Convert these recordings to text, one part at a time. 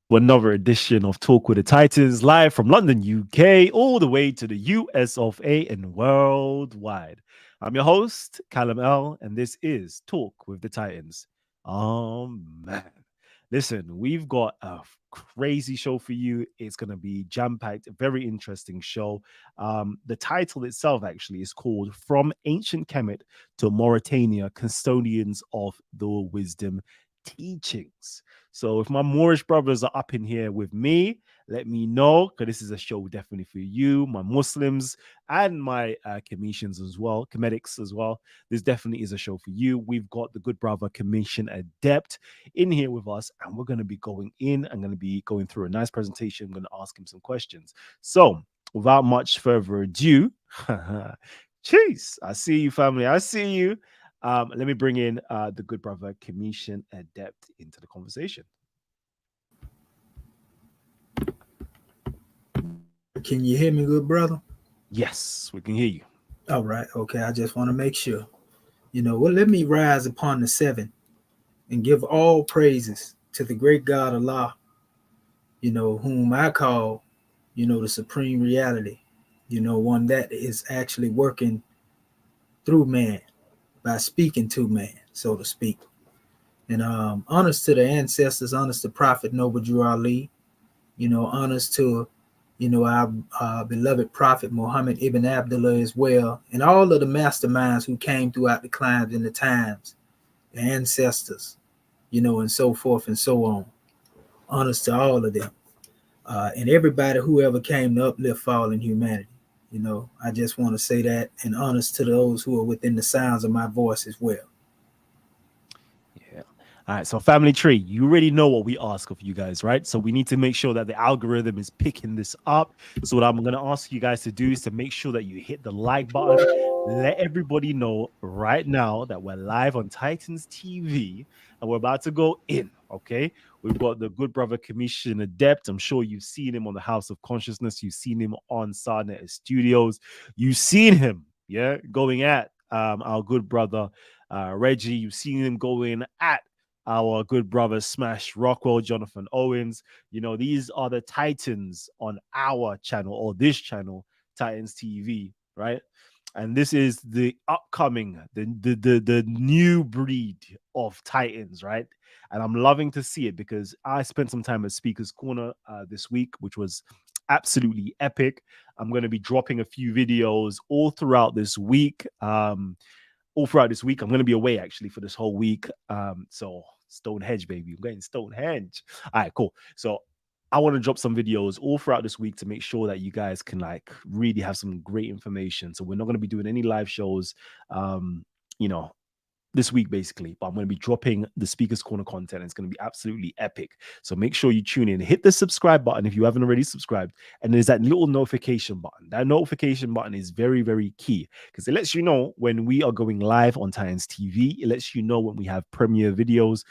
to another edition of Talk with the Titans, live from London, UK, all the way to the US of A and worldwide. I'm your host, Callum L, and this is Talk with the Titans. Man. Listen, we've got a crazy show for you. It's going to be jam packed, a very interesting show. The title itself actually is called From Ancient Kemet to Mauritania Custodians of the Wisdom Teachings. So if my Moorish brothers are up in here with me, let me know because this is a show definitely for you, my Muslims, and my Kemetians as well, Kemetics as well. This definitely is a show for you. We've got the good brother Kemetian Adept in here with us, and we're going to be going in. I'm going to be going through a nice presentation. I'm going to ask him some questions. So without much further ado, jeez, I see you, family. I see you. Let me bring in the good brother Kemetian Adept into the conversation. Can you hear me, good brother? Yes, we can hear you. All right. Okay. I just want to make sure. Well, let me rise upon the seven and give all praises to the great God Allah, whom I call, the supreme reality, one that is actually working through man by speaking to man, so to speak. And honors to the ancestors, honors to Prophet Noble Drew Ali, honors to our beloved Prophet Muhammad Ibn Abdullah as well, and all of the masterminds who came throughout the climes and the times, the ancestors, and so forth and so on. Honors to all of them, and everybody who ever came to uplift fallen humanity. I just want to say that, and honors to those who are within the sounds of my voice as well. Yeah. All right. So, family tree, you already know what we ask of you guys, right? So, we need to make sure that the algorithm is picking this up. So, what I'm going to ask you guys to do is to make sure that you hit the like button. Let everybody know right now that we're live on Titans TV and we're about to go in. Okay. We've got the good brother Kemetian Adept. I'm sure you've seen him on the House of Consciousness. You've seen him on Sarnet Studios. You've seen him, yeah, going at our good brother Reggie. You've seen him going at our good brother Smash Rockwell, Jonathan Owens. These are the Titans on our channel or this channel, Titans TV, right? And this is the upcoming, the new breed of Titans, right? And I'm loving to see it because I spent some time at Speaker's Corner this week, which was absolutely epic. I'm going to be dropping a few videos all throughout this week. I'm going to be away actually for this whole week. So Stonehenge, baby. I'm going Stonehenge. All right, cool. So I want to drop some videos all throughout this week to make sure that you guys can really have some great information. So we're not going to be doing any live shows. You know, this week basically, but I'm going to be dropping the Speakers Corner content. It's going to be absolutely epic. So make sure you tune in, hit the subscribe button if you haven't already subscribed, and there's that little notification button. That notification button is very, very key because it lets you know when we are going live on Titans TV. It lets you know when we have premiere videos,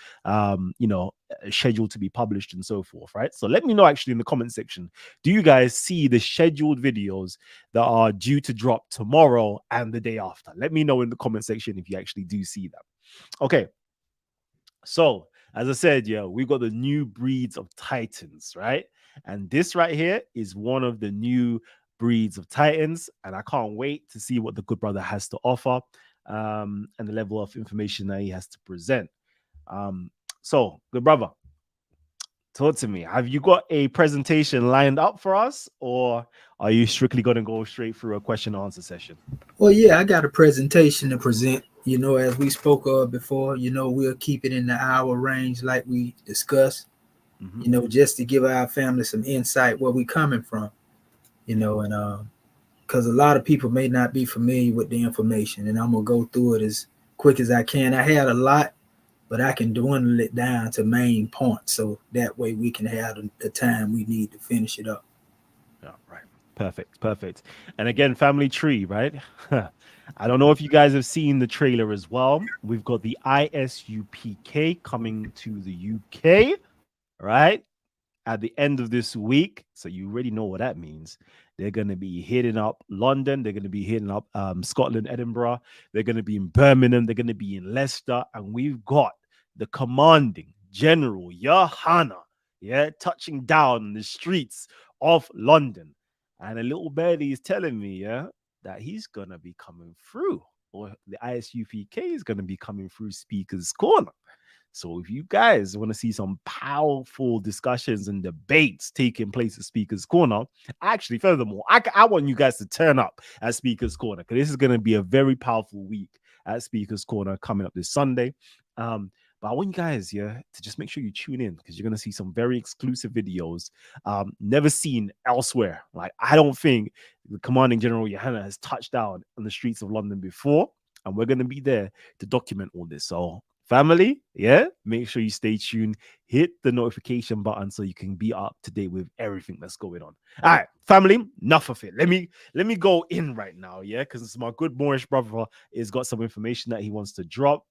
scheduled to be published and so forth, right? So let me know actually in the comment section, do you guys see the scheduled videos that are due to drop tomorrow and the day after? Let me know in the comment section if you actually do see that. Okay. So, as I said, we've got the new breeds of Titans, right? And this right here is one of the new breeds of Titans. And I can't wait to see what the good brother has to offer and the level of information that he has to present. So, good brother, talk to me. Have you got a presentation lined up for us, or are you strictly going to go straight through a question and answer session? Well, yeah, I got a presentation to present. As we spoke of before, we'll keep it in the hour range like we discussed, just to give our family some insight where we coming from, and because a lot of people may not be familiar with the information, and I'm going to go through it as quick as I can. I had a lot, but I can dwindle it down to main points, so that way we can have the time we need to finish it up. Yeah, right. Perfect. And again, family tree, right? I don't know if you guys have seen the trailer as well. We've got the ISUPK coming to the UK, right? At the end of this week. So you already know what that means. They're going to be hitting up London. They're going to be hitting up Scotland, Edinburgh. They're going to be in Birmingham. They're going to be in Leicester. And we've got the commanding General Yahana yeah, touching down the streets of London. And a little birdie is telling me, yeah, that he's gonna be coming through, or the ISUPK is gonna be coming through Speaker's Corner. So if you guys want to see some powerful discussions and debates taking place at Speaker's Corner, actually, furthermore, I want you guys to turn up at Speaker's Corner because this is going to be a very powerful week at Speaker's Corner coming up this Sunday. But I want you guys, yeah, to just make sure you tune in because you're going to see some very exclusive videos never seen elsewhere. Like, I don't think the Commanding General Johanna has touched down on the streets of London before, and we're going to be there to document all this. So family, yeah, make sure you stay tuned, hit the notification button so you can be up to date with everything that's going on. All right, family, enough of it. Let me go in right now, yeah, because my good Moorish brother has got some information that he wants to drop.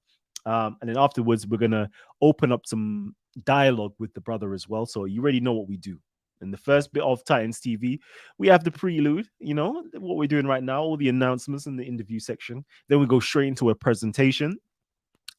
And then afterwards, we're gonna open up some dialogue with the brother as well. So you already know what we do. In the first bit of Titans TV, we have the prelude, what we're doing right now, all the announcements in the interview section. Then we go straight into a presentation.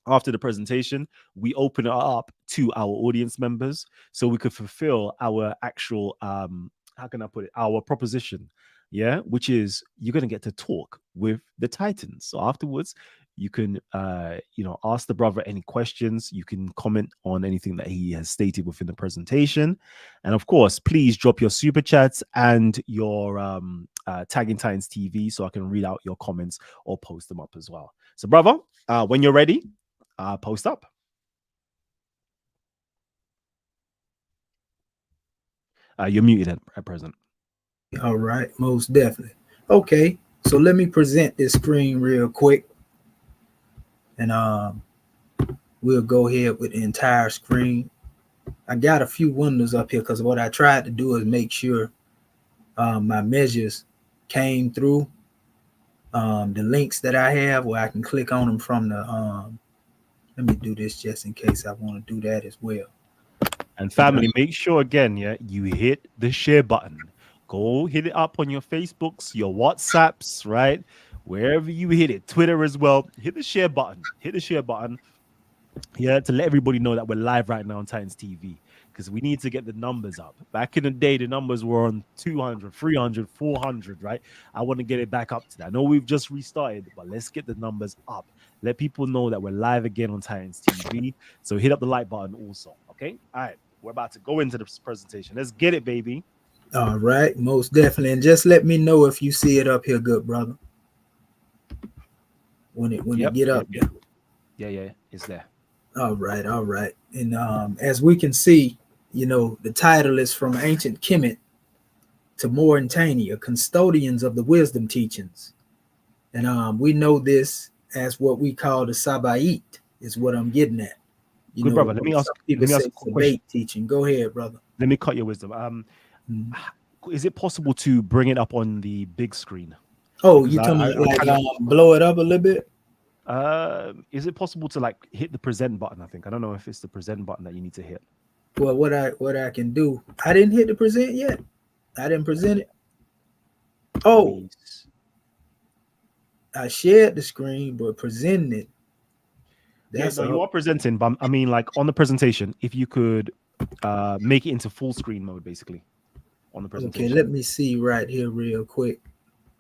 After the presentation, we open it up to our audience members so we could fulfill our actual how can I put it, our proposition, yeah, which is you're going to get to talk with the Titans. So afterwards, you can ask the brother any questions, you can comment on anything that he has stated within the presentation, and of course, please drop your super chats and your tagging Titans TV so I can read out your comments or post them up as well. So brother, when you're ready, post up. You're muted at present. All right, most definitely. Okay, so let me present this screen real quick, and we'll go ahead with the entire screen. I got a few windows up here because what I tried to do is make sure my measures came through. The links that I have where I can click on them from the let me do this just in case I want to do that as well. And family, make sure again, yeah, you hit the share button. Go hit it up on your Facebooks, your WhatsApps, right? Wherever you hit it, Twitter as well. Hit the share button. Hit the share button. Yeah, to let everybody know that we're live right now on Titans TV because we need to get the numbers up. Back in the day, the numbers were on 200, 300, 400, right? I want to get it back up to that. I know we've just restarted, but let's get the numbers up. Let people know that we're live again on Titans TV. So hit up the like button also, okay? All right, we're about to go into this presentation. Let's get it, baby. All right, most definitely. And just let me know if you see it up here, good brother. When it get up there. Yeah, it's there. All right. And as we can see, the title is From Ancient Kemet to Mauritania, Custodians of the Wisdom Teachings. And we know this as what we call the Sabaite, is what I'm getting at. Good brother, let me ask a question. Teaching. Go ahead, brother. Let me cut your wisdom. Is it possible to bring it up on the big screen? Oh, you told me blow it up a little bit? Is it possible to hit the present button? I think I don't know if it's the present button that you need to hit. Well, what I can do, I didn't hit the present yet. I didn't present it. Oh, please. I shared the screen, but presenting it. You are presenting, but I mean, on the presentation, if you could make it into full screen mode, basically, on the presentation. Okay, let me see right here real quick.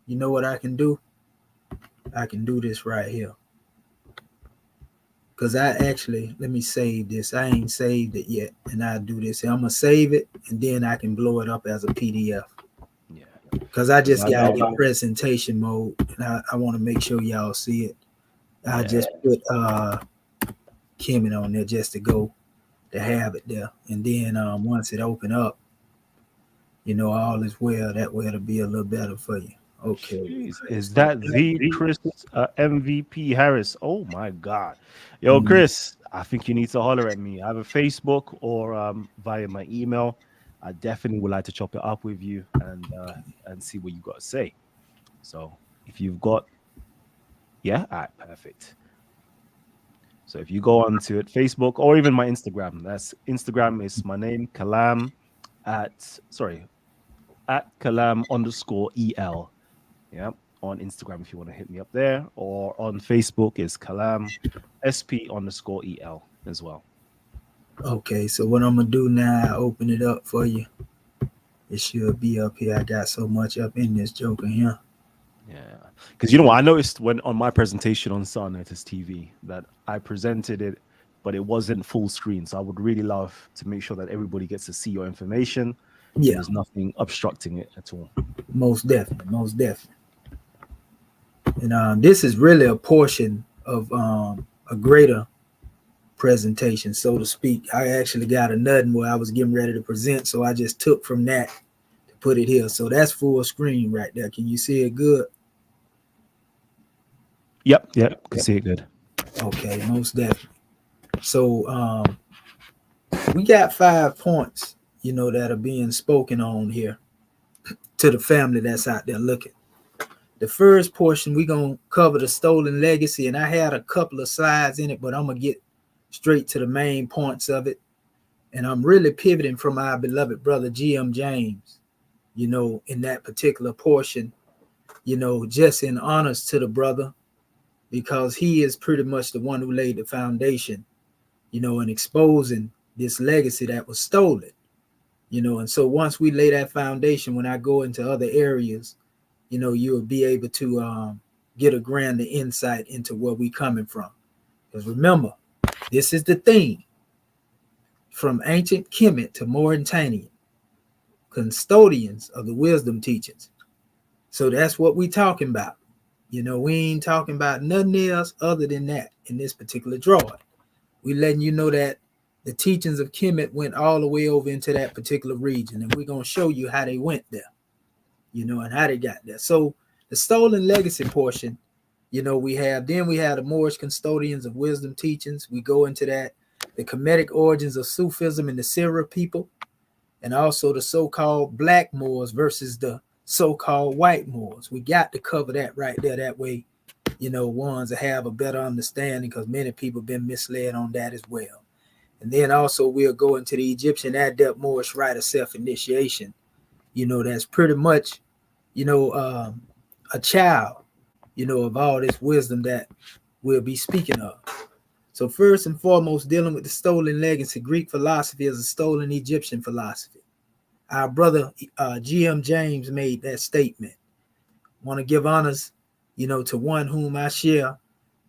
You know what I can do? I can do this right here. Because let me save this. I ain't saved it yet. And I'll do this. I'm going to save it, and then I can blow it up as a PDF. Yeah. Because I just got to get presentation mode, and I want to make sure y'all see it. I just put Kemet on there just to have it there. And then once it open up, all is well. That way it'll be a little better for you. Okay. Jeez, is that the Chris MVP Harris? Oh my God. Yo, Chris, I think you need to holler at me. I have a Facebook or via my email. I definitely would like to chop it up with you and see what you got to say. So if you've got, all right, perfect. So if you go on to it, Facebook or even my Instagram, Instagram is my name, Kalam at Kalam_EL. Yeah, on Instagram if you want to hit me up there, or on Facebook is Kalam SP_EL as well. Okay, so what I'm gonna do now, I open it up for you. It should be up here. I got so much up in this joker here. Yeah, because you know what I noticed when on my presentation on Sarnetis TV that I presented it, but it wasn't full screen. So I would really love to make sure that everybody gets to see your information and Yeah, there's nothing obstructing it at all. most definitely, most definitely. And this is really a portion of a greater presentation, so to speak. I actually got a nutting where I was getting ready to present, so I just took from that to put it here. So that's full screen right there. Can you see it good? Yep, yep, can see it good. Okay, most definitely. So we got 5 points, that are being spoken on here to the family that's out there looking. The first portion, we're going to cover the stolen legacy, and I had a couple of slides in it, but I'm going to get straight to the main points of it. And I'm really pivoting from our beloved brother, G.M. James, in that particular portion, just in honors to the brother, because he is pretty much the one who laid the foundation, in exposing this legacy that was stolen, and so once we lay that foundation, when I go into other areas, you'll be able to get a grander insight into where we coming from. Because remember, this is the theme: from ancient Kemet to Mauritanian, custodians of the wisdom teachings. So that's what we talking about. We ain't talking about nothing else other than that in this particular drawing. We letting you know that the teachings of Kemet went all the way over into that particular region, and we're going to show you how they went there, and how they got there. So the stolen legacy portion, we have the Moorish custodians of wisdom teachings. We go into that, the Kemetic origins of Sufism and the Syria people, and also the so-called black Moors versus the so-called white Moors. We got to cover that right there. That way, ones that have a better understanding, because many people have been misled on that as well. And then also we'll go into the Egyptian Adept Moorish rite of self-initiation. That's pretty much, a child, of all this wisdom that we'll be speaking of. So first and foremost, dealing with the stolen legacy, Greek philosophy is a stolen Egyptian philosophy. Our brother G.M. James made that statement. Want to give honors, to one whom I share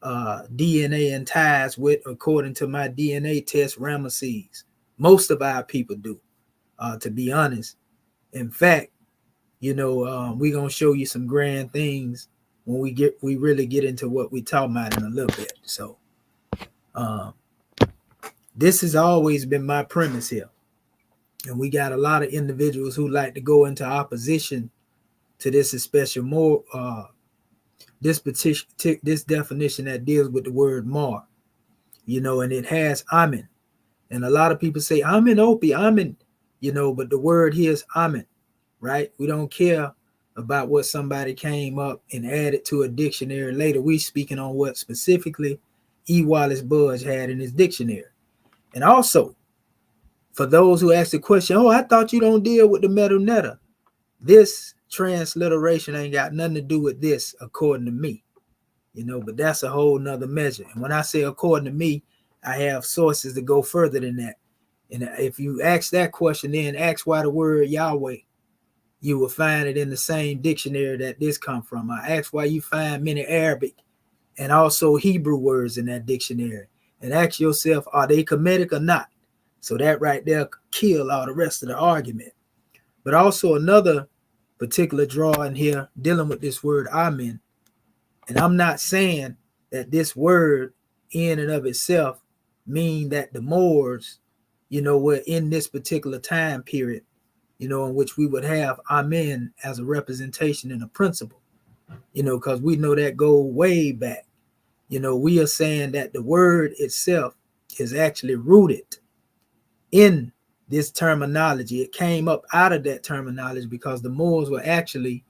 DNA and ties with, according to my DNA test, Ramesses. Most of our people do, to be honest. In fact, we're gonna show you some grand things when we really get into what we talk about in a little bit. So this has always been my premise here. And we got a lot of individuals who like to go into opposition to this, especially more this definition that deals with the word mar, and it has amen. And a lot of people say amen opie, amen, but the word here is amen, right? We don't care about what somebody came up and added to a dictionary later. We speaking on what specifically E. Wallace Budge had in his dictionary. And also, for those who ask the question, I thought you don't deal with the metal netta. This transliteration ain't got nothing to do with this, according to me. But that's a whole nother measure. And when I say according to me, I have sources to go further than that. And if you ask that question, then ask why the word Yahweh, you will find it in the same dictionary that this come from. I ask why you find many Arabic and also Hebrew words in that dictionary. And ask yourself, are they Kemetic or not? So that right there kill all the rest of the argument. But also another particular drawing here dealing with this word amen. And I'm not saying that this word in and of itself mean that the Moors, were in this particular time period, in which we would have amen as a representation and a principle, because we know that go way back. We are saying that the word itself is actually rooted in this terminology. It came up out of that terminology because the Moors were actually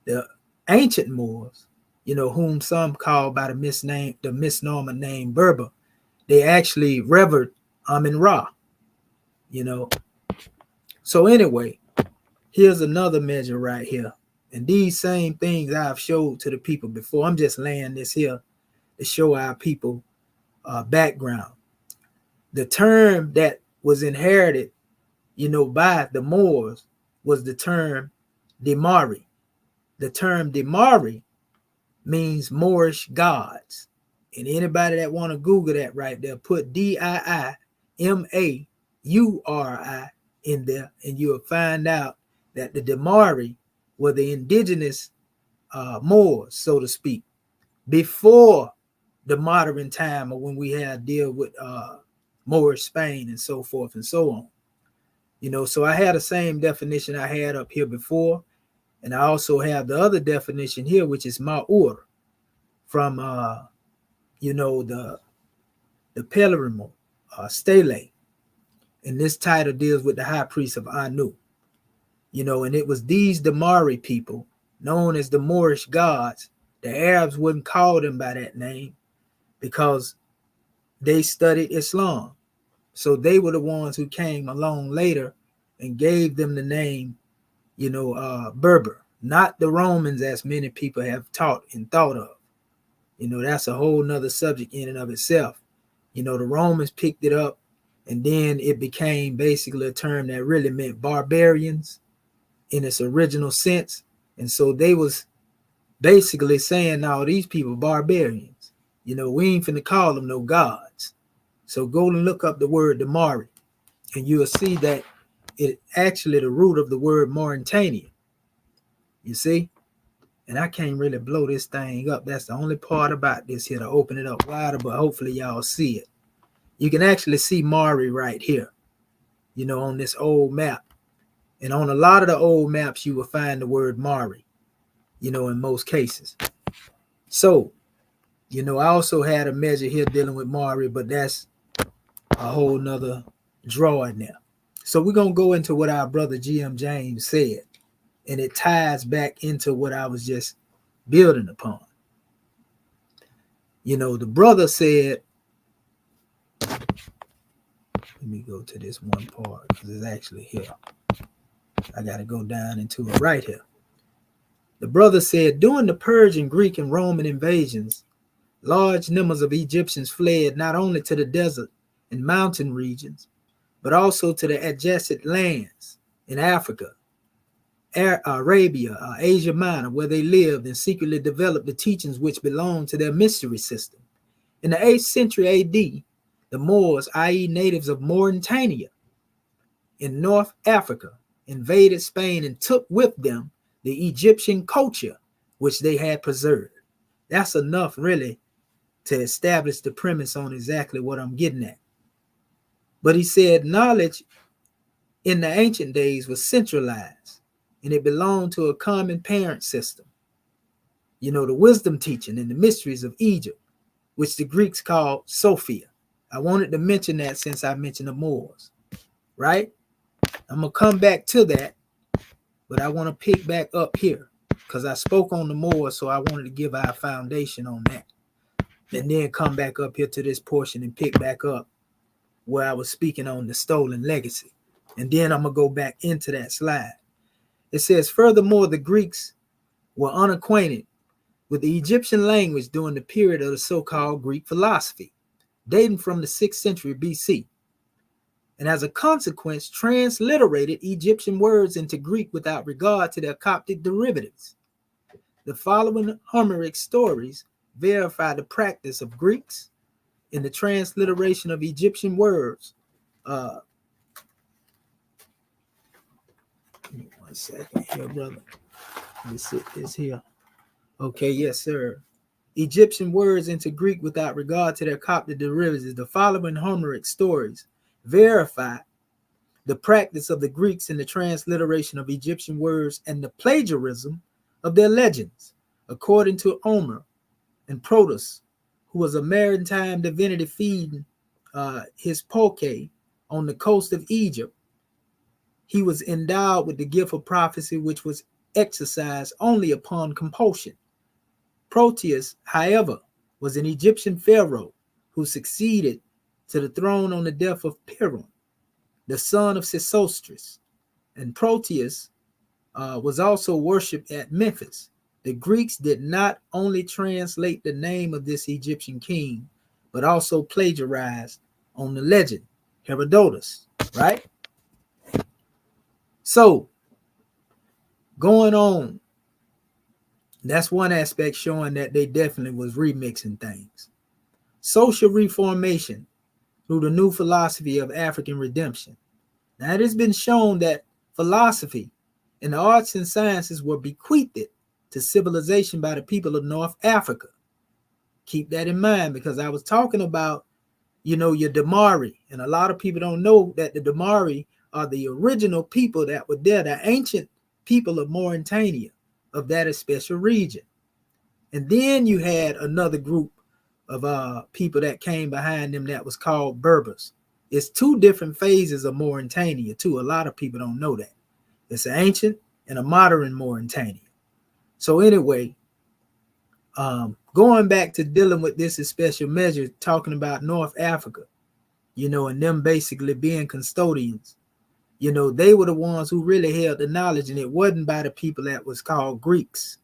the ancient Moors, whom some call by the misnomer name Berber. They actually revered Amun-Ra, So anyway, here's another measure right here. And these same things I've showed to the people before. I'm just laying this here to show our people background. The term that was inherited, by the Moors was the term Demari. The term Demari means Moorish gods. And anybody that want to Google that right there, put Diimauri in there, and you'll find out that the Demari were the indigenous Moors, so to speak, before the modern time of when we had deal with Moorish Spain and so forth and so on. So I had the same definition I had up here before, and I also have the other definition here, which is Ma'ur, from the Pellerimo Stele. And this title deals with the high priest of Anu. And it was these Demari people, known as the Moorish gods. The Arabs wouldn't call them by that name because they studied Islam. So they were the ones who came along later and gave them the name, Berber, not the Romans, as many people have taught and thought of. That's a whole nother subject in and of itself. The Romans picked it up, and then it became basically a term that really meant barbarians in its original sense. And so they was basically saying, no, these people barbarians. We ain't finna call them no gods. So go and look up the word Demari, and you'll see that it actually the root of the word Mauritania. You see? And I can't really blow this thing up. That's the only part about this here, to open it up wider, but hopefully y'all see it. You can actually see Mari right here, on this old map. And on a lot of the old maps, you will find the word Mari, in most cases. So, I also had a measure here dealing with Mari, but that's a whole nother drawing there. So we're going to go into what our brother G.M. James said, and it ties back into what I was just building upon. The brother said, let me go to this one part because it's actually here. I got to go down into it right here. The brother said, during the Persian, Greek, and Roman invasions, large numbers of Egyptians fled not only to the desert and mountain regions, but also to the adjacent lands in Africa, Arabia, Asia Minor, where they lived and secretly developed the teachings which belonged to their mystery system. In the 8th century AD, the Moors, i.e. natives of Mauritania in North Africa, invaded Spain and took with them the Egyptian culture which they had preserved. That's enough really to establish the premise on exactly what I'm getting at. But he said knowledge in the ancient days was centralized, and it belonged to a common parent system. The wisdom teaching and the mysteries of Egypt, which the Greeks called Sophia. I wanted to mention that since I mentioned the Moors, right? I'm going to come back to that, but I want to pick back up here because I spoke on the Moors, so I wanted to give our foundation on that. And then come back up here to this portion and pick back up where I was speaking on the stolen legacy. And then I'm going to go back into that slide. It says, furthermore, the Greeks were unacquainted with the Egyptian language during the period of the so-called Greek philosophy, dating from the 6th century BC. And as a consequence, transliterated Egyptian words into Greek without regard to their Coptic derivatives. The following Homeric stories verify the practice of Greeks in the transliteration of Egyptian words. Give me 1 second here, brother. Let me sit this here. Okay, yes, sir. Egyptian words into Greek without regard to their Coptic derivatives. The following Homeric stories verify the practice of the Greeks in the transliteration of Egyptian words and the plagiarism of their legends, according to Homer and Protus, who was a maritime divinity feeding his poke on the coast of Egypt. He was endowed with the gift of prophecy, which was exercised only upon compulsion. Proteus, however, was an Egyptian pharaoh who succeeded to the throne on the death of Piron, the son of Sesostris. And Proteus was also worshipped at Memphis. The Greeks did not only translate the name of this Egyptian king, but also plagiarized on the legend, Herodotus, right? So going on, that's one aspect showing that they definitely was remixing things. Social reformation through the new philosophy of African redemption. Now it has been shown that philosophy and the arts and sciences were bequeathed to civilization by the people of North Africa. Keep that in mind, because I was talking about, your Damari, and a lot of people don't know that the Damari are the original people that were there, the ancient people of Mauritania, of that special region. And then you had another group of people that came behind them that was called Berbers. It's two different phases of Mauritania too. A lot of people don't know that. It's an ancient and a modern Mauritania. So anyway, going back to dealing with this special measure, talking about North Africa, and them basically being custodians, they were the ones who really held the knowledge, and it wasn't by the people that was called Greeks.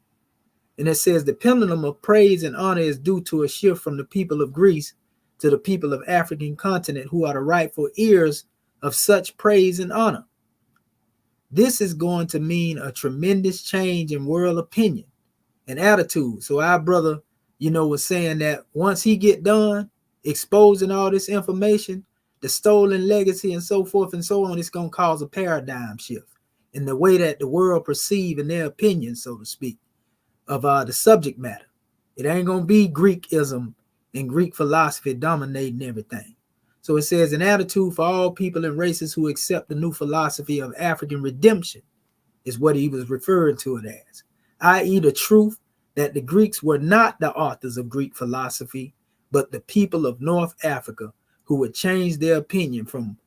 And it says the pendulum of praise and honor is due to a shift from the people of Greece to the people of African continent, who are the rightful heirs of such praise and honor. This is going to mean a tremendous change in world opinion and attitude. So our brother, was saying that once he get done exposing all this information, the stolen legacy and so forth and so on, it's going to cause a paradigm shift in the way that the world perceive in their opinion, so to speak, of the subject matter. It ain't going to be Greekism and Greek philosophy dominating everything. So it says an attitude for all people and races who accept the new philosophy of African redemption is what he was referring to it as, i.e. the truth that the Greeks were not the authors of Greek philosophy, but the people of North Africa who would change their opinion from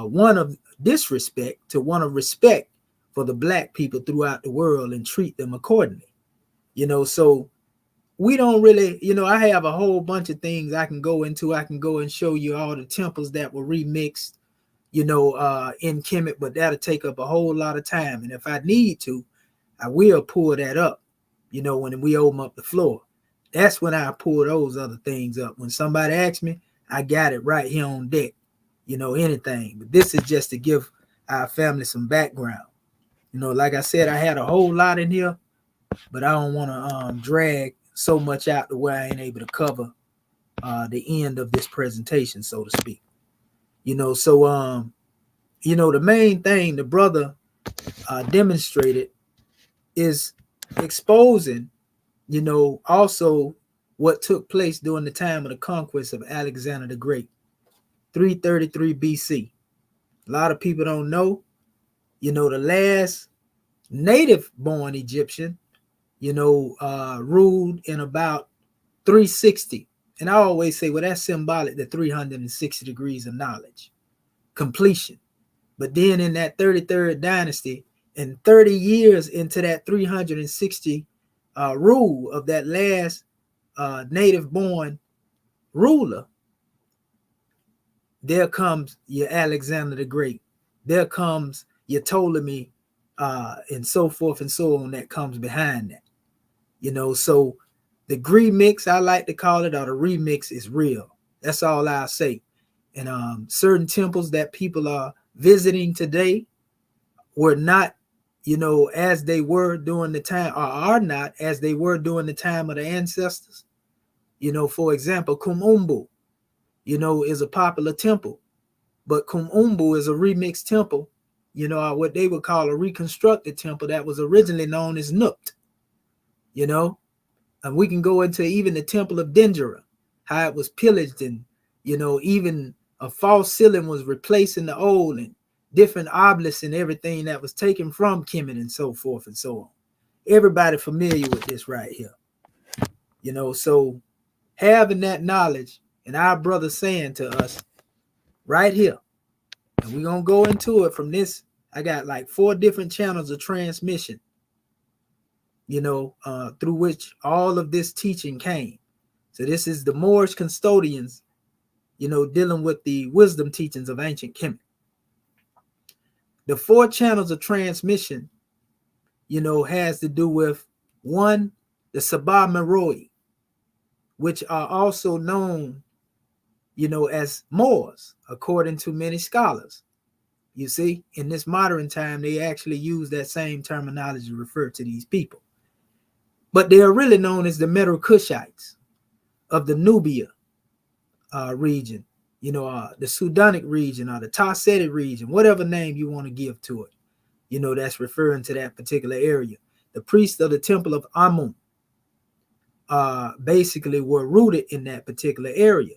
one of disrespect to one of respect for the black people throughout the world and treat them accordingly. So we don't really, I have a whole bunch of things I can go into. I can go and show you all the temples that were remixed, in Kemet, but that'll take up a whole lot of time. And if I need to, I will pull that up, when we open up the floor. That's when I pull those other things up. When somebody asks me, I got it right here on deck, anything. But this is just to give our family some background. Like I said, I had a whole lot in here, but I don't want to drag so much out the way I ain't able to cover the end of this presentation, so to speak. So the main thing the brother demonstrated is exposing, also what took place during the time of the conquest of Alexander the Great, 333 BC. A lot of people don't know, the last native-born Egyptian, ruled in about 360. And I always say, well, that's symbolic, the 360 degrees of knowledge, completion. But then in that 33rd dynasty, and 30 years into that 360 rule of that last native-born ruler, there comes your Alexander the Great. There comes your Ptolemy, and so forth and so on that comes behind that. So the remix, I like to call it, or the remix, is real. That's all I'll say. And certain temples that people are visiting today were not, as they were during the time, or are not as they were during the time of the ancestors. For example, Kumumbu, is a popular temple, but Kumumbu is a remixed temple, what they would call a reconstructed temple that was originally known as Nukt, and we can go into even the temple of Dendera, how it was pillaged, and, even a false ceiling was replacing the old, and different obelisks and everything that was taken from Kemet and so forth and so on. Everybody familiar with this right here, so having that knowledge, and our brother saying to us right here, and we're going to go into it from this. I got like 4 different channels of transmission, through which all of this teaching came. So this is the Moorish Custodians, dealing with the wisdom teachings of ancient Kemet. The 4 channels of transmission, has to do with 1, the Sabah Meroi, which are also known, as Moors, according to many scholars. You see, in this modern time, they actually use that same terminology to refer to these people. But they are really known as the Medo Cushites of the Nubia region, the Sudanic region or the Tassetic region, whatever name you want to give to it, that's referring to that particular area. The priests of the temple of Amun basically were rooted in that particular area.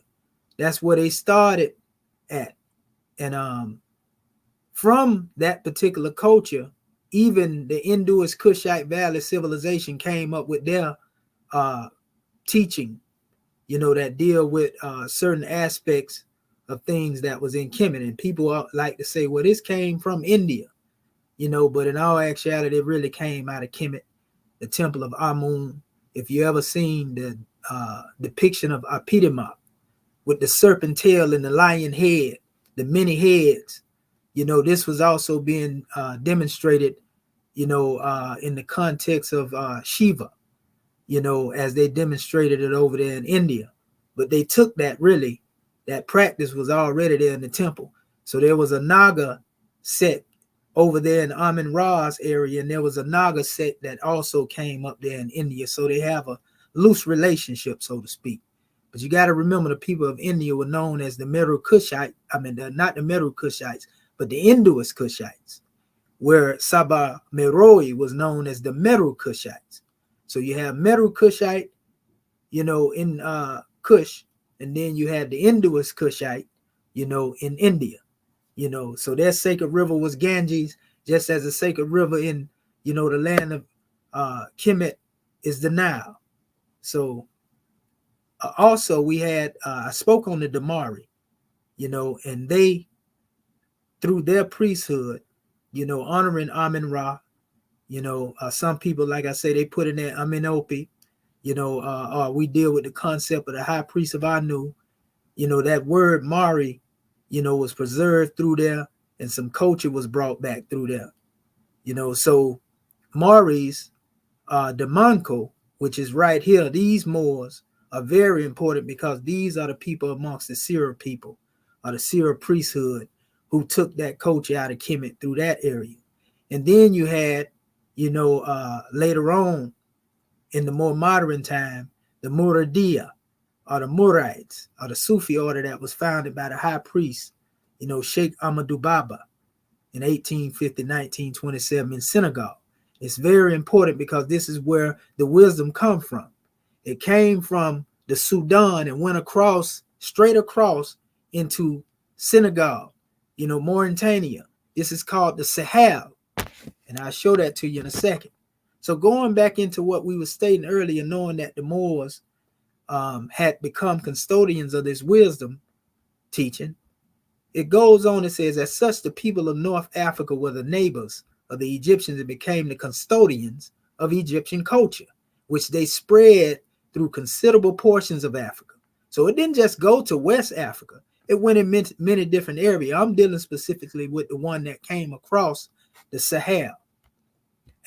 That's where they started at. And from that particular culture, even the Indus Kushite Valley civilization came up with their teaching, that deal with certain aspects of things that was in Kemet. And people like to say, well, this came from India, but in all actuality, it really came out of Kemet, the temple of Amun. If you ever seen the depiction of Apidimop with the serpent tail and the lion head, the many heads, this was also being demonstrated, in the context of Shiva, as they demonstrated it over there in India. But they took that practice was already there in the temple. So there was a Naga sect over there in Amun-Ra's area, and there was a Naga sect that also came up there in India. So they have a loose relationship, so to speak. But you got to remember, the people of India were known as the Medo Kushite. Not the Medo Kushites, but the Indus Kushites, where Saba Meroe was known as the Medo Kushites. So you have Medo Kushite, in Kush, and then you had the Indus Kushite, in India. So their sacred river was Ganges, just as the sacred river in, the land of Kemet is the Nile. So also we had, I spoke on the Damari, and they, through their priesthood, honoring Amun-Ra, some people, like I say, they put in there Amenopi, we deal with the concept of the high priest of Anu, that word Mari, was preserved through there, and some culture was brought back through there, so Maris, the Manco, which is right here, these Moors are very important because these are the people amongst the Sira people, or the Sira priesthood, who took that culture out of Kemet through that area. And then you had, later on in the more modern time, the Muridia, or the Murites, or the Sufi order that was founded by the high priest, Sheikh Ahmadu Baba in 1850-1927 in Senegal. It's very important because this is where the wisdom come from. It came from the Sudan and went straight across into Senegal, Mauritania. This is called the Sahel, and I'll show that to you in a second. So going back into what we were stating earlier, knowing that the Moors had become custodians of this wisdom teaching, it goes on and says, as such, the people of North Africa were the neighbors of the Egyptians and became the custodians of Egyptian culture, which they spread through considerable portions of Africa. So it didn't just go to West Africa. It went in many different areas. I'm dealing specifically with the one that came across the Sahel,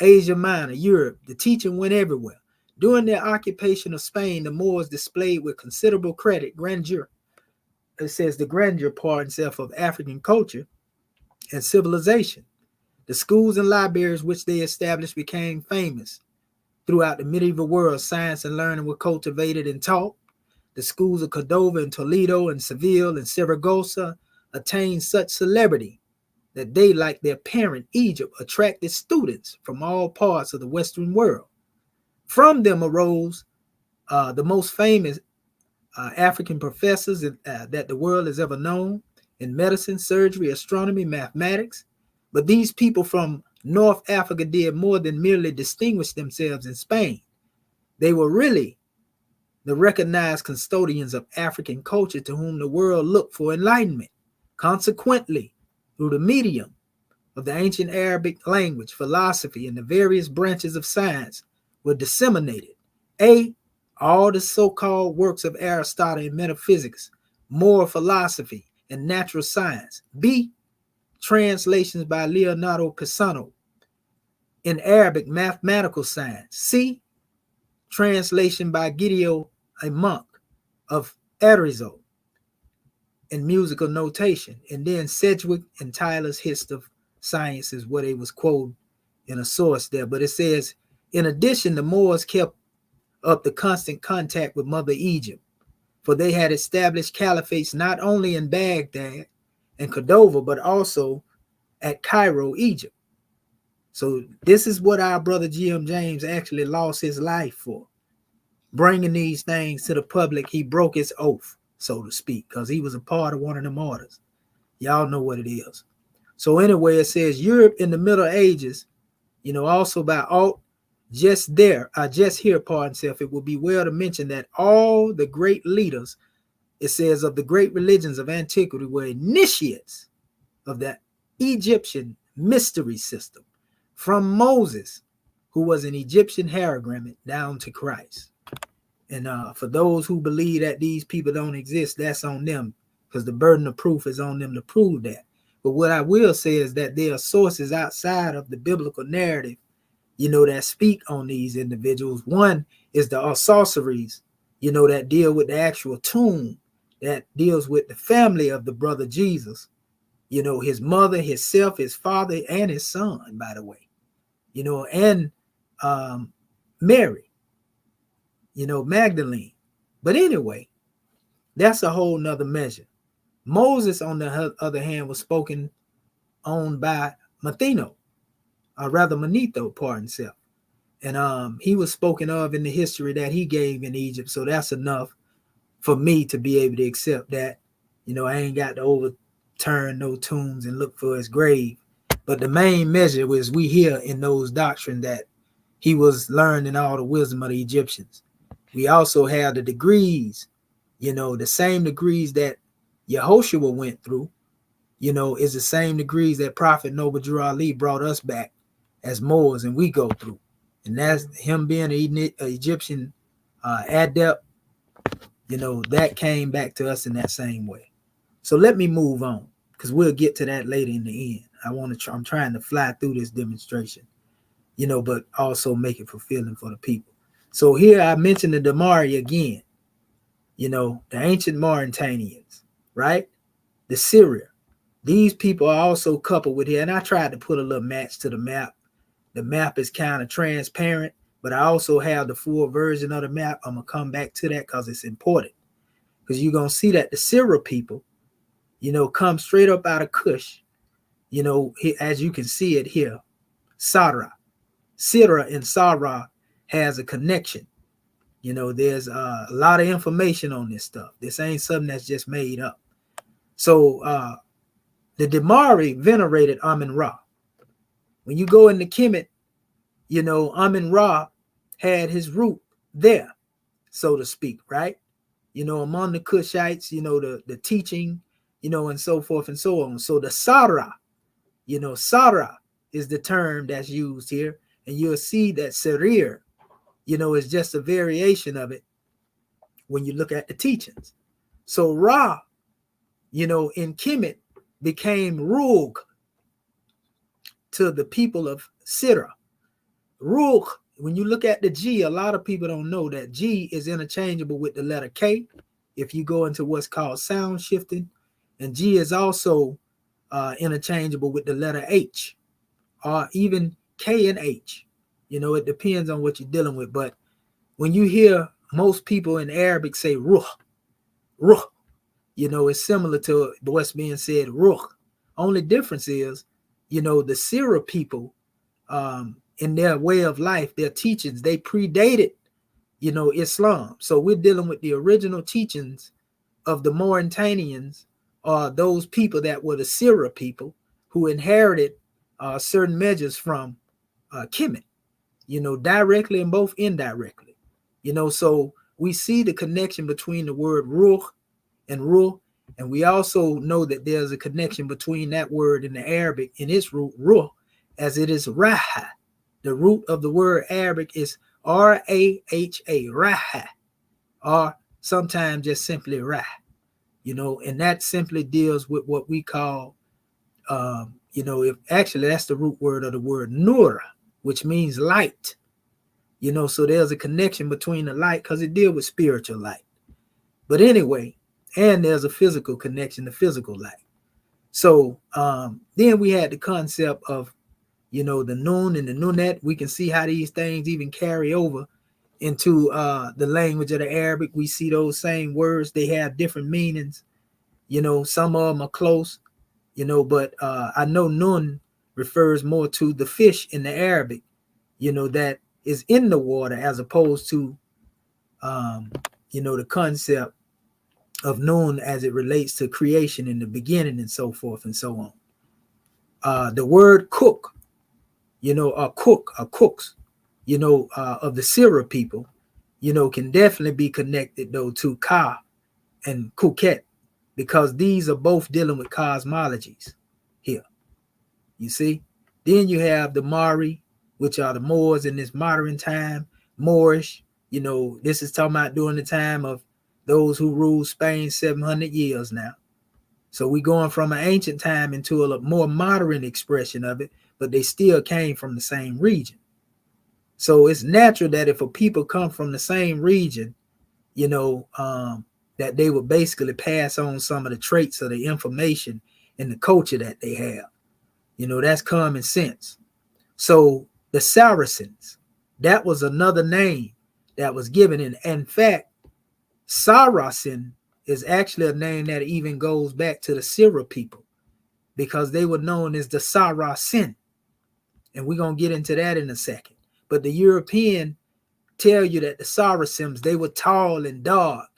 Asia Minor, Europe. The teaching went everywhere. During their occupation of Spain, the Moors displayed with considerable grandeur. It says the grandeur part itself of African culture and civilization. The schools and libraries which they established became famous. Throughout the medieval world, science and learning were cultivated and taught. The schools of Cordova and Toledo and Seville and Saragossa attained such celebrity that they, like their parent Egypt, attracted students from all parts of the Western world. From them arose the most famous African professors that the world has ever known in medicine, surgery, astronomy, mathematics. But these people from North Africa did more than merely distinguish themselves in Spain. They were really the recognized custodians of African culture to whom the world looked for enlightenment. Consequently, through the medium of the ancient Arabic language, philosophy, and the various branches of science were disseminated. All the so-called works of Aristotle in metaphysics, moral philosophy, and natural science. B, translations by Leonardo Pisano in Arabic mathematical science. C, translation by Gideon, a monk of Arezzo. and musical notation. And then Sedgwick and Tyler's History of Science is what it was quoted in a source there. But it says, in addition, the Moors kept up the constant contact with Mother Egypt, for they had established caliphates not only in Baghdad and Cordova, but also at Cairo, Egypt. So this is what our brother G.M. James actually lost his life for. Bringing these things to the public, he broke his oath, so to speak, because he was a part of one of them orders. Y'all know what it is. So anyway, it says Europe in the Middle Ages, also by Alt, just here, pardon self, it would be well to mention that all the great leaders, it says, of the great religions of antiquity were initiates of the Egyptian mystery system, from Moses, who was an Egyptian hieroglyphic, down to Christ. And for those who believe that these people don't exist, that's on them, because the burden of proof is on them to prove that. But what I will say is that there are sources outside of the biblical narrative, that speak on these individuals. One is the sorceries, that deal with the actual tomb, that deals with the family of the brother Jesus, his mother, himself, his father, and his son, by the way, and Mary, Magdalene. But anyway, that's a whole nother measure. Moses, on the other hand, was spoken on by Manetho, pardon self. And he was spoken of in the history that he gave in Egypt. So that's enough for me to be able to accept that. I ain't got to overturn no tombs and look for his grave. But the main measure was we hear in those doctrines that he was learning all the wisdom of the Egyptians. We also have the degrees, the same degrees that Yehoshua went through, is the same degrees that Prophet Noble Drew Ali brought us back as Moors, and we go through. And that's him being an Egyptian adept, that came back to us in that same way. So let me move on, because we'll get to that later in the end. I'm trying to fly through this demonstration, but also make it fulfilling for the people. So here I mentioned the Damari again, the ancient Mauritanians, right? The Syria. These people are also coupled with here, and I tried to put a little match to the map. The map is kind of transparent, but I also have the full version of the map. I'm going to come back to that because it's important. Because you're going to see that the Syria people, come straight up out of Kush, as you can see it here, Sarah. Syria and Sarah has a connection. There's a lot of information on this stuff. This ain't something that's just made up. So the Damari venerated Amun-Ra. When you go into Kemet, Amun-Ra had his root there, so to speak, right? Among the Kushites, the teaching, and so forth and so on. So the Sarah, Sarah is the term that's used here. And you'll see that Sarir, is just a variation of it when you look at the teachings. So Ra, in Kemet became Rug to the people of Syria. Rug, when you look at the G, a lot of people don't know that G is interchangeable with the letter K if you go into what's called sound shifting. And G is also interchangeable with the letter H, or even K and H. It depends on what you're dealing with. But when you hear most people in Arabic say ruh, ruh, it's similar to what's being said ruh. Only difference is, the Syria people, in their way of life, their teachings, they predated, Islam. So we're dealing with the original teachings of the Mauritanians, or those people that were the Syria people who inherited certain measures from Kemet, directly and both indirectly. So we see the connection between the word ruh and ruh, and we also know that there's a connection between that word in the Arabic in its root, ruh, as it is raha. The root of the word Arabic is R-A-H-A, raha, or sometimes just simply rah, and that simply deals with what we call, if actually that's the root word of the word nur, which means light, so there's a connection between the light because it deals with spiritual light. But anyway, and there's a physical connection, the physical light. So then we had the concept of, the Nun and the Nunet. We can see how these things even carry over into the language of the Arabic. We see those same words. They have different meanings. Some of them are close, but I know Nun refers more to the fish in the Arabic, that is in the water, as opposed to, the concept of Nun as it relates to creation in the beginning and so forth and so on. The word cook, or cook, or cooks, of the Syrah people, can definitely be connected though to Ka and Kuket, because these are both dealing with cosmologies here. You see? Then you have the Mari, which are the Moors in this modern time, Moorish. This is talking about during the time of those who ruled Spain 700 years now. So we're going from an ancient time into a more modern expression of it, but they still came from the same region. So it's natural that if a people come from the same region, that they would basically pass on some of the traits of the information and the culture that they have. That's common sense. So the Saracens, that was another name that was given. In fact, Saracen is actually a name that even goes back to the Syrah people, because they were known as the Saracen. And we're going to get into that in a second. But the European tell you that the Saracens, they were tall and dark,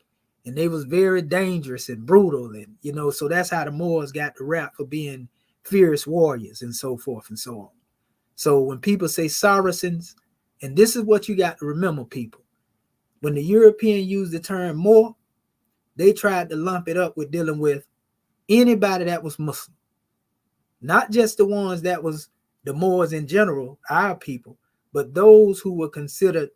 and they was very dangerous and brutal. And, so that's how the Moors got the rap for being fierce warriors and so forth and so on. So when people say Saracens, and this is what you got to remember, people, when the European used the term Moor, they tried to lump it up with dealing with anybody that was Muslim, not just the ones that was the Moors in general, our people, but those who were considered,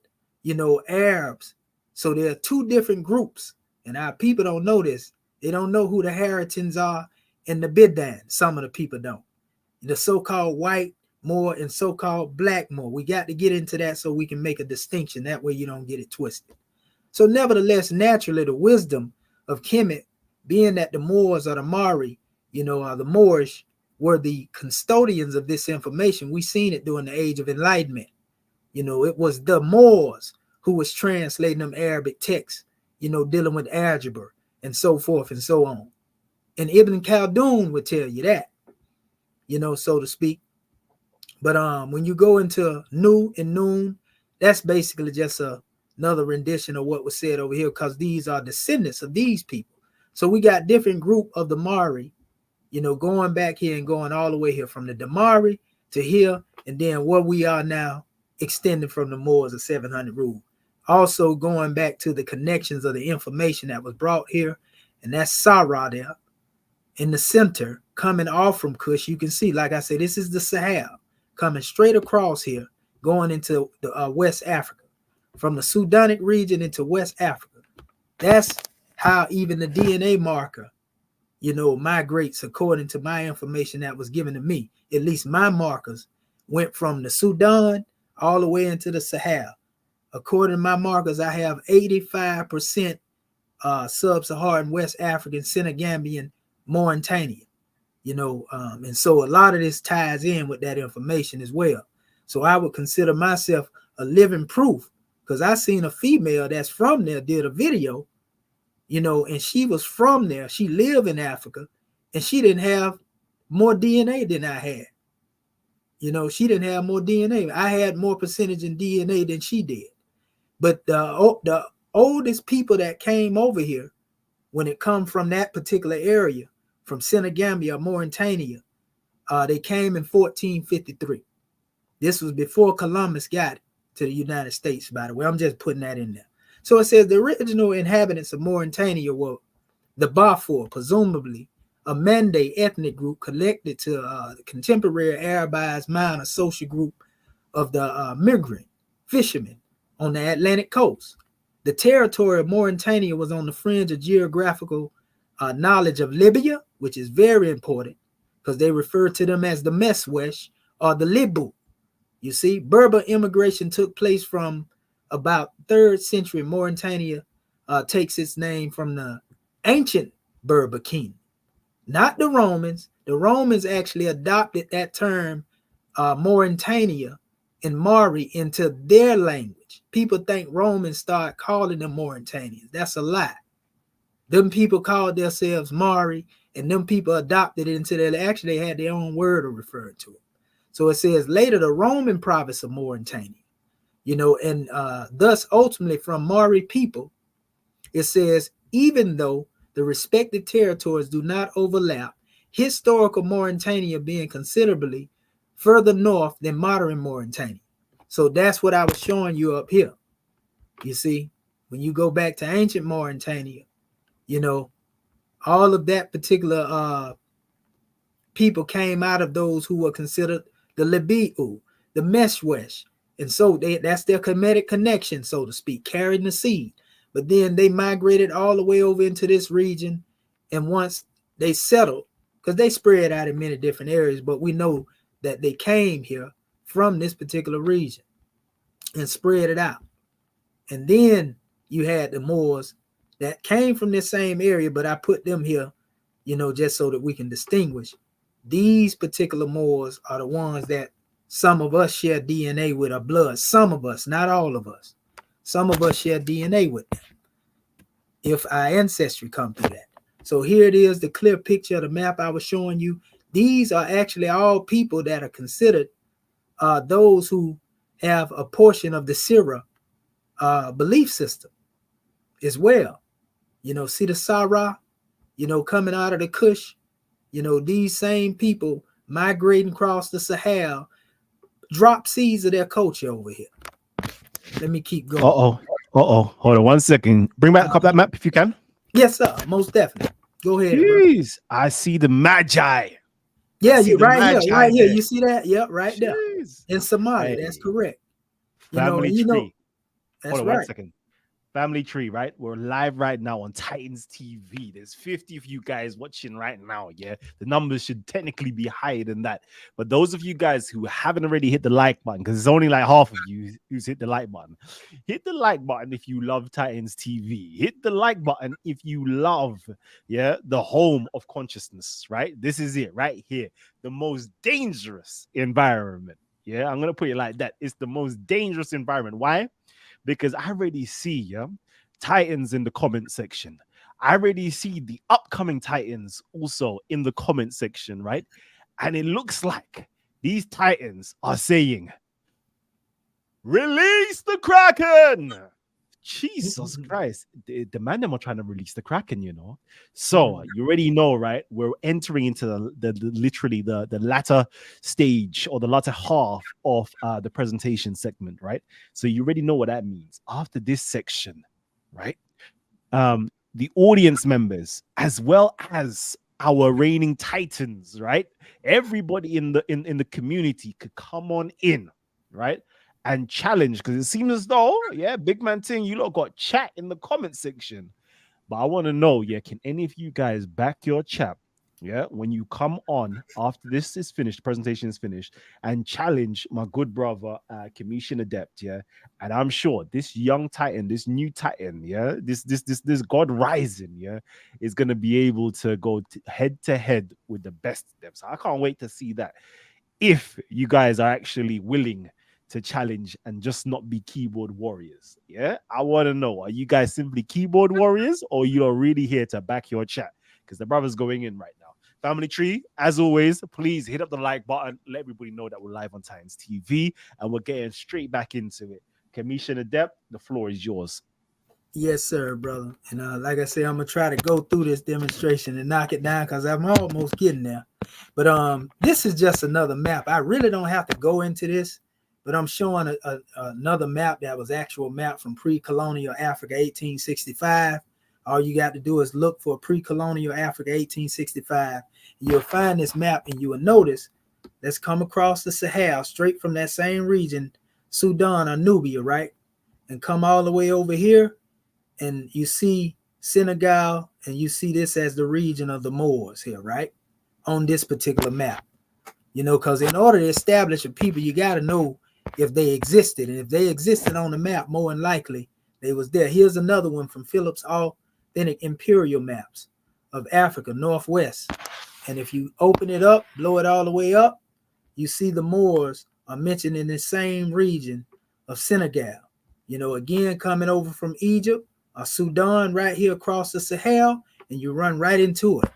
Arabs. So there are two different groups, and our people don't know this. They don't know who the Haritans are and the Bidan. Some of the people don't. The so-called white Moor and so-called black Moor. We got to get into that so we can make a distinction. That way you don't get it twisted. So nevertheless, naturally, the wisdom of Kemet, being that the Moors or the Mari, or the Moorish, were the custodians of this information. We seen it during the Age of Enlightenment. It was the Moors who was translating them Arabic texts, dealing with algebra and so forth and so on. And Ibn Khaldun would tell you that, so to speak. But when you go into Nu and Nun, that's basically just another rendition of what was said over here, because these are descendants of these people. So we got different group of the Mari, going back here and going all the way here from the Damari to here, and then where we are now, extending from the Moors of 700 rule. Also going back to the connections of the information that was brought here, and that's Sarah there in the center, coming off from Kush. You can see, like I said, this is the Sahel coming straight across here, going into the West Africa, from the Sudanic region into West Africa. That's how even the DNA marker, migrates according to my information that was given to me. At least my markers went from the Sudan all the way into the Sahel. According to my markers, I have 85% sub-Saharan West African, Senegambian, Mauritanian, and so a lot of this ties in with that information as well. So I would consider myself a living proof, because I seen a female that's from there did a video, and she was from there. She lived in Africa, and she didn't have more DNA than I had. She didn't have more DNA. I had more percentage in DNA than she did. But the oldest people that came over here, when it come from that particular area, from Senegambia, Mauritania, they came in 1453. This was before Columbus got to the United States, by the way. I'm just putting that in there. So it says the original inhabitants of Mauritania were the Bafour, presumably a Mande ethnic group connected to the contemporary Arabized minor social group of the migrant fishermen on the Atlantic coast. The territory of Mauritania was on the fringe of geographical knowledge of Libya, which is very important because they refer to them as the Meswesh or the Libu. You see, Berber immigration took place from about 3rd century. Mauritania takes its name from the ancient Berber kingdom, not the Romans. The Romans actually adopted that term Mauritania and Mari into their language. People think Romans start calling them Mauritanians. That's a lie. Them people called themselves Mari, and them people adopted it into their, actually they had their own word to refer to it. So it says later the Roman province of Mauritania, and thus ultimately from Mari people, it says, even though the respective territories do not overlap, historical Mauritania being considerably further north than modern Mauritania. So that's what I was showing you up here. You see, when you go back to ancient Mauritania, all of that particular people came out of those who were considered the Libi'u, the Meshwesh. And so that's their Kemetic connection, so to speak, carrying the seed. But then they migrated all the way over into this region. And once they settled, because they spread out in many different areas, but we know that they came here from this particular region and spread it out. And then you had the Moors that came from this same area, but I put them here, just so that we can distinguish. These particular Moors are the ones that some of us share DNA with, our blood. Some of us, not all of us. Some of us share DNA with them if our ancestry come through that. So here it is, the clear picture of the map I was showing you. These are actually all people that are considered those who have a portion of the Sirah belief system as well. See the Sarah, coming out of the Kush, these same people migrating across the Sahel, drop seeds of their culture over here. Let me keep going. Hold on 1 second. Bring back up that map if you can. Yes, sir. Most definitely. Go ahead. Jeez, bro. I see the Magi. Yeah, you're right here. Right here. You see that? Yep, right there. In Somalia. Hey. That's correct. Family tree. That's Hold on right. 1 second. Family tree, right? We're live right now on Titans TV. There's 50 of you guys watching right now. Yeah, the numbers should technically be higher than that. But those of you guys who haven't already hit the like button, because it's only like half of you who's hit the like button, hit the like button if you love Titans TV. Hit the like button if you love, the home of consciousness, right? This is it right here. The most dangerous environment. Yeah, I'm going to put it like that. It's the most dangerous environment. Why? Because I already see Titans in the comment section. I already see the upcoming Titans also in the comment section, right? And it looks like these Titans are saying, release the Kraken! Jesus Christ. The man them are trying to release the Kraken, So you already know, right? We're entering into the literally the latter stage or the latter half of the presentation segment, right? So you already know what that means. After this section, right? The audience members, as well as our reigning Titans, right? Everybody in the community could come on in, right? And challenge, because it seems as though, big man thing, you lot got chat in the comment section. But I want to know, can any of you guys back your chat, when you come on after this is finished, presentation is finished, and challenge my good brother, Kemetian Adept, and I'm sure this young Titan, this new Titan, this God Rising, is gonna be able to go head to head with the best of them. So I can't wait to see that. If you guys are actually willing to challenge and just not be keyboard warriors. I want to know, are you guys simply keyboard warriors or you are really here to back your chat? Because the brother's going in right now. Family tree, as always, please hit up the like button. Let everybody know that we're live on Titans TV and we're getting straight back into it. Kemetian Adept, the floor is yours. Yes, sir, brother. And like I said, I'm gonna try to go through this demonstration and knock it down because I'm almost getting there. But this is just another map. I really don't have to go into this. But I'm showing another map that was actual map from pre-colonial Africa, 1865. All you got to do is look for pre-colonial Africa, 1865. You'll find this map and you will notice that's come across the Sahel, straight from that same region, Sudan or Nubia, right? And come all the way over here. And you see Senegal, and you see this as the region of the Moors here, right? On this particular map. Because in order to establish a people, you got to know if they existed. And if they existed on the map, more than likely they was there. Here's another one from Phillips authentic imperial maps of Africa, northwest. And if you open it up, blow it all the way up, you see the Moors are mentioned in the same region of Senegal. You know, again, coming over from Egypt or Sudan right here across the Sahel, and you run right into it.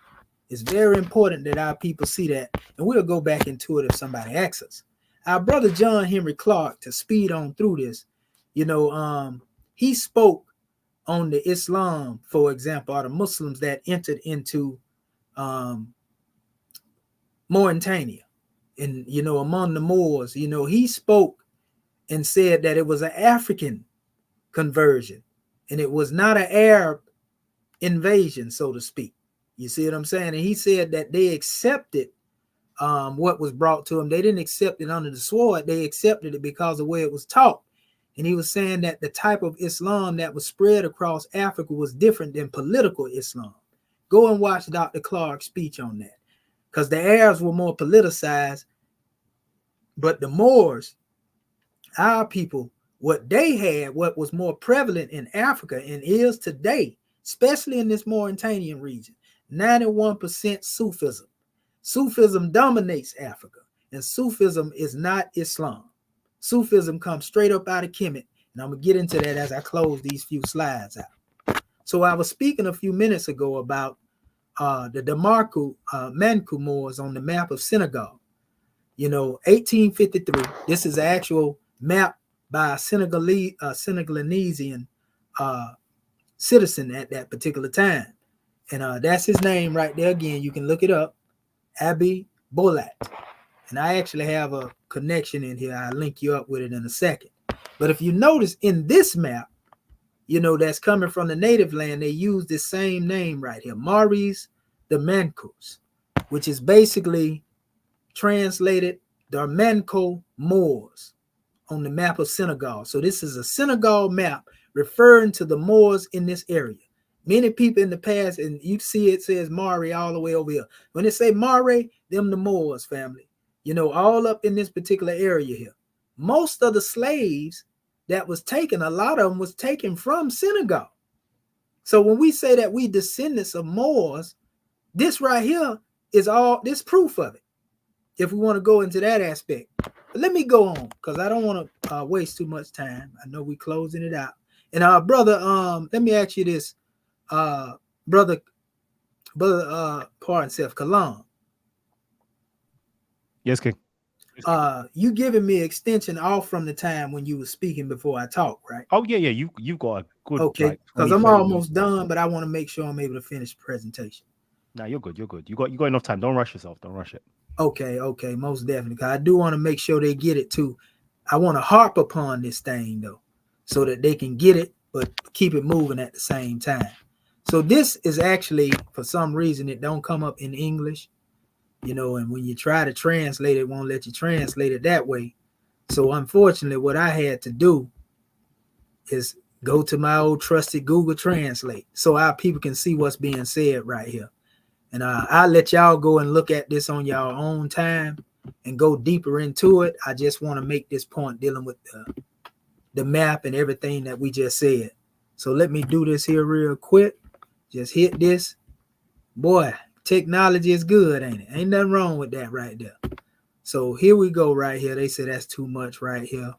It's very important that our people see that, and we'll go back into it if somebody asks us. Our brother John Henry Clark, to speed on through this, you know, he spoke on the Islam, for example, or the Muslims that entered into Mauritania. And, you know, among the Moors, you know, he spoke and said that it was an African conversion and it was not an Arab invasion, so to speak. You see what I'm saying? And he said that they accepted what was brought to them. They didn't accept it under the sword. They accepted it because of the way it was taught. And he was saying that the type of Islam that was spread across Africa was different than political Islam. Go and watch Dr. Clark's speech on that, because the Arabs were more politicized, but the Moors, our people, what they had, what was more prevalent in Africa and is today, especially in this Mauritanian region, 91% Sufism. Sufism dominates Africa, and Sufism is not Islam. Sufism comes straight up out of Kemet, and I'm going to get into that as I close these few slides out. So I was speaking a few minutes ago about the Manku Moors on the map of Senegal. You know, 1853, this is an actual map by a Senegalese citizen at that particular time. And that's his name right there. Again, you can look it up, Abi Bolat. And I actually have a connection in here. I'll link you up with it in a second. But if you notice in this map, you know, that's coming from the native land, they use the same name right here, Maurice the Mancos, which is basically translated the Manco Moors on the map of Senegal. So this is a Senegal map referring to the Moors in this area. Many people in the past, and you see it says Mari all the way over here. When they say Mari, them the Moors family, you know, all up in this particular area here. Most of the slaves that was taken, a lot of them was taken from Senegal. So when we say that we descendants of Moors, this right here is all this proof of it, if we want to go into that aspect. But let me go on, because I don't want to waste too much time. I know we're closing it out. And brother, let me ask you this, brother, pardon self, Kalam. Yes, King. You giving me extension off from the time when you were speaking before I talk, right? Oh yeah, yeah. You've got a good, okay, because I'm almost done, but I want to make sure I'm able to finish the presentation. Nah, you're good. You're good. You got enough time. Don't rush yourself. Don't rush it. Okay, most definitely. Because I do want to make sure they get it too. I want to harp upon this thing though, so that they can get it, but keep it moving at the same time. So this is actually, for some reason, it don't come up in English, you know, and when you try to translate it, won't let you translate it that way. So unfortunately, what I had to do is go to my old trusted Google Translate so our people can see what's being said right here. And I'll let y'all go and look at this on your own time and go deeper into it. I just want to make this point dealing with the map and everything that we just said. So let me do this here real quick. Just hit this. Boy, technology is good, ain't it? Ain't nothing wrong with that right there. So here we go right here. They say that's too much right here.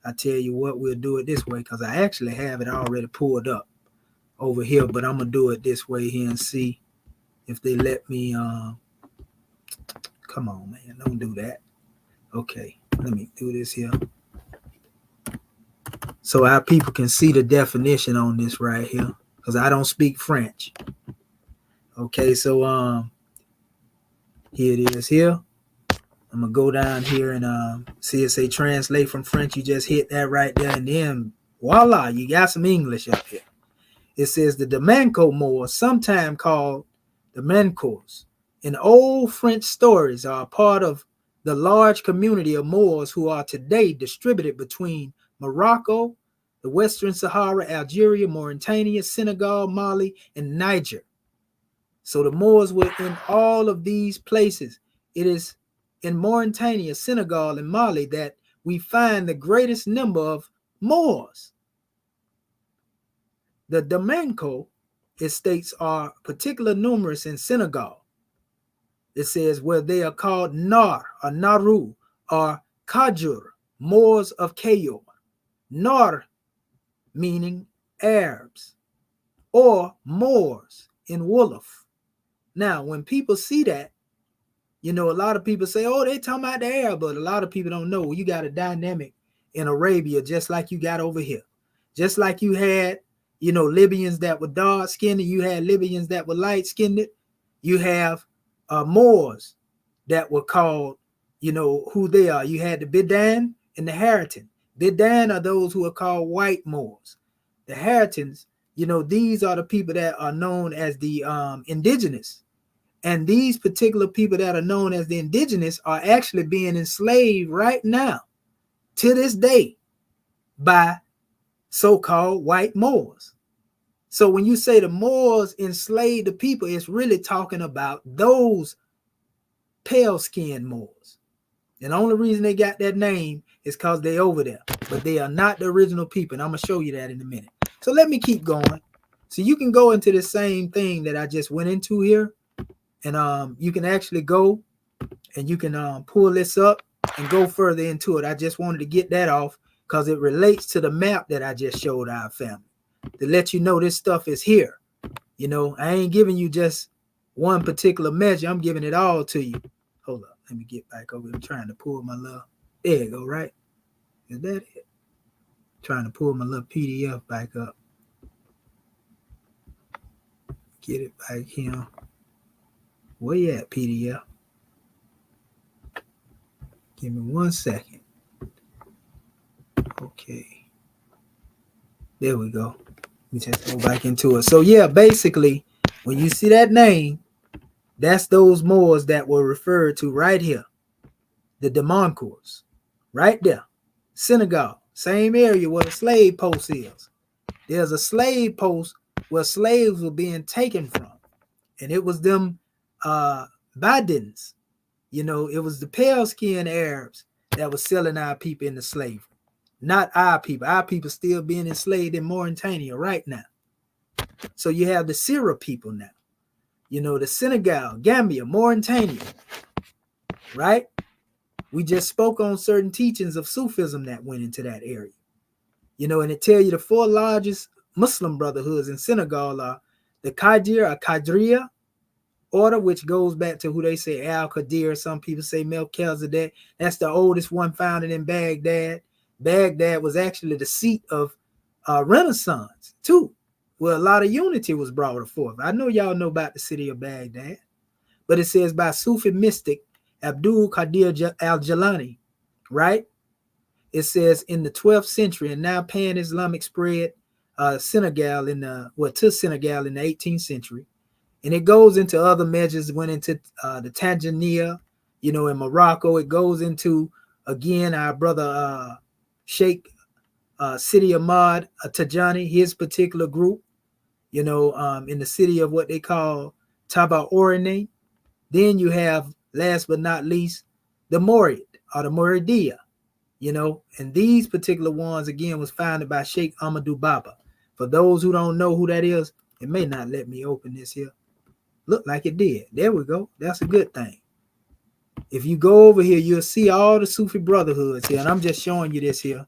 I tell you what, we'll do it this way, because I actually have it already pulled up over here, but I'm going to do it this way here and see if they let me. Come on, man. Don't do that. Okay, let me do this here, so our people can see the definition on this right here, because I don't speak French. Okay, so here it is here. I'm gonna go down here and see it say translate from French. You just hit that right there, and then voila, you got some English up here. It says the Manco Moors, sometimes called the Mancos, in old French stories, are a part of the large community of Moors who are today distributed between Morocco, the Western Sahara, Algeria, Mauritania, Senegal, Mali, and Niger. So the Moors were in all of these places. It is in Mauritania, Senegal, and Mali that we find the greatest number of Moors. The Damanco it states are particular numerous in Senegal. It says where they are called Nar or Naru or Kajur, Moors of Kayor. Nar meaning Arabs or Moors in Wolof. Now, when people see that, you know, a lot of people say, oh, they talking about the Arab, but a lot of people don't know. You got a dynamic in Arabia, just like you got over here. Just like you had, you know, Libyans that were dark-skinned, you had Libyans that were light-skinned. You have Moors that were called, you know, who they are. You had the Bidan and the Haritan. Bidan are those who are called white Moors. The Haritans, you know, these are the people that are known as the indigenous. And these particular people that are known as the indigenous are actually being enslaved right now, to this day, by so-called white Moors. So when you say the Moors enslaved the people, it's really talking about those pale-skinned Moors. And the only reason they got that name is because they're over there. But they are not the original people. And I'm going to show you that in a minute. So let me keep going. So you can go into the same thing that I just went into here. And you can actually go and you can pull this up and go further into it. I just wanted to get that off because it relates to the map that I just showed our family, to let you know this stuff is here. You know, I ain't giving you just one particular measure. I'm giving it all to you. Hold up. Let me get back over. I'm trying to pull my little, there you go, right? Is that it? Trying to pull my little PDF back up. Get it back here. Where you at, PDF? Give me 1 second. Okay. There we go. We just go back into it. So yeah, basically, when you see that name, that's those Moors that were referred to right here. The Demoncours. Right there. Senegal. Same area where the slave post is. There's a slave post where slaves were being taken from. And it was them Badins. You know, it was the pale-skinned Arabs that was selling our people into slavery. Not our people. Our people still being enslaved in Mauritania right now. So you have the Syria people now. You know, the Senegal, Gambia, Mauritania. Right? We just spoke on certain teachings of Sufism that went into that area. You know, and it tell you the 4 largest Muslim brotherhoods in Senegal are the Qadir or Qadriya order, which goes back to who they say Al-Qadir. Some people say Melchizedek. That's the oldest one founded in Baghdad. Baghdad was actually the seat of Renaissance too, where a lot of unity was brought forth. I know y'all know about the city of Baghdad, but it says by Sufi mystic Abdul Qadir al-Jilani, right? It says in the 12th century, and now pan-Islamic spread Senegal to Senegal in the 18th century. And it goes into other measures, went into the Tanzania, you know, in Morocco. It goes into, again, our brother Sheikh Sidi Ahmad Tajani, his particular group, you know, in the city of what they call Taba Orine. Then you have, last but not least, the Morid or the Moridia, you know. And these particular ones, again, was founded by Sheikh Amadou Baba. For those who don't know who that is, it may not let me open this here. Look like it did. There we go. That's a good thing. If you go over here, you'll see all the Sufi brotherhoods here. And I'm just showing you this here,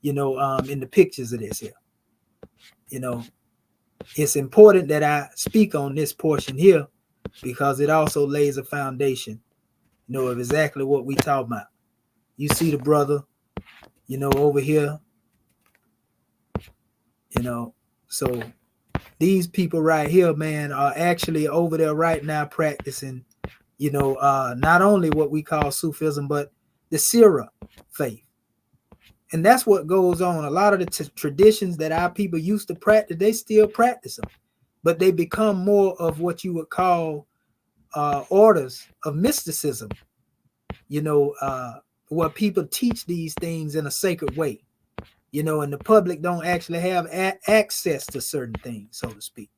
you know, in the pictures of this here. You know, it's important that I speak on this portion here because it also lays a foundation, you know, of exactly what we talk about. You see the brother, you know, over here, you know, so these people right here, man, are actually over there right now practicing, you know, not only what we call Sufism, but the Sira faith. And that's what goes on. A lot of the traditions that our people used to practice, they still practice them, but they become more of what you would call orders of mysticism, you know, where people teach these things in a sacred way. You know, and the public don't actually have access to certain things, so to speak,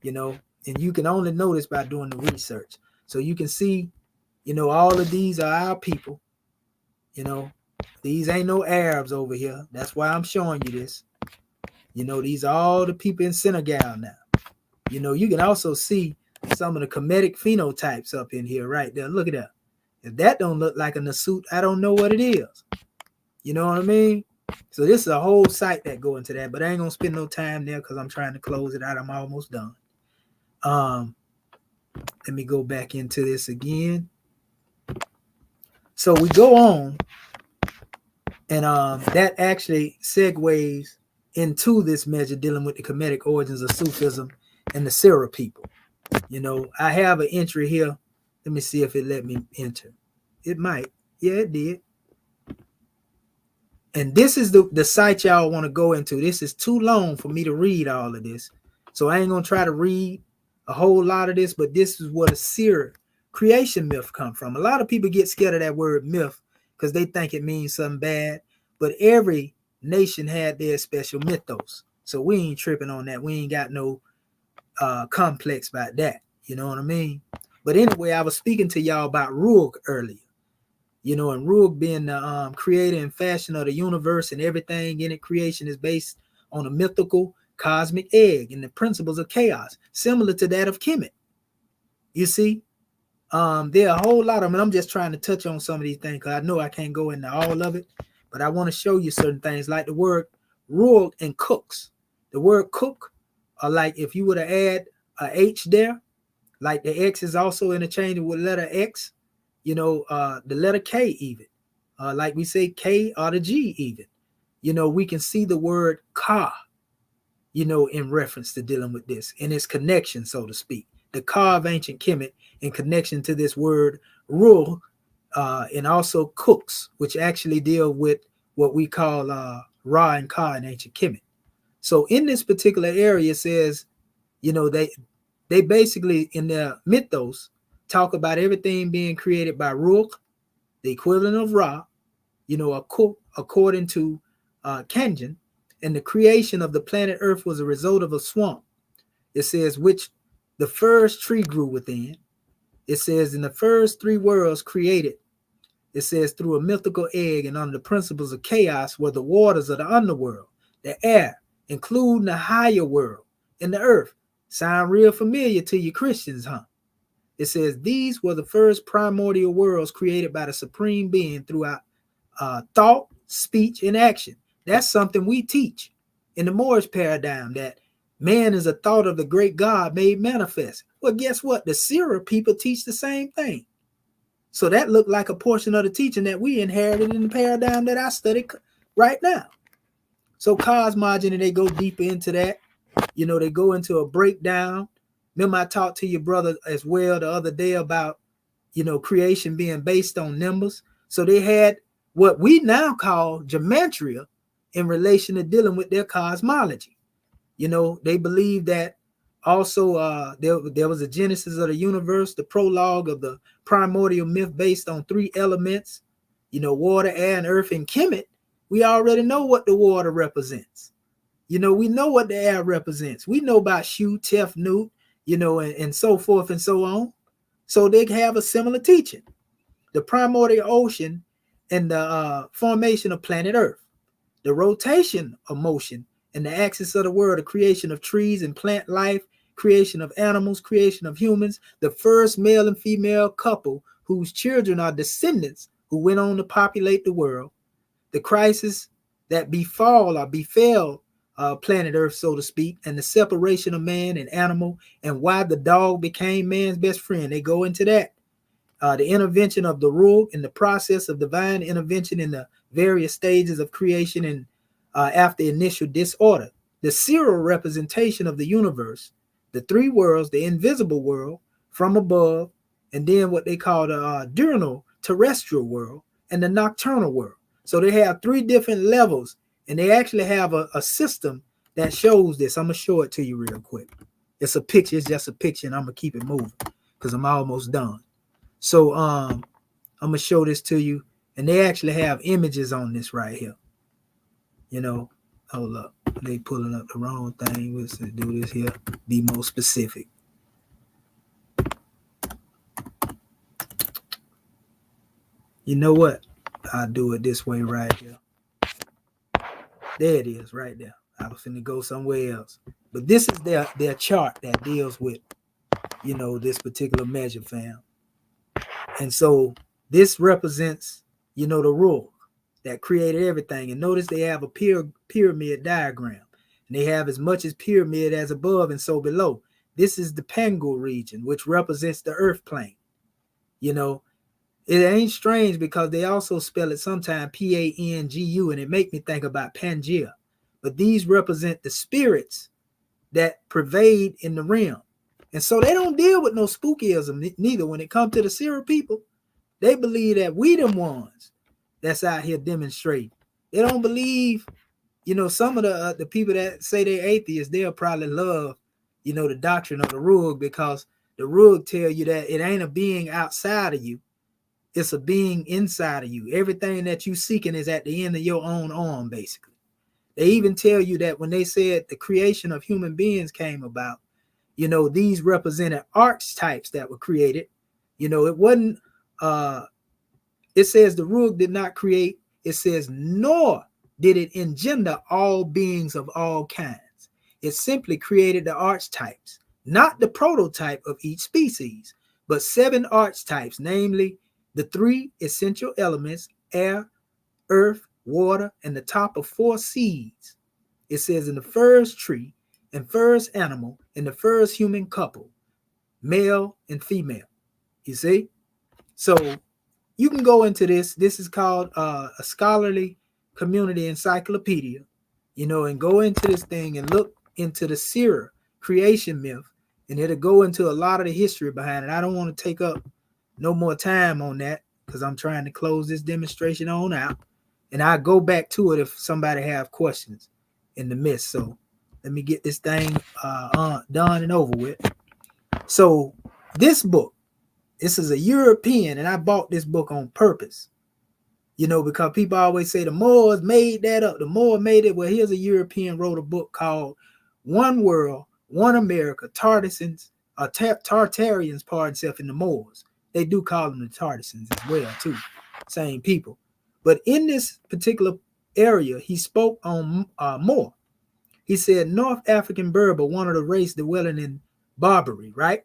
you know, and you can only know this by doing the research. So you can see, you know, all of these are our people, you know, these ain't no Arabs over here. That's why I'm showing you this. You know, these are all the people in Senegal now. You know, you can also see some of the Kemetic phenotypes up in here right there. Look at that. If that don't look like a Nasut, I don't know what it is. You know what I mean? So this is a whole site that go into that, but I ain't gonna spend no time there because I'm trying to close it out. I'm almost done. Let me go back into this again. So we go on, and that actually segues into this measure dealing with the Kemetic origins of Sufism and the Sira people. You know, I have an entry here. Let me see if it let me enter. It might. Yeah, it did. And this is the site y'all want to go into. This is too long for me to read all of this. So I ain't going to try to read a whole lot of this, but this is what a Sira creation myth come from. A lot of people get scared of that word myth because they think it means something bad. But every nation had their special mythos. So we ain't tripping on that. We ain't got no complex about that. You know what I mean? But anyway, I was speaking to y'all about Ruach earlier. You know, and Ruach being the creator and fashioner of the universe, and everything in it, creation is based on a mythical cosmic egg and the principles of chaos, similar to that of Kemet. You see, there are a whole lot of them. I'm just trying to touch on some of these things because I know I can't go into all of it, but I want to show you certain things like the word Ruach and cooks. The word cook, like if you were to add a H there, like the X is also interchangeable with letter X. You know, the letter K even, like we say K or the G even. You know, we can see the word ka, you know, in reference to dealing with this and its connection, so to speak. The ka of ancient Kemet in connection to this word ruh, and also cooks, which actually deal with what we call Ra and Ka in ancient Kemet. So in this particular area, it says, you know, they basically in their mythos talk about everything being created by Ruach, the equivalent of Ra, you know, according to Kanjan, and the creation of the planet Earth was a result of a swamp. It says, which the first tree grew within. It says, in the first three worlds created, it says, through a mythical egg and under the principles of chaos were the waters of the underworld, the air, including the higher world, and the earth. Sound real familiar to you Christians, huh? It says, these were the first primordial worlds created by the Supreme Being throughout thought, speech, and action. That's something we teach in the Moorish paradigm, that man is a thought of the great God made manifest. Well, guess what? The Sira people teach the same thing. So that looked like a portion of the teaching that we inherited in the paradigm that I study right now. So cosmogony, they go deeper into that. You know, they go into a breakdown. Remember, I talked to your brother as well the other day about, you know, creation being based on numbers. So they had what we now call gematria in relation to dealing with their cosmology. You know, they believe that also there was a genesis of the universe, the prologue of the primordial myth based on three elements, you know, water, air, and earth. In Kemet, we already know what the water represents. You know, we know what the air represents. We know about Shu, Tef, Nut, you know, and so forth and so on. So they have a similar teaching. The primordial ocean and the formation of planet Earth, the rotation of motion and the axis of the world, the creation of trees and plant life, creation of animals, creation of humans, the first male and female couple whose children are descendants who went on to populate the world, the crisis that befell planet Earth, so to speak, and the separation of man and animal, and why the dog became man's best friend. They go into that. The intervention of the Ruach in the process of divine intervention in the various stages of creation and after initial disorder. The serial representation of the universe, the three worlds, the invisible world from above, and then what they call the diurnal terrestrial world and the nocturnal world. So they have three different levels, and they actually have a system that shows this. I'm going to show it to you real quick. It's a picture. It's just a picture, and I'm going to keep it moving because I'm almost done. So I'm going to show this to you, and they actually have images on this right here. You know, hold up. They pulling up the wrong thing. Let's do this here. Be more specific. You know what? I'll do it this way right here. There it is right there. I was finna go somewhere else. But this is their chart that deals with, this particular measure, fam. And so this represents, the rule that created everything. And notice they have a pyramid diagram. And they have as much as pyramid as above and so below. This is the Pangu region, which represents the earth plane. It ain't strange because they also spell it sometimes Pangu, and it make me think about Pangea. But these represent the spirits that pervade in the realm. And so they don't deal with no spookism neither. When it comes to the Sierra people, they believe that we them ones that's out here demonstrating. They don't believe, some of the people that say they're atheists, they'll probably love, the doctrine of the Rug, because the Rug tell you that it ain't a being outside of you. It's a being inside of you. Everything that you seeking is at the end of your own arm, basically. They even tell you that when they said the creation of human beings came about, these represented archetypes that were created. It wasn't, it says the Rug did not create, it says, nor did it engender all beings of all kinds. It simply created the archetypes, not the prototype of each species, but 7 archetypes, namely the 3 essential elements, air, earth, water, and the top of 4 seeds. It says in the first tree and first animal and the first human couple, male and female. You see? So you can go into this. This is called a scholarly community encyclopedia, and go into this thing and look into the Sierra creation myth, and it'll go into a lot of the history behind it. I don't want to take up no more time on that because I'm trying to close this demonstration on out, and I'll go back to it if somebody have questions in the midst. So let me get this thing done and over with. So this book, this is a European, and I bought this book on purpose, because people always say the Moors made that up. The Moor made it. Well, here's a European wrote a book called One World, One America, Tartarians, pardon self, in the Moors. They do call them the Tartarians as well, too. Same people. But in this particular area, he spoke on Moor. He said North African Berber, one of the race dwelling in Barbary, right?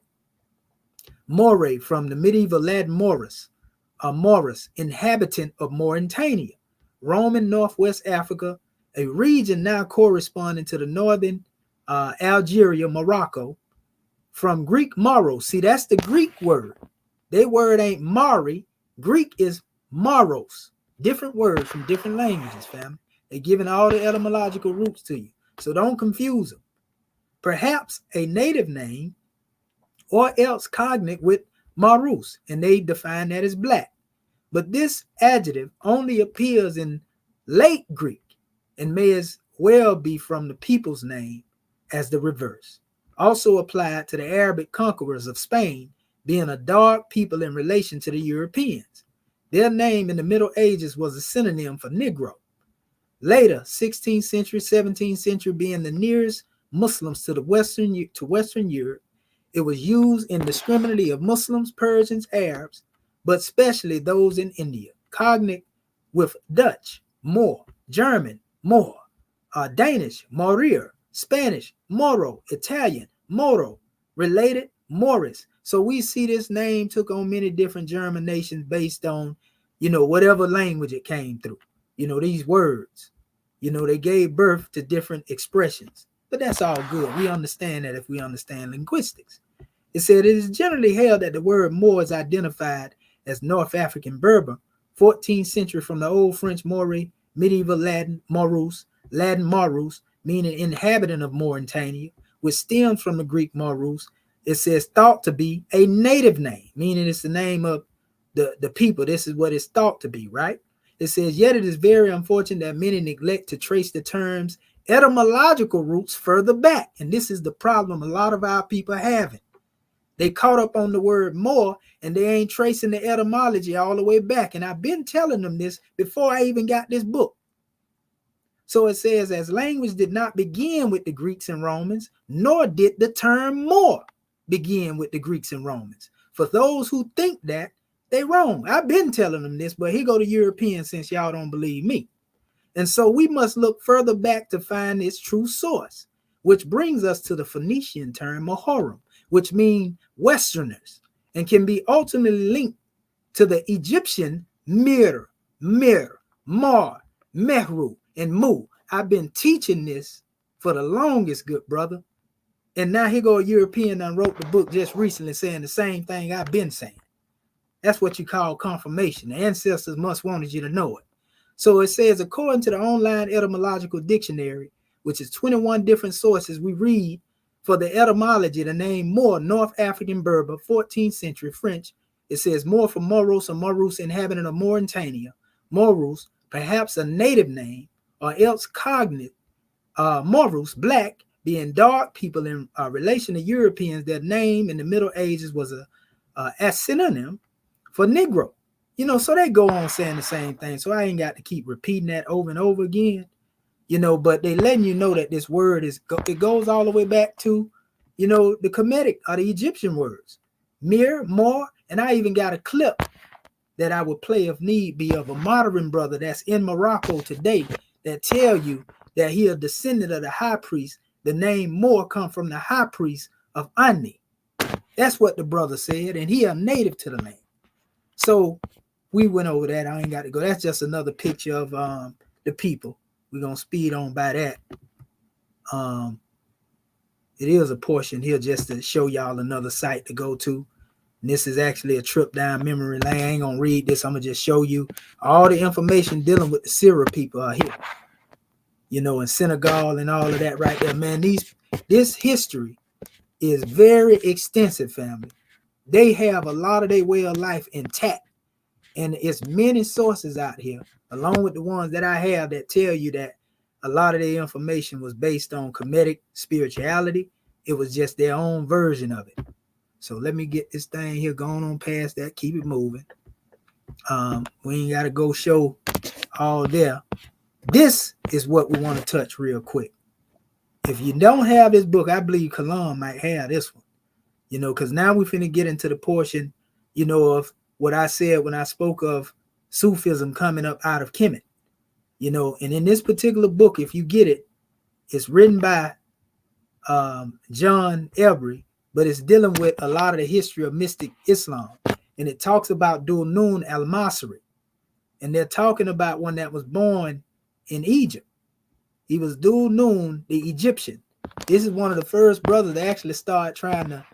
Moray from the medieval Latin Morus, inhabitant of Mauritania, Roman Northwest Africa, a region now corresponding to the northern Algeria, Morocco, from Greek Moros. See, that's the Greek word. Their word ain't Mari. Greek is Moros. Different words from different languages, family. They're giving all the etymological roots to you. So don't confuse them. Perhaps a native name or else cognate with Marus, and they define that as black. But this adjective only appears in late Greek and may as well be from the people's name as the reverse. Also applied to the Arabic conquerors of Spain, being a dark people in relation to the Europeans. Their name in the Middle Ages was a synonym for Negro. Later, 16th century, 17th century, being the nearest Muslims to Western Europe, it was used indiscriminately of Muslims, Persians, Arabs, but especially those in India, cognate with Dutch, Moor, German, Moor, Danish, Morir, Spanish, Moro, Italian, Moro, related, Morris. So we see this name took on many different German nations based on, whatever language it came through. These words, they gave birth to different expressions. But that's all good. We understand that if we understand linguistics. It said it is generally held that the word Moor is identified as North African Berber, 14th century from the Old French Moray, medieval Latin Morus, Latin Marus, meaning inhabitant of Mauritania, which stems from the Greek Marus. It says thought to be a native name, meaning it's the name of the people. This is what it's thought to be, right? It says, yet it is very unfortunate that many neglect to trace the term's etymological roots further back. And this is the problem a lot of our people are having. They caught up on the word Moor and they ain't tracing the etymology all the way back. And I've been telling them this before I even got this book. So it says, as language did not begin with the Greeks and Romans, nor did the term Moor begin with the Greeks and Romans. For those who think that, they wrong. I've been telling them this, but here go the Europeans since y'all don't believe me. And so we must look further back to find its true source, which brings us to the Phoenician term Mohorim, which means Westerners, and can be ultimately linked to the Egyptian Mir, Mar, Mehru, and Mu. I've been teaching this for the longest, good brother. And now here go a European that wrote the book just recently saying the same thing I've been saying. That's what you call confirmation. The ancestors must wanted you to know it. So it says, according to the online etymological dictionary, which is 21 different sources we read for the etymology, the name Moor, North African Berber, 14th century French. It says Moor from Moros or Morus, inhabitant of Mauritania. Morus, perhaps a native name, or else cognate. Morus, black, being dark people in relation to Europeans. Their name in the Middle Ages was a synonym for Negro. You know, so they go on saying the same thing. So I ain't got to keep repeating that over and over again. You know, but they letting you know that this word it goes all the way back to, you know, the Kemetic or the Egyptian words. Mir, More, and I even got a clip that I would play if need be of a modern brother that's in Morocco today that tell you that he a descendant of the high priest. The name More come from the high priest of Ani. That's what the brother said, and he a native to the land. So we went over that. I ain't got to go. That's just another picture of the people. We're going to speed on by that. It is a portion here just to show y'all another site to go to. And this is actually a trip down memory lane. I ain't going to read this. I'm going to just show you all the information dealing with the Syria people are here. You know, in Senegal and all of that right there. Man, this history is very extensive, family. They have a lot of their way of life intact. And it's many sources out here, along with the ones that I have, that tell you that a lot of their information was based on Kemetic spirituality. It was just their own version of it. So let me get this thing here going on past that. Keep it moving. We ain't got to go show all there. This is what we want to touch real quick. If you don't have this book, I believe Kalam might have this one. You know, because now we're finna get into the portion, you know, of what I said when I spoke of Sufism coming up out of Kemet. You know, and in this particular book, if you get it, it's written by John Elbury, but it's dealing with a lot of the history of mystic Islam. And it talks about Dhul Nun al-Masri. And they're talking about one that was born in Egypt. He was Dhul Nun, the Egyptian. This is one of the first brothers that actually started trying to,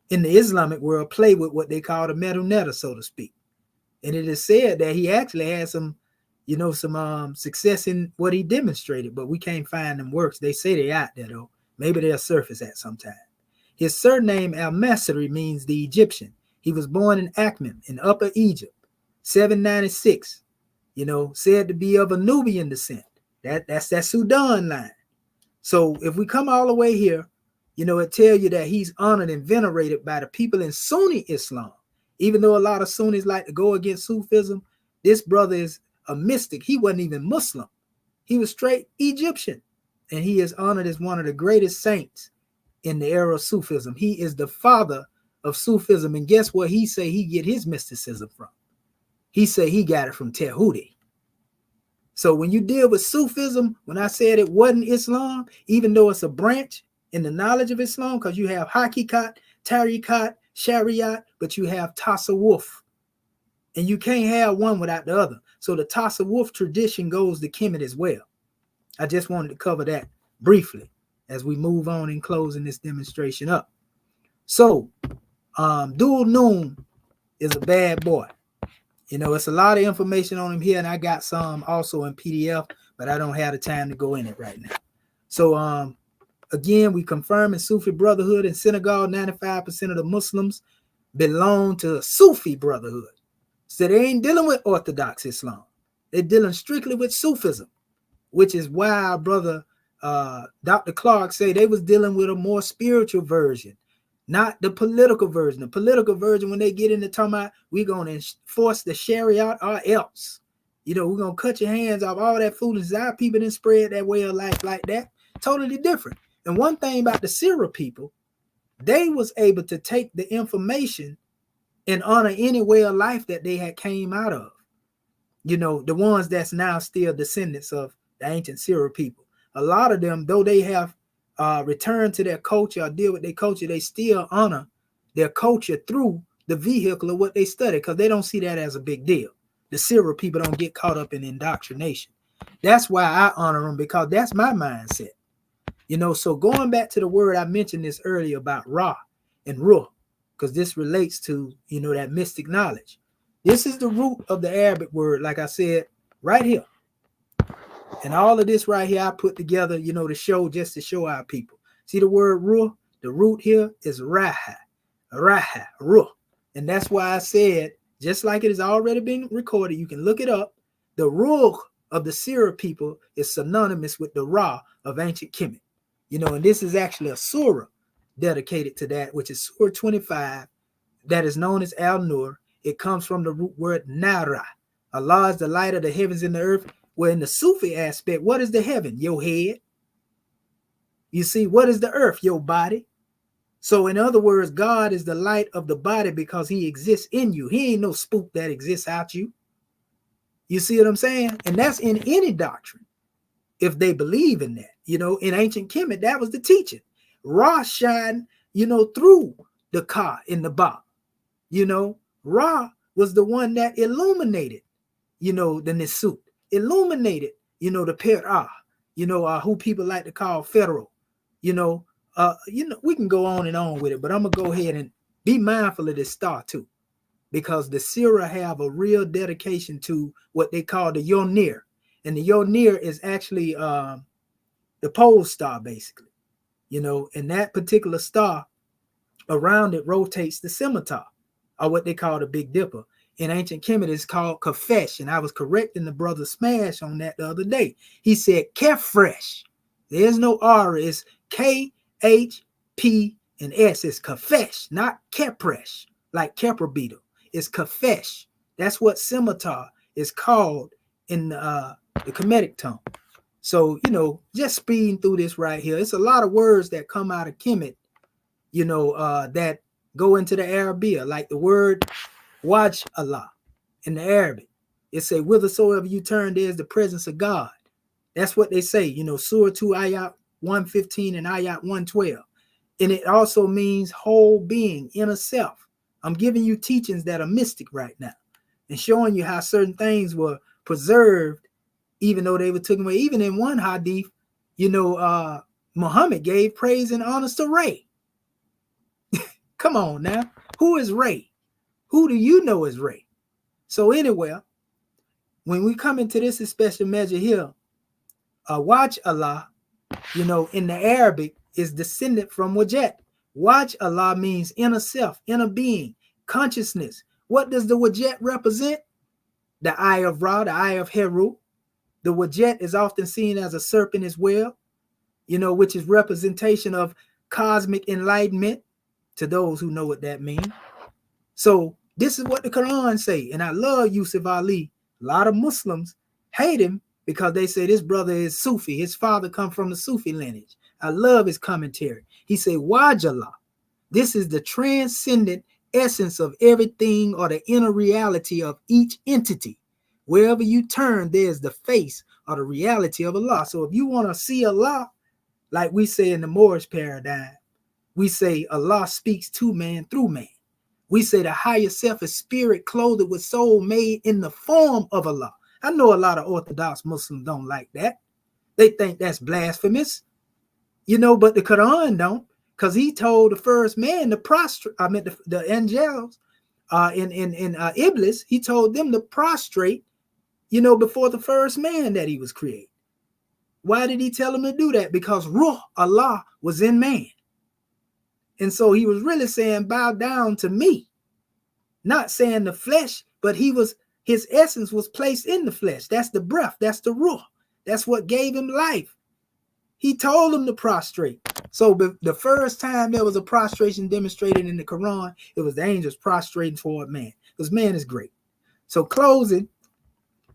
in the Islamic world, play with what they call the Medunetta, so to speak. And it is said that he actually had some, you know, some success in what he demonstrated, but we can't find them works. They say they're out there, though. Maybe they'll surface at some time. His surname, Al-Masri, means the Egyptian. He was born in Akhmim in Upper Egypt, 796, you know, said to be of a Nubian descent. That's that Sudan line. So if we come all the way here, you know, it tell you that he's honored and venerated by the people in Sunni Islam. Even though a lot of Sunnis like to go against Sufism, this brother is a mystic. He wasn't even Muslim. He was straight Egyptian. And he is honored as one of the greatest saints in the era of Sufism. He is the father of Sufism. And guess what he say he get his mysticism from? He say he got it from Tehudi. So when you deal with Sufism, when I said it wasn't Islam, even though it's a branch in the knowledge of Islam, because you have Hakikat, Tariqat, Shariat, but you have Tasawwuf. And you can't have one without the other. So the Tasawwuf tradition goes to Kemet as well. I just wanted to cover that briefly as we move on in closing this demonstration up. So Dhul Nun is a bad boy. You know, it's a lot of information on him here, and I got some also in PDF, but I don't have the time to go in it right now. So again, we confirm in Sufi Brotherhood in Senegal, 95% of the Muslims belong to Sufi Brotherhood. So they ain't dealing with Orthodox Islam. They're dealing strictly with Sufism, which is why our brother Dr. Clark say they was dealing with a more spiritual version, not the political version. The political version, when they get into talking about, we're going to enforce the Sharia or else. You know, we're going to cut your hands off all that foolishness. Our people didn't spread that way of life like that. Totally different. And one thing about the Syria people, they was able to take the information and honor any way of life that they had came out of. You know, the ones that's now still descendants of the ancient Syro people. A lot of them, though they have returned to their culture or deal with their culture, they still honor their culture through the vehicle of what they study, because they don't see that as a big deal. The Syro people don't get caught up in indoctrination. That's why I honor them, because that's my mindset. You know, so going back to the word, I mentioned this earlier about Ra and Ruh, because this relates to, you know, that mystic knowledge. This is the root of the Arabic word, like I said, right here. And all of this right here, I put together, you know, to show, just to show our people. See the word Ruh? The root here is Raha, Ruh. And that's why I said, just like it has already been recorded, you can look it up. The Ruh of the Syro people is synonymous with the Ra of ancient Kemet. You know, and this is actually a surah dedicated to that, which is Surah 25, that is known as Al-Nur. It comes from the root word Nara. Allah is the light of the heavens and the earth. Well, in the Sufi aspect, what is the heaven? Your head. You see, what is the earth? Your body. So in other words, God is the light of the body because he exists in you. He ain't no spook that exists out you. You see what I'm saying? And that's in any doctrine, if they believe in that. You know, in ancient Kemet, that was the teaching. Ra shined, you know, through the Ka in the Ba. You know, Ra was the one that illuminated, you know, the Nisut, illuminated, you know, the Per'ah, you know, who people like to call Pharaoh. You know, we can go on and on with it, but I'm gonna go ahead and be mindful of this star too, because the Syro have a real dedication to what they call the Yonir, and the Yonir is actually the pole star, basically. You know, and that particular star around it rotates the scimitar, or what they call the Big Dipper. In ancient Kemet, it's called Kafesh, and I was correcting the brother Smash on that the other day. He said Kefresh. There's no R, it's K-H-P and S. It's Kafesh, not Kepresh, like Kepra beetle. It's Kafesh. That's what scimitar is called in the Kemetic tongue. So, you know, just speeding through this right here, it's a lot of words that come out of Kemet, you know, that go into the Arabia, like the word Waj Allah in the Arabic. It say, whithersoever you turn, there's the presence of God. That's what they say, you know, Surah 2, Ayat 115 and Ayat 112. And it also means whole being, inner self. I'm giving you teachings that are mystic right now and showing you how certain things were preserved, even though they were taken away. Even in one hadith, you know, Muhammad gave praise and honors to Ray. Come on now. Who is Ray? Who do you know is Ray? So anyway, when we come into this special measure here, Waj Allah, you know, in the Arabic is descended from Wajet. Waj Allah means inner self, inner being, consciousness. What does the Wajet represent? The eye of Ra, the eye of Heru. The Wajet is often seen as a serpent as well, you know, which is representation of cosmic enlightenment to those who know what that means. So this is what the Quran say, and I love Yusuf Ali. A lot of Muslims hate him because they say this brother is Sufi. His father come from the Sufi lineage. I love his commentary. He say, Wajala, this is the transcendent essence of everything, or the inner reality of each entity. Wherever you turn, there's the face or the reality of Allah. So if you want to see Allah, like we say in the Moorish paradigm, we say Allah speaks to man through man. We say the higher self is spirit clothed with soul made in the form of Allah. I know a lot of Orthodox Muslims don't like that. They think that's blasphemous, you know, but the Quran don't, because he told the first man to prostrate. I mean, the angels in Iblis, he told them to prostrate, you know, before the first man that he was created. Why did he tell them to do that? Because Ruh, Allah, was in man. And so he was really saying, bow down to me. Not saying the flesh, but his essence was placed in the flesh. That's the breath. That's the Ruh. That's what gave him life. He told them to prostrate. So the first time there was a prostration demonstrated in the Quran, it was the angels prostrating toward man, because man is great. So closing,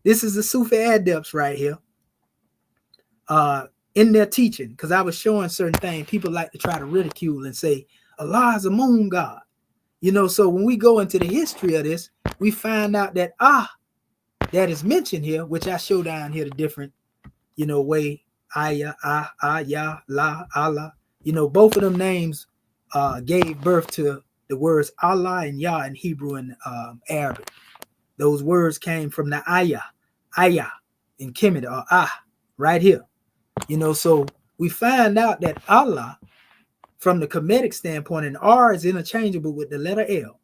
this is the Sufi adepts right here. In their teaching, because I was showing certain things, people like to try to ridicule and say, Allah is a moon god. You know, so when we go into the history of this, we find out that that is mentioned here, which I show down here the different, way, Aya, Ya, La, Allah. Both of them names gave birth to the words Allah and Yah in Hebrew and Arabic. Those words came from the Ayah in Kemet, or right here. So we find out that Allah, from the Kemetic standpoint, and R is interchangeable with the letter L.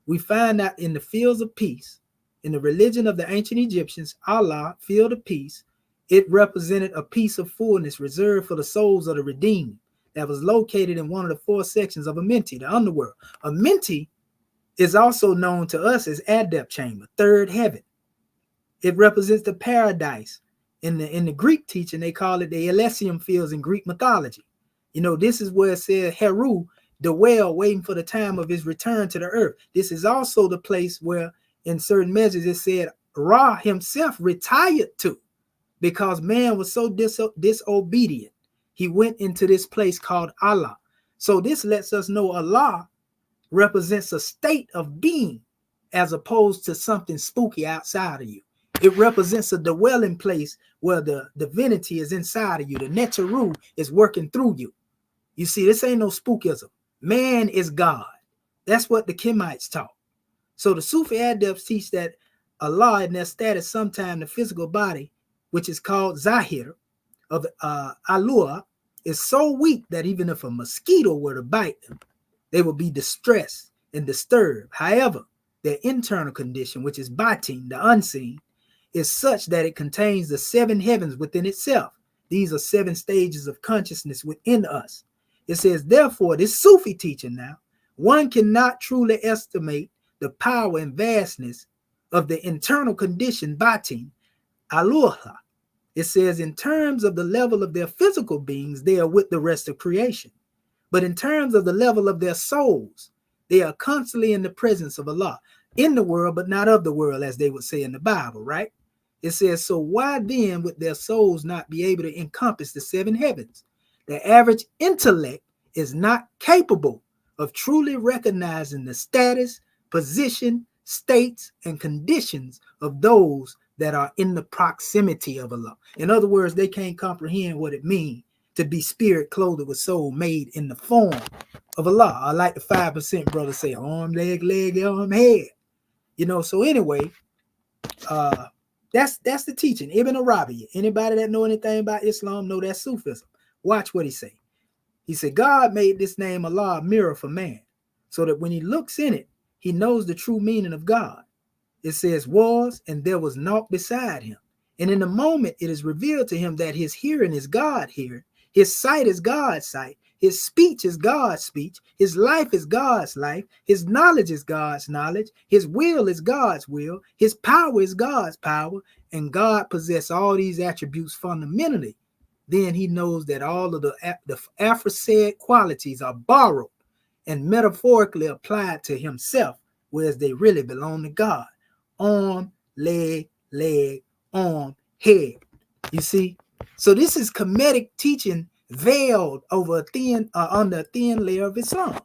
We find that in the fields of peace, in the religion of the ancient Egyptians, Allah, field of peace, it represented a piece of fullness reserved for the souls of the redeemed that was located in one of the 4 sections of Amenti, the underworld. Amenti is also known to us as Adept chamber, third heaven. It represents the paradise. In the Greek teaching, they call it the Elysium fields in Greek mythology. This is where it says Heru, the well, waiting for the time of his return to the earth. This is also the place where, in certain measures, it said Ra himself retired to, because man was so disobedient. He went into this place called Allah. So this lets us know Allah represents a state of being as opposed to something spooky outside of you. It represents a dwelling place where the divinity is inside of you. The Netaru is working through you. You see, this ain't no spookism. Man is God. That's what the Kemites taught. So the Sufi adepts teach that Allah in their status sometime the physical body, which is called Zahir of Alua, is so weak that even if a mosquito were to bite them, they will be distressed and disturbed. However, their internal condition, which is Batin, the unseen, is such that it contains the 7 heavens within itself. These are 7 stages of consciousness within us. It says, therefore, this Sufi teaching now, one cannot truly estimate the power and vastness of the internal condition, Batin, Aluha. It says, in terms of the level of their physical beings, they are with the rest of creation. But in terms of the level of their souls, they are constantly in the presence of Allah, in the world, but not of the world, as they would say in the Bible, right? It says, so why then would their souls not be able to encompass the 7 heavens? The average intellect is not capable of truly recognizing the status, position, states, and conditions of those that are in the proximity of Allah. In other words, they can't comprehend what it means to be spirit clothed with soul, made in the form of Allah. I like the 5% brother say, arm, leg, arm, head. So anyway, that's the teaching. Ibn Arabi. Anybody that know anything about Islam know that's Sufism. Watch what he say. He said, God made this name Allah a mirror for man, so that when he looks in it, he knows the true meaning of God. It says, was, and there was naught beside him. And in the moment, it is revealed to him that his hearing is God's hearing, his sight is God's sight, his speech is God's speech, his life is God's life, his knowledge is God's knowledge, his will is God's will, his power is God's power, and God possesses all these attributes fundamentally. Then he knows that all of the aforesaid qualities are borrowed and metaphorically applied to himself, whereas they really belong to God. Arm, leg, arm, head. You see? So this is Kemetic teaching veiled over a thin, under a thin layer of Islam.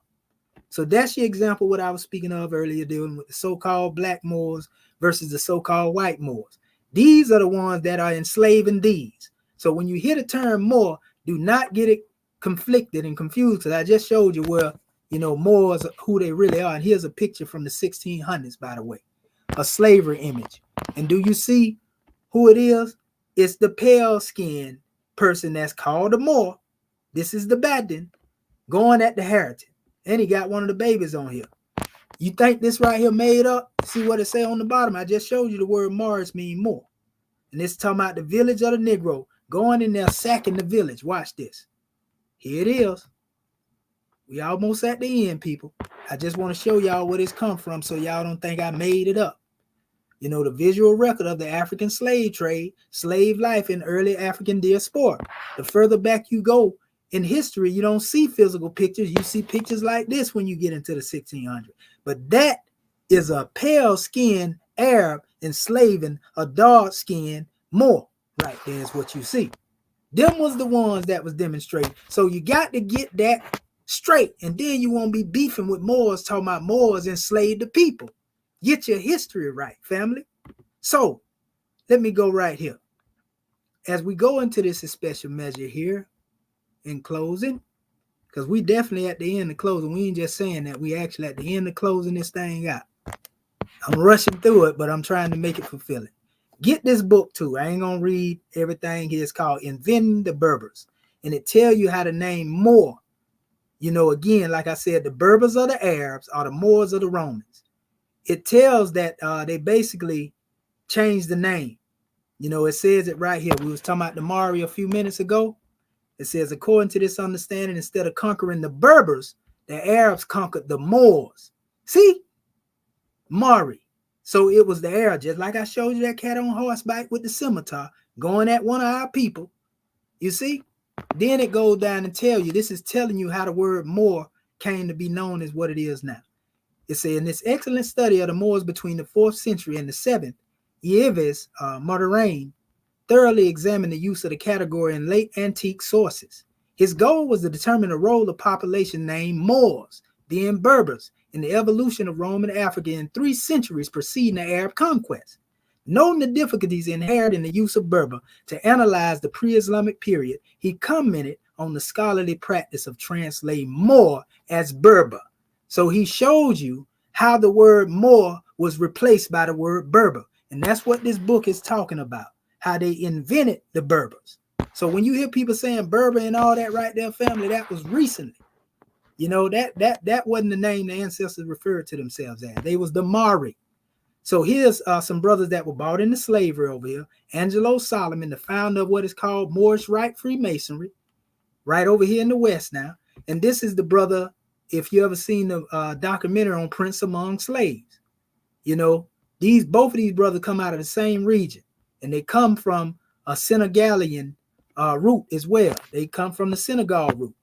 So that's your example what I was speaking of earlier, dealing with the so-called black Moors versus the so-called white Moors. These are the ones that are enslaving these. So when you hear the term Moor, do not get it conflicted and confused, because I just showed you where, Moors, who they really are. And here's a picture from the 1600s, by the way, a slavery image. And do you see who it is? It's the pale-skinned person that's called a Moor. This is the Badin going at the heritage. And he got one of the babies on here. You think this right here made up? See what it say on the bottom? I just showed you the word Moorish mean Moor. And it's talking about the village of the Negro going in there sacking the village. Watch this. Here it is. We almost at the end, people. I just want to show y'all where this come from so y'all don't think I made it up. The visual record of the African slave trade, slave life in early African diaspora. The further back you go in history, you don't see physical pictures. You see pictures like this when you get into the 1600s. But that is a pale-skinned Arab enslaving a dark-skinned Moor. Right there is what you see. Them was the ones that was demonstrating. So you got to get that straight, and then you won't be beefing with Moors talking about Moors enslaved the people. Get your history right, family. So let me go right here. as we go into this special measure here in closing, because we definitely at the end of closing, we ain't just saying that, we actually at the end of closing this thing out. I'm rushing through it, but I'm trying to make it fulfilling. Get this book too. I ain't gonna read everything here. It's called Inventing the Berbers, and it tell you how to name Moor. You know, again, like I said, the Berbers are the Arabs, or the Moors are the Romans. It tells that they basically changed the name. You know, it says it right here. We was talking about the Mari a few minutes ago. It says, according to this understanding, instead of conquering the Berbers, the Arabs conquered the Moors. See? Mari. So it was the Arab, just like I showed you that cat on horseback with the scimitar, going at one of our people. You see? Then it goes down and tell you, this is telling you how the word Moor came to be known as what it is now. It says, in this excellent study of the Moors between the 4th century and the 7th, Yves Moderain thoroughly examined the use of the category in late antique sources. His goal was to determine the role of population named Moors, then Berbers, in the evolution of Roman Africa in 3 centuries preceding the Arab conquest. Noting the difficulties inherent in the use of Berber to analyze the pre-Islamic period, he commented on the scholarly practice of translating Moor as Berber. So he showed you how the word Moor was replaced by the word Berber. And that's what this book is talking about, how they invented the Berbers. So when you hear people saying Berber and all that right there, family, that was recently. You know, that wasn't the name the ancestors referred to themselves as. They was the Mari. So here's some brothers that were bought into slavery over here. Angelo Solomon, the founder of what is called Moorish Rite Freemasonry, right over here in the West now. And this is the brother, if you ever seen the documentary on Prince Among Slaves. You know, both of these brothers come out of the same region, and they come from a Senegalian root as well. They come from the Senegal root.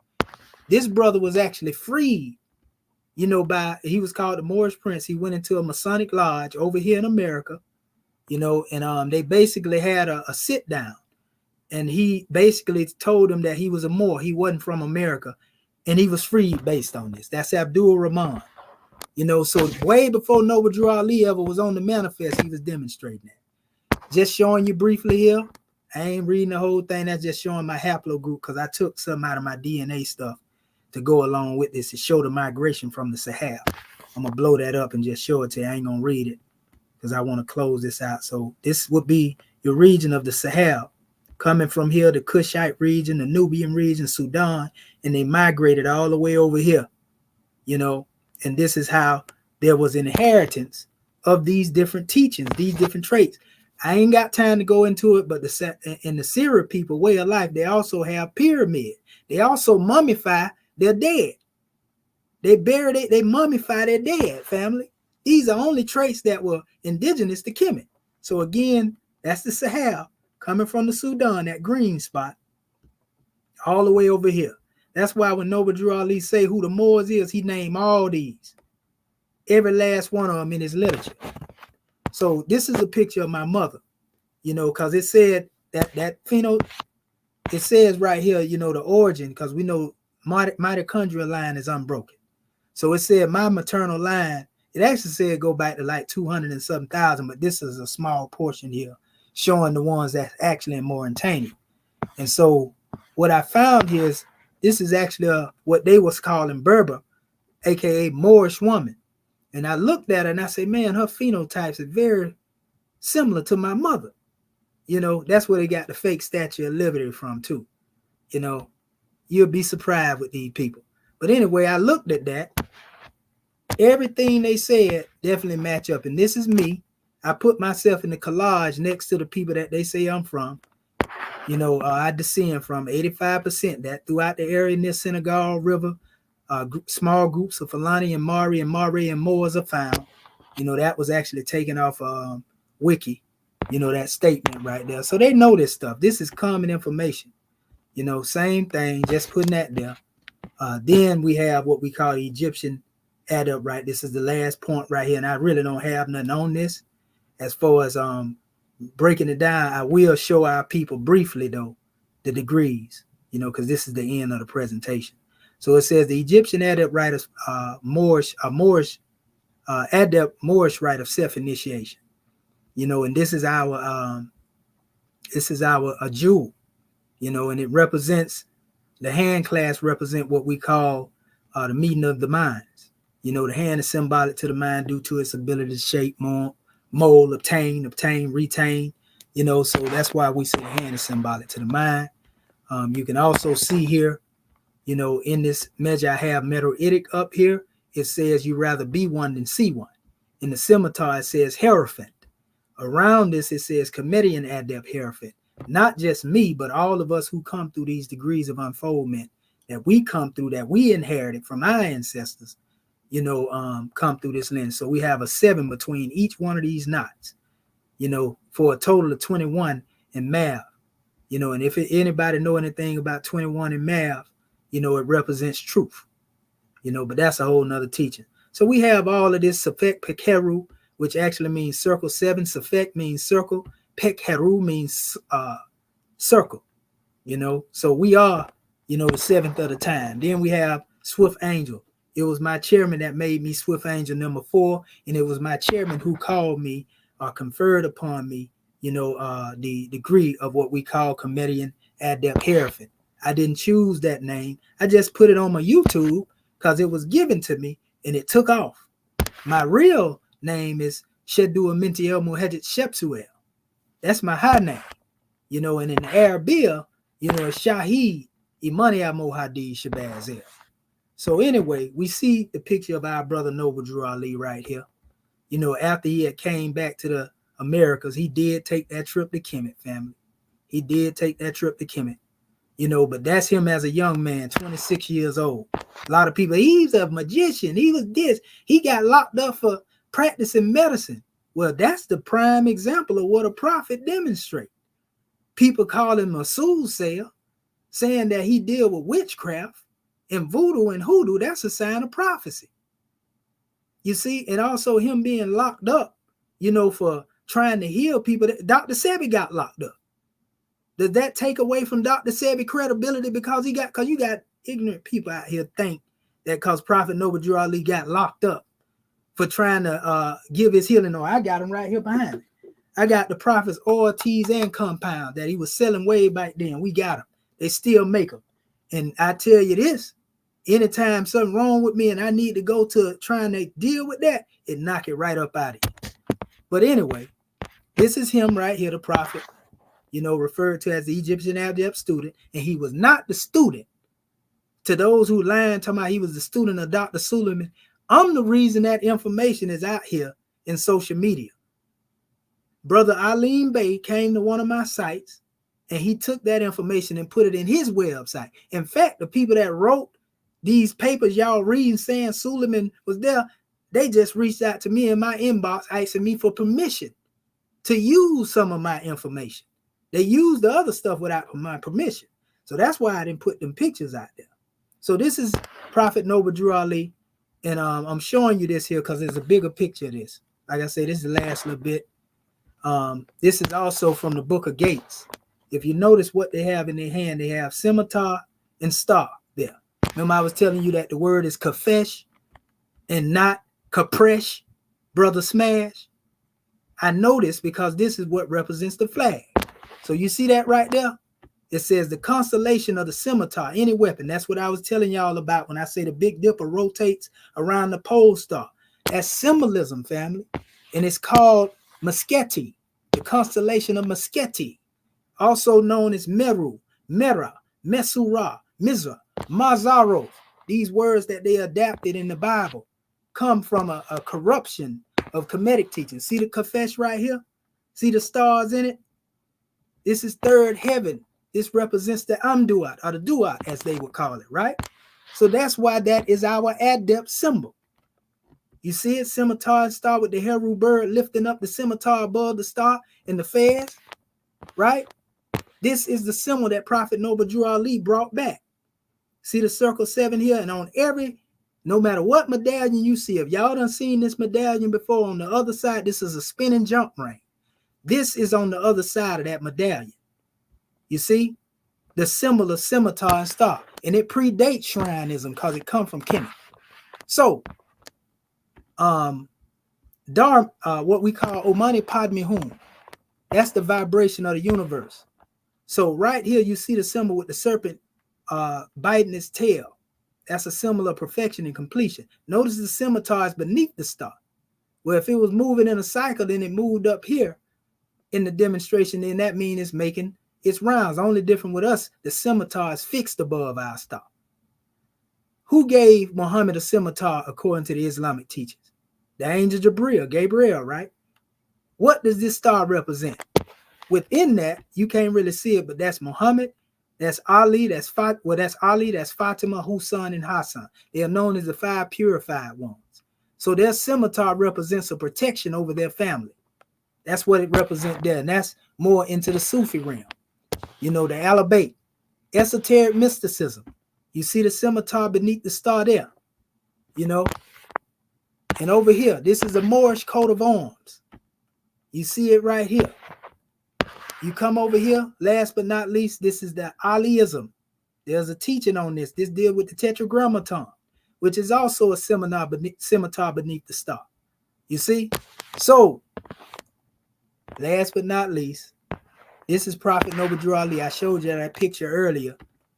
This brother was actually freed, you know, he was called the Moorish Prince. He went into a Masonic lodge over here in America, you know, and they basically had a sit down, and he basically told them that he was a Moor. He wasn't from America, and he was freed based on this. That's Abdul Rahman. You know, so way before Noble Drew Ali ever was on the manifest, he was demonstrating that. Just showing you briefly here. I ain't reading the whole thing. That's just showing my haplogroup, because I took some out of my DNA stuff to go along with this to show the migration from the Sahel. I'm going to blow that up and just show it to you. I ain't going to read it because I want to close this out. So this would be your region of the Sahel, coming from here, the Kushite region, the Nubian region, Sudan, and they migrated all the way over here, you know. And this is how there was inheritance of these different teachings, these different traits. I ain't got time to go into it, but in the Syria people way of life, they also have pyramid. They also mummify their dead. They bury it, they mummify their dead, family. These are only traits that were indigenous to Kemet. So again, that's the Sahel coming from the Sudan, that green spot, all the way over here. That's why when Noble Drew Ali say who the Moors is, he named all these, every last one of them in his literature. So this is a picture of my mother, you know, because it said that pheno, it says right here, you know, the origin, because we know mitochondrial line is unbroken. So it said my maternal line, it actually said go back to like 200 and something thousand, but this is a small portion here showing the ones that's actually in Mauritania. And so what I found here is this is actually what they was calling Berber, aka Moorish woman. And I looked at her and I said, man, her phenotypes are very similar to my mother. You know, that's where they got the fake Statue of Liberty from too. You know, you'll be surprised with these people. But anyway, I looked at that. Everything they said definitely match up. And this is me. I put myself in the collage next to the people that they say I'm from. You know, I descend from 85% that throughout the area near Senegal River, small groups of Fulani and Mari and Mare and Moors are found. You know, that was actually taken off Wiki, you know, that statement right there. So they know this stuff. This is common information. You know, same thing, just putting that there. Then we have what we call Egyptian Adept, right? This is the last point right here. And I really don't have nothing on this as far as breaking it down. I will show our people briefly, though, the degrees, you know, because this is the end of the presentation. So it says the Egyptian Adept rite of Moorish Adept Moorish rite of self-initiation. You know, and this is our This is a jewel, you know, and it represents, the hand clasp represent what we call the meeting of the minds. You know, the hand is symbolic to the mind due to its ability to shape, mold, obtain, retain. You know, so that's why we say the hand is symbolic to the mind. You can also see here, you know, in this measure, I have metal-itic up here. It says you rather be one than see one. In the scimitar, it says Hierophant. Around this, it says Kemetian Adept Hierophant. Not just me, but all of us who come through these degrees of unfoldment that we come through, that we inherited from our ancestors, you know, come through this lens. So we have a 7 between each one of these knots, you know, for a total of 21 in math. You know, and if anybody know anything about 21 in math, you know, it represents truth, you know, but that's a whole nother teaching. So we have all of this Safek Pekheru, which actually means circle. 7 Safek means circle. Pekheru means circle, you know. So we are, you know, the 7th of the time. Then we have Swift Angel. It was my chairman that made me Swift Angel number 4, and it was my chairman who called me or conferred upon me, you know, the degree of what we call Kemetian Adept Hierophant. I didn't choose that name. I just put it on my YouTube because it was given to me and it took off. My real name is Shedu Amintiel Muhammad Shepsuel. That's my high name, you know, and in the Arabia, you know, it's Shahid Imani Mohadi Shabazel. So anyway, we see the picture of our brother Noble Drew Ali right here. You know, after he had came back to the Americas, he did take that trip to Kemet, family. He did take that trip to Kemet, you know, but that's him as a young man, 26 years old. A lot of people, he's a magician. He was this. He got locked up for practicing medicine. Well, that's the prime example of what a prophet demonstrates. People call him a soothsayer, saying that he deal with witchcraft and voodoo and hoodoo. That's a sign of prophecy. You see, and also him being locked up, you know, for trying to heal people. Dr. Sebi got locked up. Does that take away from Dr. Sebi credibility because you got ignorant people out here think that because Prophet Noble Drew Ali got locked up for trying to give his healing oil. I got him right here behind me. I got the prophet's oil, teas, and compound that he was selling way back then. We got them. They still make them. And I tell you this, anytime something wrong with me and I need to go to trying to deal with that, it knock it right up out of you. But anyway, this is him right here, the prophet, you know, referred to as the Egyptian Adept student. And he was not the student. To those who lying, talking about he was the student of Dr. Suleiman, I'm the reason that information is out here in social media. Brother Alim Bey came to one of my sites and he took that information and put it in his website. In fact, the people that wrote these papers y'all reading saying Suleiman was there, they just reached out to me in my inbox asking me for permission to use some of my information. They used the other stuff without my permission. So that's why I didn't put them pictures out there. So this is Prophet Noble Drew Ali. And I'm showing you this here because there's a bigger picture of this. Like I said, this is the last little bit. This is also from the Book of Gates. If you notice what they have in their hand, they have scimitar and star there. Remember I was telling you that the word is kafesh and not kapresh, Brother Smash. I know this because this is what represents the flag. So you see that right there? It says the constellation of the scimitar, any weapon. That's what I was telling y'all about when I say the Big Dipper rotates around the pole star. That's symbolism, family. And it's called Musketi, the constellation of Musketi, also known as Meru, Mera, Mesura, Mizra, Mazaro. These words that they adapted in the Bible come from a corruption of Kemetic teaching. See the kafesh right here? See the stars in it? This is third heaven. This represents the Amduat, or the Duat, as they would call it, right? So that's why that is our adept symbol. You see it, scimitar and star with the Heru bird lifting up the scimitar above the star in the fez, right? This is the symbol that Prophet Noble Drew Ali brought back. See the circle 7 here, and on every, no matter what medallion you see, if y'all done seen this medallion before, on the other side, this is a spinning jump ring. This is on the other side of that medallion. You see, the symbol of scimitar and star, and it predates Shrineism because it comes from Kemet. So, what we call Omani Padme Hum, That's the vibration of the universe. So right here, you see the symbol with the serpent biting its tail. That's a symbol of perfection and completion. Notice the scimitar is beneath the star. Well, if it was moving in a cycle, then it moved up here in the demonstration, then that means it's making its rounds. Only different with us, the scimitar is fixed above our star. Who gave Muhammad a scimitar according to the Islamic teachings? The angel Gabriel, right? What does this star represent? Within that, you can't really see it, but that's Muhammad, that's Ali, that's Ali, that's Fatima, Husan, and Hassan. They are known as the 5 purified ones. So their scimitar represents a protection over their family. That's what it represents there, and that's more into the Sufi realm. You know, the Alabate, esoteric mysticism. You see the scimitar beneath the star there, you know. And over here, this is a Moorish coat of arms. You see it right here. You come over here, last but not least, this is the Aliism. There's a teaching on this. This deals with the Tetragrammaton, which is also a scimitar beneath the star. You see? So, last but not least, this is Prophet Noble Drew Ali. I showed you that picture earlier,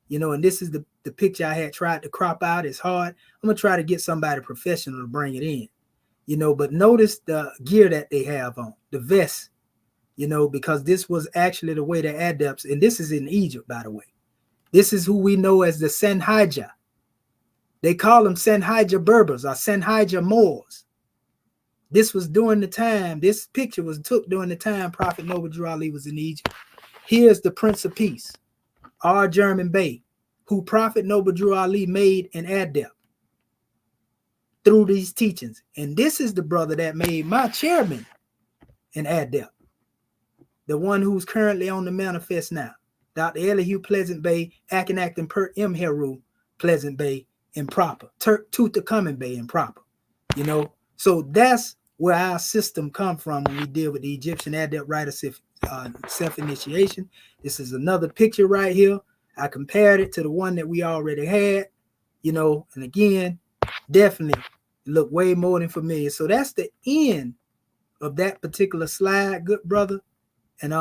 you know, and this is the picture I had tried to crop out. It's hard. I'm going to try to get somebody professional to bring it in, you know, but notice the gear that they have on, the vest, you know, because this was actually the way the Adepts, and this is in Egypt, by the way. This is who we know as the Senhaja. They call them Senhaja Berbers or Senhaja Moors. This was during the time, this picture was took during the time Prophet Noble Drew Ali was in Egypt. Here's the Prince of Peace, R. German Bey, who Prophet Noble Drew Ali made an adept through these teachings. And this is the brother that made my chairman an adept, the one who's currently on the manifest now, Dr. Elihu Pleasant Bey, Akhenaten Per Imheru Pleasant Bey, improper, Tutankhamun Bey, improper, you know. So that's where our system come from when we deal with the Egyptian adept rite of self-initiation. This is another picture right here. I compared it to the one that we already had, you know, and again, definitely look way more than familiar. So that's the end of that particular slide, good brother. And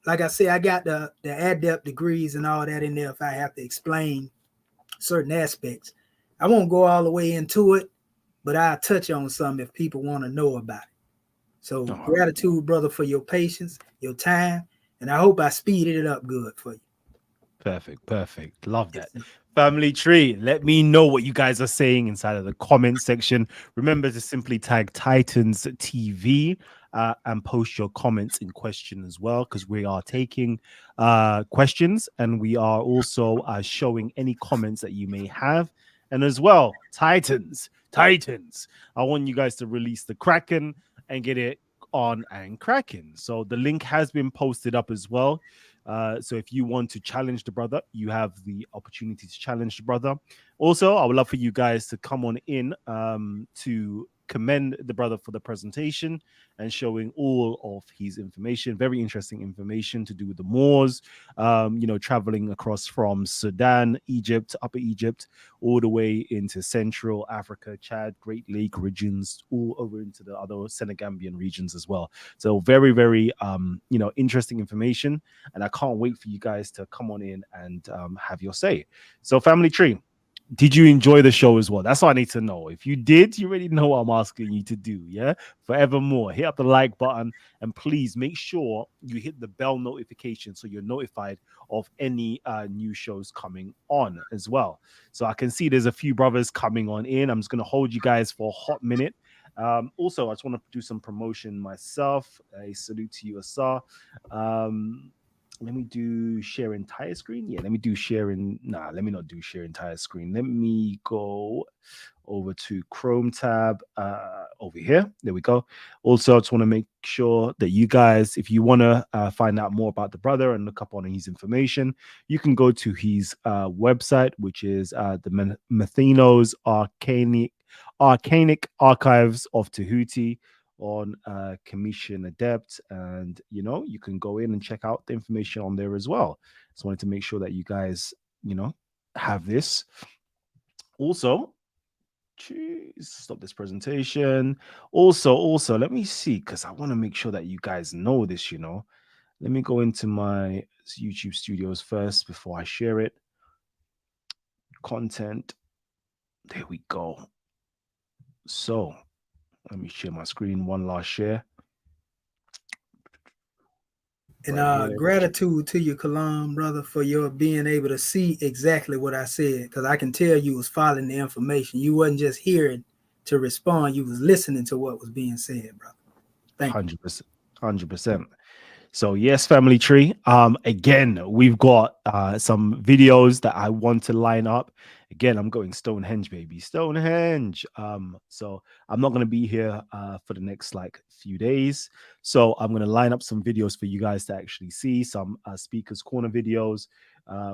like I said, I got the adept degrees and all that in there if I have to explain certain aspects. I won't go all the way into it, but I'll touch on some if people want to know about it. So gratitude, brother, for your patience, your time, and I hope I speeded it up good for you. Perfect. Love that. Family Tree, let me know what you guys are saying inside of the comment section. Remember to simply tag Titans TV and post your comments in question as well, because we are taking questions and we are also showing any comments that you may have. And as well, Titans, I want you guys to release the Kraken and get it on and cracking. So the link has been posted up as well. So if you want to challenge the brother, you have the opportunity to challenge the brother. Also, I would love for you guys to come on in to commend the brother for the presentation and showing all of his information. Very interesting information to do with the Moors, you know, traveling across from Sudan, Egypt, Upper Egypt, all the way into Central Africa, Chad, Great Lake regions, all over into the other Senegambian regions as well. So very, very, you know, interesting information. And I can't wait for you guys to come on in and have your say. So Family Tree, did you enjoy the show as well? That's what I need to know. If you did, you already know what I'm asking you to do. Yeah. Forevermore, hit up the like button and please make sure you hit the bell notification so you're notified of any new shows coming on as well. So I can see there's a few brothers coming on in. I'm just going to hold you guys for a hot minute. Also, I just want to do some promotion myself. A salute to you, Asar. Let me do share entire screen. Yeah, let me do sharing. Nah, let me not do share entire screen. Let me go over to Chrome tab over here. There we go. Also, I just want to make sure that you guys, if you want to find out more about the brother and look up on his information, you can go to his website, which is the Mathenos Arcanic Archives of Tahuti on Kemetian Adept, and you know, you can go in and check out the information on there as well. Just wanted to make sure that you guys, you know, have this. Also, Jeez, stop this presentation. Also, let me see because I want to make sure that you guys know this. Let me go into my YouTube studios first before I share it. Content. There we go. So let me share my screen. One last share And right here. gratitude to you, Kalam, brother, for your being able to see exactly what I said. Because I can tell you was following the information. You wasn't just hearing to respond. You was listening to what was being said, brother. Thank you. 100%. 100%. So yes, family tree. Again, we've got some videos that I want to line up. Again, I'm going Stonehenge, baby, Stonehenge. So I'm not gonna be here for the next like few days. So I'm gonna line up some videos for you guys to actually see some speakers corner videos.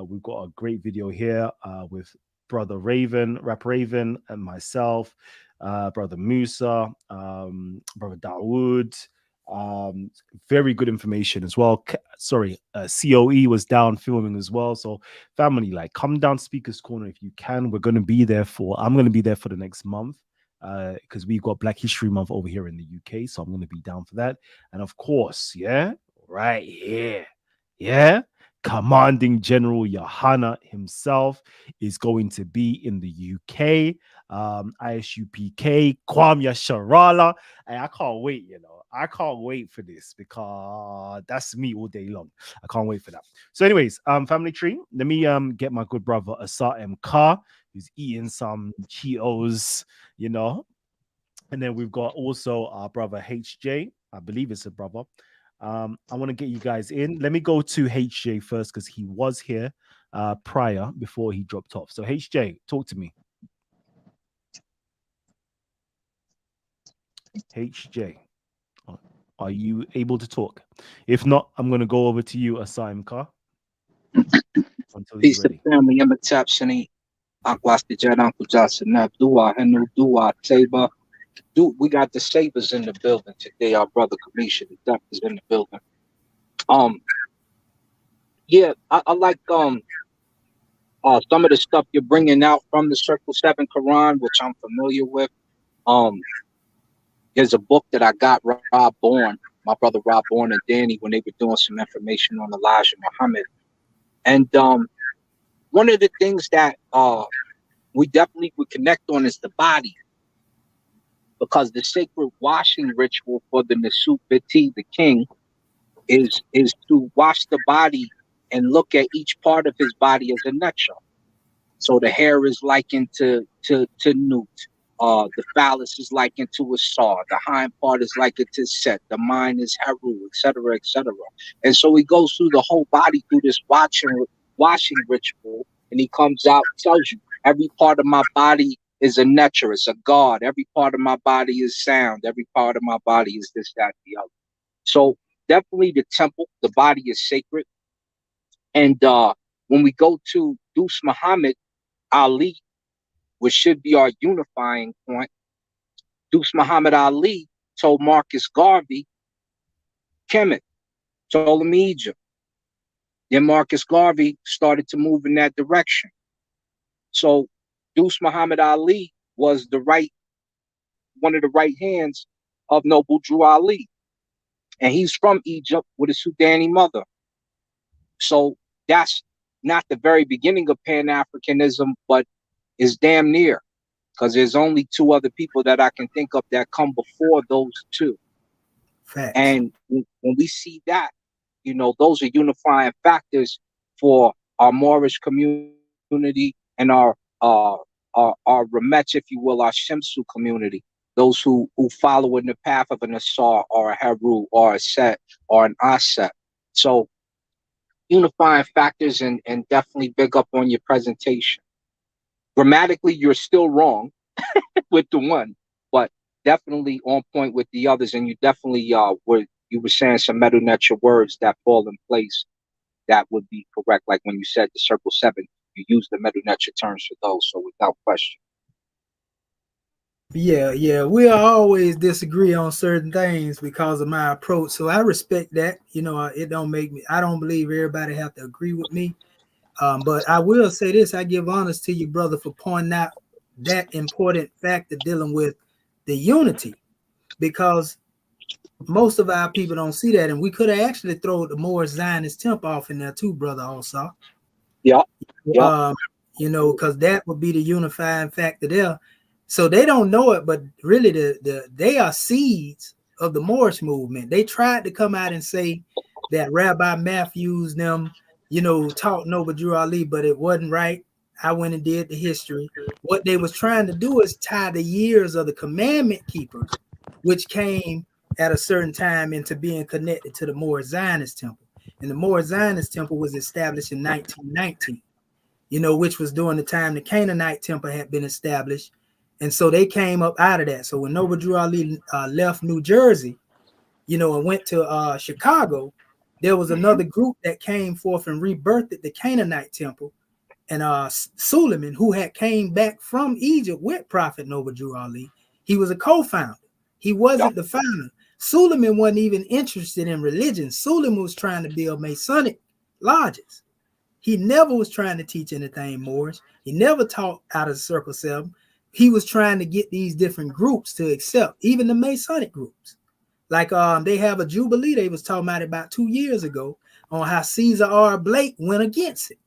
We've got a great video here with brother Raven, Rap Raven, and myself, brother Musa, brother Dawood. um Very good information as well. Sorry, COE was down filming as well. So family, like, come down speakers corner if you can. I'm going to be there for the next month because we've got Black History Month over here in the UK, so I'm going to be down for that. And of course, yeah, right here, yeah, Commanding General Yohana himself is going to be in the UK. ISUPK, Kwame Sharala. Hey, I can't wait, I can't wait for this because that's me all day long. I can't wait for that. So, anyways, family tree, let me get my good brother Asar M. Kar, who's eating some Cheetos, you know. And then we've got also our brother HJ. I believe it's a brother. I want to get you guys in. Let me go to HJ first because he was here prior before he dropped off. So HJ, talk to me. HJ. Are you able to talk? If not, I'm going to go over to you, Asim Kar, until he's Peace to ready. family. I'm a Tapshani. Akwasti Jet Uncle Johnson. Dua Henu Dua Saber. We got the Sabers in the building today. Our brother Kamisha, the Depth is in the building. Um, yeah, I like some of the stuff you're bringing out from the Circle Seven Quran, which I'm familiar with. Um, there's a book that I got Rob Bourne, my brother Rob Bourne and Danny, when they were doing some information on Elijah Muhammad. And one of the things that we definitely would connect on is the body, because the sacred washing ritual for the Nasut Biti, the king, is to wash the body and look at each part of his body as a necha. So the hair is likened to Nut. The phallus is likened to a saw. The hind part is likened to Set. The mind is Heru, etc., etc. And so he goes through the whole body through this washing ritual, and he comes out, tells you every part of my body is a necha, it's a god. Every part of my body is sound. Every part of my body is this, that, the other. So definitely the temple, the body is sacred. And when we go to Deuce Muhammad Ali, which should be our unifying point, Deuce Muhammad Ali told Marcus Garvey, Kemet, told him Egypt. Then Marcus Garvey started to move in that direction. So Deuce Muhammad Ali was one of the right hands of Noble Drew Ali. And he's from Egypt with a Sudani mother. So that's not the very beginning of Pan-Africanism, but is damn near, because there's only two other people that I can think of that come before those two. Facts. And when we see that, those are unifying factors for our Moorish community and our Remetz, if you will, our Shemsu community, those who follow in the path of an Asar or a Heru or a Set or an Aset. So unifying factors, and definitely big up on your presentation. Grammatically, you're still wrong with the one, but definitely on point with the others. And you definitely you were saying some metal nature words that fall in place that would be correct. Like when you said the circle seven, you use the metal nature terms for those. So without question. Yeah, we'll always disagree on certain things because of my approach. So I respect that. It don't make me. I don't believe everybody have to agree with me. But I will say this: I give honors to you, brother, for pointing out that important factor dealing with the unity, because most of our people don't see that, and we could have actually thrown the Moorish Zionist temp off in there too, brother. Also, Yeah. You know, because that would be the unifying factor there. So they don't know it, but really, they are seeds of the Moorish movement. They tried to come out and say that Rabbi Matthews them, you know, taught Noble Drew Ali, but it wasn't right. I went and did the history. What they was trying to do is tie the years of the commandment keepers, which came at a certain time, into being connected to the Moorish Zionist temple. And the Moorish Zionist temple was established in 1919, you know, which was during the time the Canaanite temple had been established. And so they came up out of that. So when Noble Drew Ali left New Jersey, you know, and went to Chicago, there was another group that came forth and rebirthed the Canaanite temple. And Suleiman, who had came back from Egypt with Prophet Noble Drew Ali, he was a co-founder. He wasn't the founder. Suleiman wasn't even interested in religion. Suleiman was trying to build Masonic lodges. He never was trying to teach anything Moorish. He never taught out of Circle 7. He was trying to get these different groups to accept, even the Masonic groups. Like they have a Jubilee they was talking about 2 years ago on how Caesar R. Blake went against it.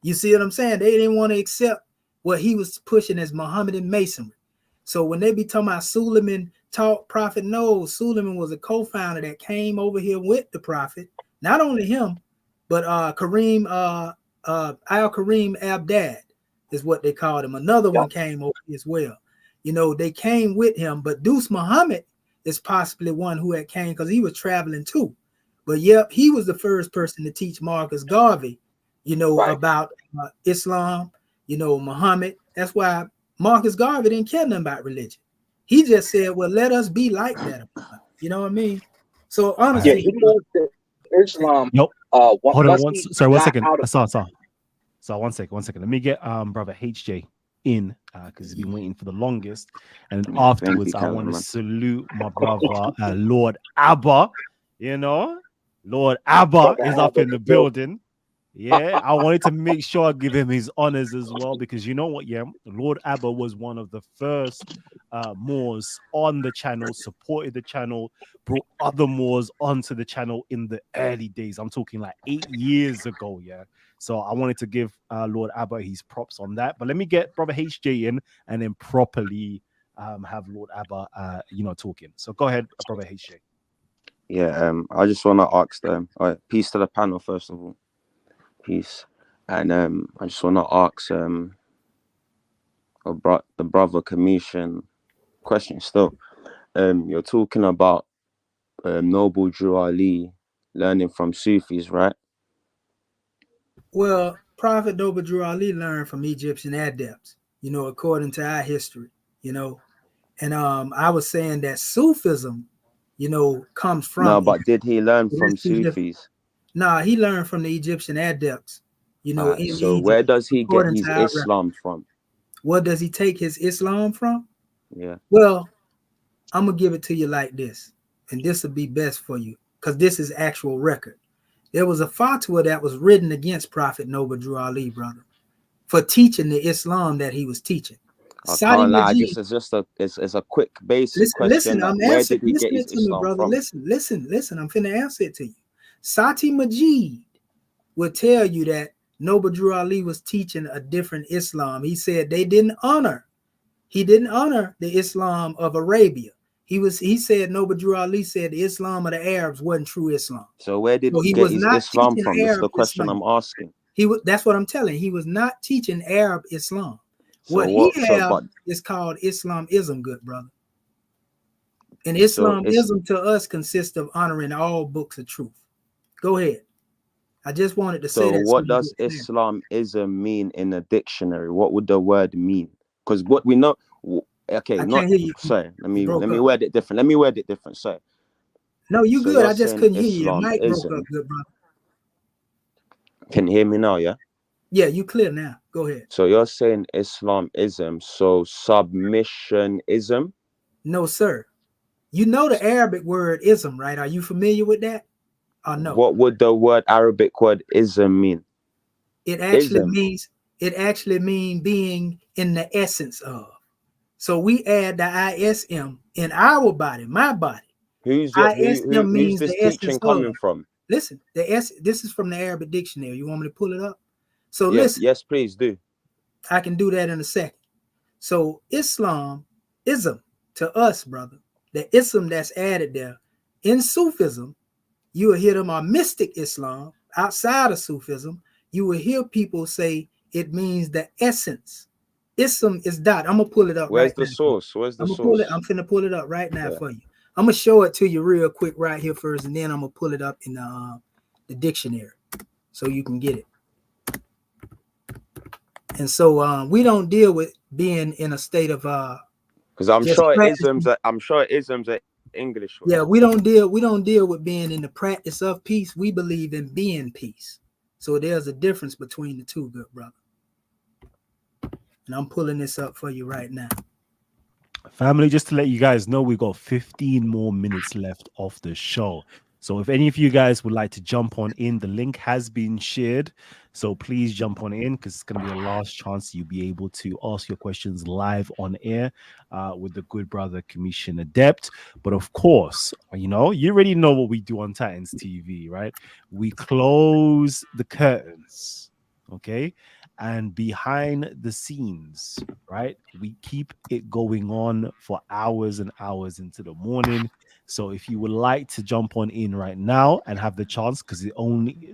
You see what I'm saying? They didn't want to accept what he was pushing as Mohammedan Masonry. So when they be talking about Suleiman taught Prophet Noble, Suleiman was a co-founder that came over here with the Prophet. Not only him, but Al-Karim Abdad is what they called him. Another one came over as well. You know, they came with him, but Deuce Muhammad is possibly one who had came because he was traveling too. But yep, he was the first person to teach Marcus Garvey, you know, about Islam, you know, Muhammad. That's why Marcus Garvey didn't care nothing about religion. He just said, well, let us be like that. You know what I mean? So honestly, yeah, he moved to Islam. Nope. Hold on, one second. I saw. So one second. Let me get brother HJ in because he's been waiting for the longest. And afterwards, I want to salute my brother Lord Abba. You know, Lord Abba is up in the building. Yeah, I wanted to make sure I give him his honors as well, because you know what? Yeah, Lord Abba was one of the first Moors on the channel, supported the channel, brought other Moors onto the channel in the early days. I'm talking like 8 years ago. Yeah, so I wanted to give Lord Abba his props on that. But let me get brother HJ in and then properly have Lord Abba, you know, talking. So go ahead, brother HJ. Yeah, I just want to ask them. Peace to the panel, first of all. Peace. And I just want to ask the brother Kemetian question still. You're talking about Noble Drew Ali learning from Sufis, right? well, Prophet Noble Drew Ali learned from Egyptian adepts, you know, according to our history, you know. And I was saying that Sufism, you know, comes from. No, but did he learn from Sufis? No, he learned from the Egyptian adepts, you know. In so Egypt, where does he get his Islam from? Where does he take his Islam from? Yeah. Well, I'm gonna give it to you like this, and this will be best for you because this is actual record. There was a fatwa that was written against Prophet Noble Drew Ali, brother, for teaching the Islam that he was teaching. I can't lie. This is just it's a quick basic question. Where did he get his Islam from? Listen. I'm finna answer it to you. Sati Majid will tell you that Noble Drew Ali was teaching a different Islam. He said he didn't honor the Islam of Arabia. He said Noble Drew Ali said the Islam of the Arabs wasn't true Islam. So where did he get his Islam from? That's the question I'm asking. That's what I'm telling. He was not teaching Arab Islam. What he is called Islamism, good brother. And Islamism to us consists of honoring all books of truth. Go ahead. I just wanted to say that. So what does Islamism mean in a dictionary? What would the word mean? Because what we know, okay, sorry, let me word it different. Sorry. No, you good. I just couldn't hear you. Your mic broke up, good brother. Can you hear me now, yeah? Yeah, you clear now. Go ahead. So you're saying Islamism, so submissionism? No, sir. You know the Arabic word ism, right? Are you familiar with that? Or no? What would the Arabic word ism mean? It actually it actually means being in the essence of. So we add the ISM in our body, my body. Who's means this the teaching essence coming of. from? Listen, this is from the Arabic dictionary. You want me to pull it up? So Yeah, listen. yes, please do. I can do that in a second. So ism to us, brother, the ism that's added there in Sufism, you will hear them are mystic Islam. Outside of Sufism, you will hear people say it means the essence. Ism is dot. I'm gonna pull it up. Where's right the now. source? Where's the I'm source? I'm finna pull it up right now for you. I'm gonna show it to you real quick right here first, and then I'm gonna pull it up in the dictionary so you can get it. And so we don't deal with being in a state of because I'm sure isms are English word. Yeah, we don't deal with being in the practice of peace. We believe in being peace. So there's a difference between the two, good brother. And I'm pulling this up for you right now. Family, just to let you guys know, we got 15 more minutes left of the show. So if any of you guys would like to jump on in, the link has been shared. So please jump on in, because it's going to be the last chance you'll be able to ask your questions live on air with the good brother Kemetian Adept. But of course, you already know what we do on Titans TV, right? We close the curtains, okay? And behind the scenes, right, we keep it going on for hours and hours into the morning. So if you would like to jump on in right now and have the chance, because as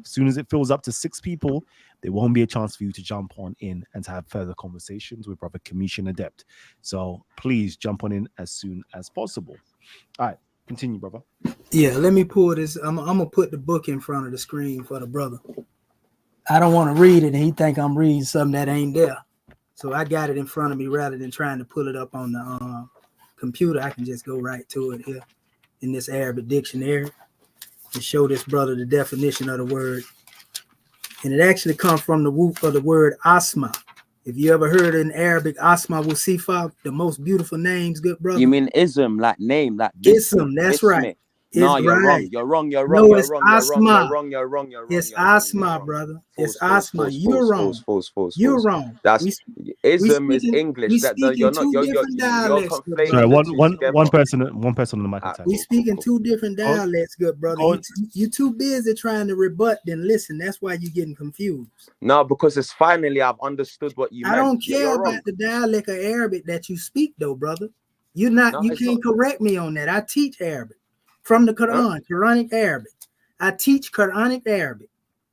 soon as it fills up to 6 people, there won't be a chance for you to jump on in and to have further conversations with brother Kemetian Adept. So please jump on in as soon as possible. All right, continue, brother. Yeah, let me pull this. I'm gonna put the book in front of the screen for the brother. I don't want to read it and he think I'm reading something that ain't there. So I got it in front of me rather than trying to pull it up on the computer. I can just go right to it here in this Arabic dictionary to show this brother the definition of the word. And it actually comes from the root of the word asma. If you ever heard in Arabic, asma wa sifa, the most beautiful names, good brother. You mean ism, like name, like ism? That's right. No, you're right. wrong. You're wrong. You're no, wrong. You're it's wrong. asma. You're wrong. You're wrong. You're wrong. It's you're wrong, asma, you're wrong. brother. False, it's asma. You're wrong. You're wrong. That's ism is English. We that speak you're in not. two You're different dialects. Sorry, one person on the mic. We speak in two different dialects, good brother. You too busy trying to rebut than listen. That's why you're getting confused. No, because it's finally I've understood what you meant. I don't care about the dialect of Arabic that you speak, though, brother. You can't correct me on that. I teach Arabic from the Quran, Quranic Arabic. I teach Quranic Arabic.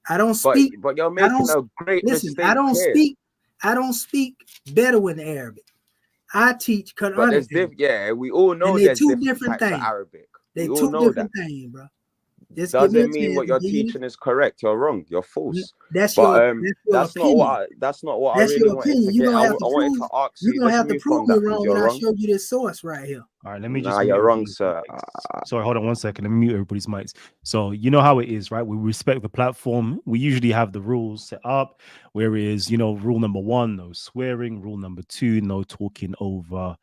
I don't speak. But you're making a great mistake. I don't speak Bedouin Arabic. I teach Quranic Arabic. We all know there's two different types of Arabic. They're two different things, bro. Doesn't mean what you're teaching is correct. You're wrong. You're false. That's your opinion. That's not what I really wanted to get. I wanted to ask you. You're gonna have to prove me wrong when I show you this source right here. All right, let me just. You're wrong, sir. Sorry, hold on 1 second. Let me mute everybody's mics. So you know how it is, right? We respect the platform. We usually have the rules set up. Whereas, rule number 1, no swearing. Rule number 2, no talking over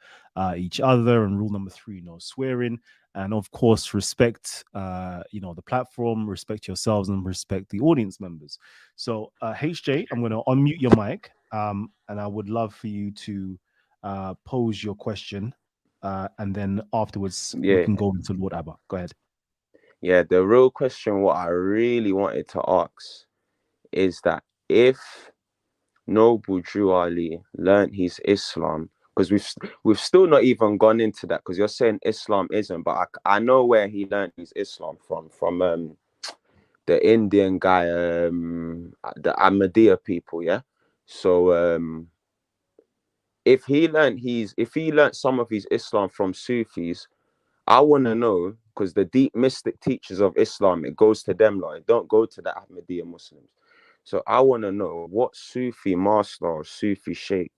each other. And rule number 3, no swearing. And of course, respect, the platform, respect yourselves, and respect the audience members. So, HJ, I'm going to unmute your mic, and I would love for you to pose your question, and then afterwards we can go into Lord Abba. Go ahead. Yeah, the real question, what I really wanted to ask, is that if Noble Drew Ali learned his Islam, because we've still not even gone into that, because you're saying Islam isn't, but I know where he learned his Islam from the Indian guy, the Ahmadiyya people, yeah. So if he learned some of his Islam from Sufis, I want to know, because the deep mystic teachers of Islam, it goes to them, like, it don't go to the Ahmadiyya Muslims. So I want to know what Sufi master or Sufi sheikh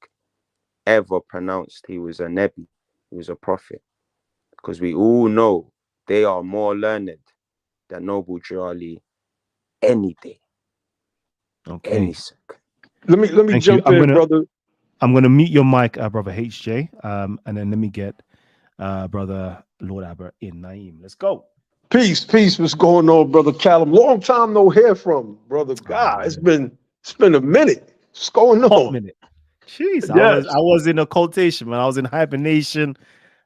ever pronounced he was a Nebi, he was a prophet, because we all know they are more learned than Noble Drew Ali any day. Okay. Any second. Let me jump in, brother. I'm gonna mute your mic, brother HJ, and then let me get brother Lord Abba in. Naeem, let's go. Peace. What's going on, brother Callum? Long time no hear from, brother. God, it's been a minute. What's going Hot on? minute. Jeez, Yes. I was in occultation, man. I was in hibernation.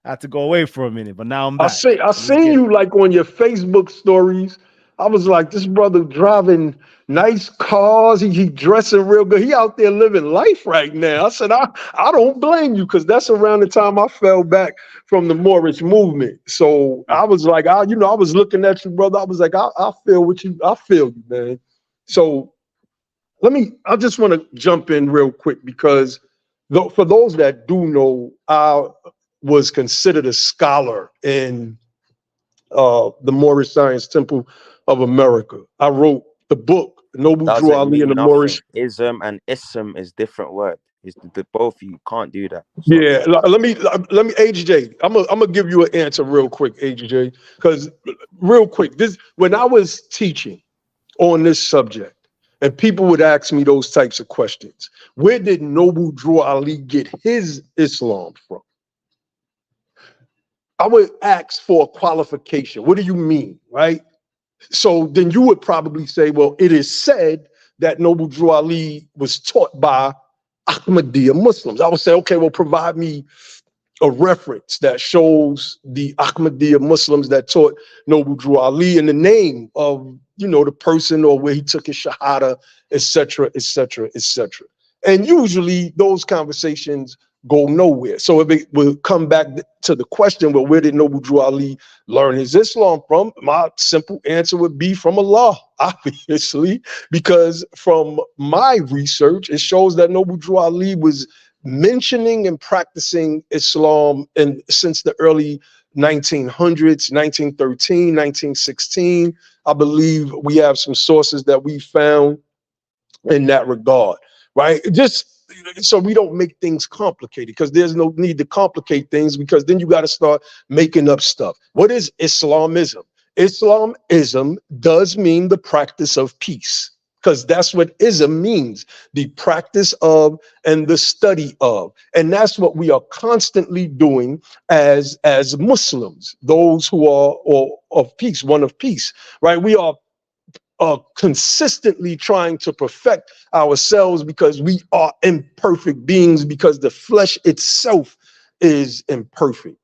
I had to go away for a minute, but now I'm back. I seen you like on your Facebook stories. I was like, this brother driving nice cars. He dressing real good. He out there living life right now. I said, I don't blame you, because that's around the time I fell back from the Moorish movement. So I was like, I was looking at you, brother. I was like, I feel what you, I feel you, man. So I just want to jump in real quick, because for those that do know, I was considered a scholar in the Moorish Science Temple of America. I wrote the book, Noble Drew Doesn't Ali and mean the nothing. Moorish. Ism and ism is different word. It's the both. You can't do that. Yeah, let me HJ. I'm gonna give you an answer real quick, HJ, because real quick, when I was teaching on this subject, and people would ask me those types of questions, where did Noble Drew Ali get his Islam from? I would ask for a qualification. What do you mean, right? So then you would probably say, well, it is said that Noble Drew Ali was taught by Ahmadiyya Muslims. I would say, okay, well, provide me a reference that shows the Ahmadiyya Muslims that taught Noble Drew Ali in the name of, the person, or where he took his shahada, etc., etc., etc. And usually those conversations go nowhere. So if it will come back to the question, well, where did Noble Drew Ali learn his Islam from? My simple answer would be from Allah, obviously, because from my research, it shows that Noble Drew Ali was mentioning and practicing Islam since the early 1900s, 1913, 1916. I believe we have some sources that we found in that regard, right? Just so we don't make things complicated, because there's no need to complicate things, because then you got to start making up stuff. What is Islamism? Islamism does mean the practice of peace, because that's what ism means, the practice of and the study of. And that's what we are constantly doing as Muslims, those who are of peace, one of peace, right? We are consistently trying to perfect ourselves, because we are imperfect beings, because the flesh itself is imperfect.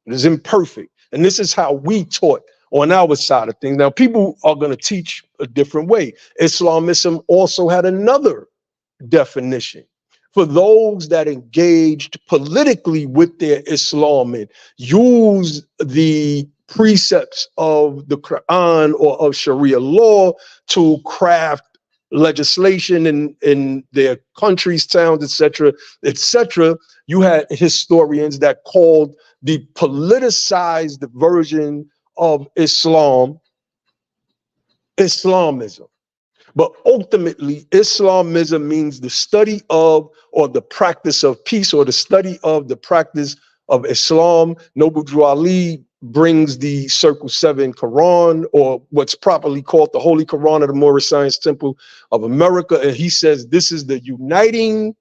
It is imperfect. And this is how we taught on our side of things. Now, people are going to teach a different way. Islamism also had another definition for those that engaged politically with their Islam and used the precepts of the Quran or of Sharia law to craft legislation in their countries, towns, etc., etc. You had historians that called the politicized version of Islam Islamism. But ultimately, Islamism means the study of, or the practice of peace, or the study of the practice of Islam. Noble Drew Ali brings the Circle 7 Quran, or what's properly called the Holy Quran of the Moorish Science Temple of America. And he says this is the uniting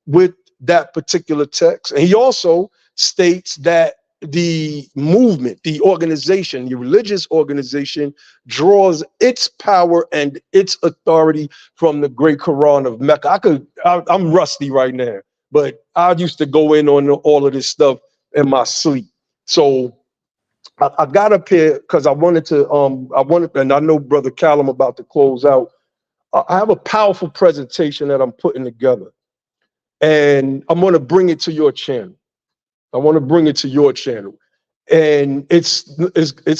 with that particular text. And he also states that the movement, the organization, the religious organization, draws its power and its authority from the great Quran of Mecca. I'm rusty right now, but I used to go in on all of this stuff in my sleep. So I got up here because I wanted, and I know Brother Callum about to close out. I have a powerful presentation that I'm putting together, and I'm going to bring it to your channel. And it's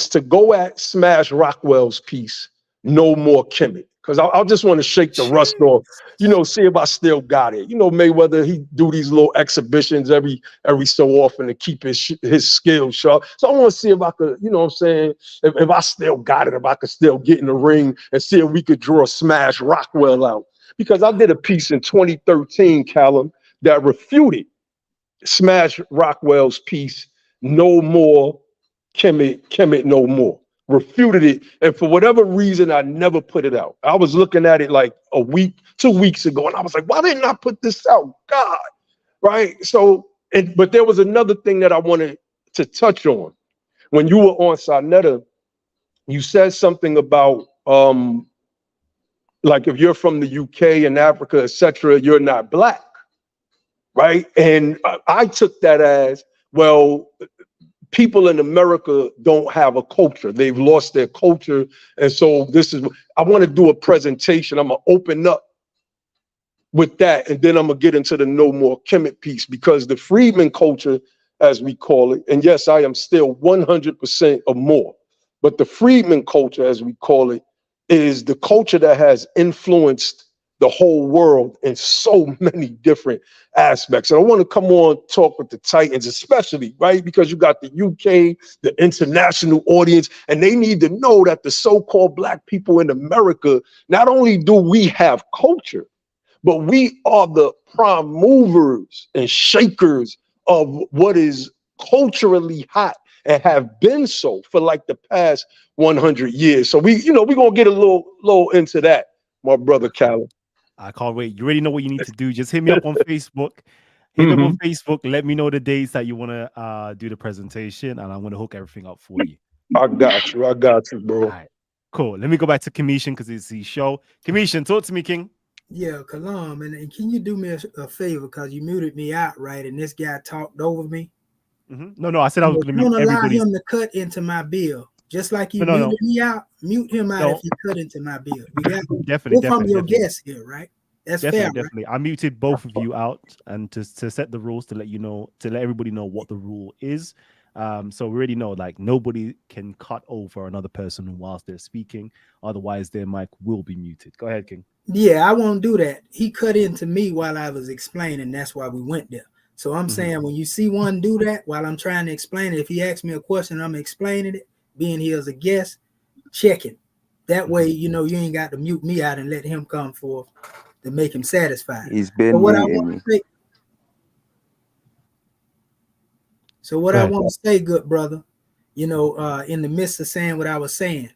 to go at Smash Rockwell's piece, No More Kemet. Because I just want to shake the rust off, see if I still got it. Mayweather, he do these little exhibitions every so often to keep his skills sharp. So I want to see if I could, if I still got it, if I could still get in the ring and see if we could draw Smash Rockwell out. Because I did a piece in 2013, Callum, that refuted Smash Rockwell's piece, No More Kemet No More. Refuted it, and for whatever reason, I never put it out. I was looking at it like 2 weeks ago, and I was like, why didn't I put this out? God, right? So, but there was another thing that I wanted to touch on. When you were on Sarnetta, you said something about Like if you're from the UK and Africa, etc., you're not black, right? And I took that as, well, people in America don't have a culture. They've lost their culture. And so I want to do a presentation. I'm going to open up with that, and then I'm going to get into the No More Kemet piece, because the freedman culture, as we call it, and yes, I am still 100% or more, but the freedman culture, as we call it, is the culture that has influenced the whole world in so many different aspects. And I want to come on, talk with the Titans, especially, right? Because you got the UK, the international audience, and they need to know that the so-called black people in America, not only do we have culture, but we are the prime movers and shakers of what is culturally hot and have been so for like the past 100 years. So we're going to get a little into that, my brother Callum. I can't wait. You already know what you need to do. Just hit me up on Facebook. Hit me up on Facebook. Let me know the dates that you want to do the presentation, and I'm going to hook everything up for you. I got you, bro. All right, cool. Let me go back to Kemetian because it's the show. Kemetian, talk to me, King. Yeah, Kalam, and can you do me a favor, because you muted me out, right? And this guy talked over me. No, I said I was going to mute everybody. Allow him to cut into my bill, just like you muted me out. Mute him out if you cut into my bill. We got definitely from your guest here, right? That's fair. Definitely. Right? I muted both of you out, and to set the rules, to let everybody know what the rule is. So we already know, like, nobody can cut over another person whilst they're speaking, otherwise their mic will be muted. Go ahead, King. Yeah, I won't do that. He cut into me while I was explaining. That's why we went there. So I'm saying, when you see one do that while I'm trying to explain it, if he asks me a question, I'm explaining it, being here as a guest, check it. That way, you ain't got to mute me out and let him come forth to make him satisfied. He's been muting me. So what I want to say, good brother, in the midst of saying what I was saying,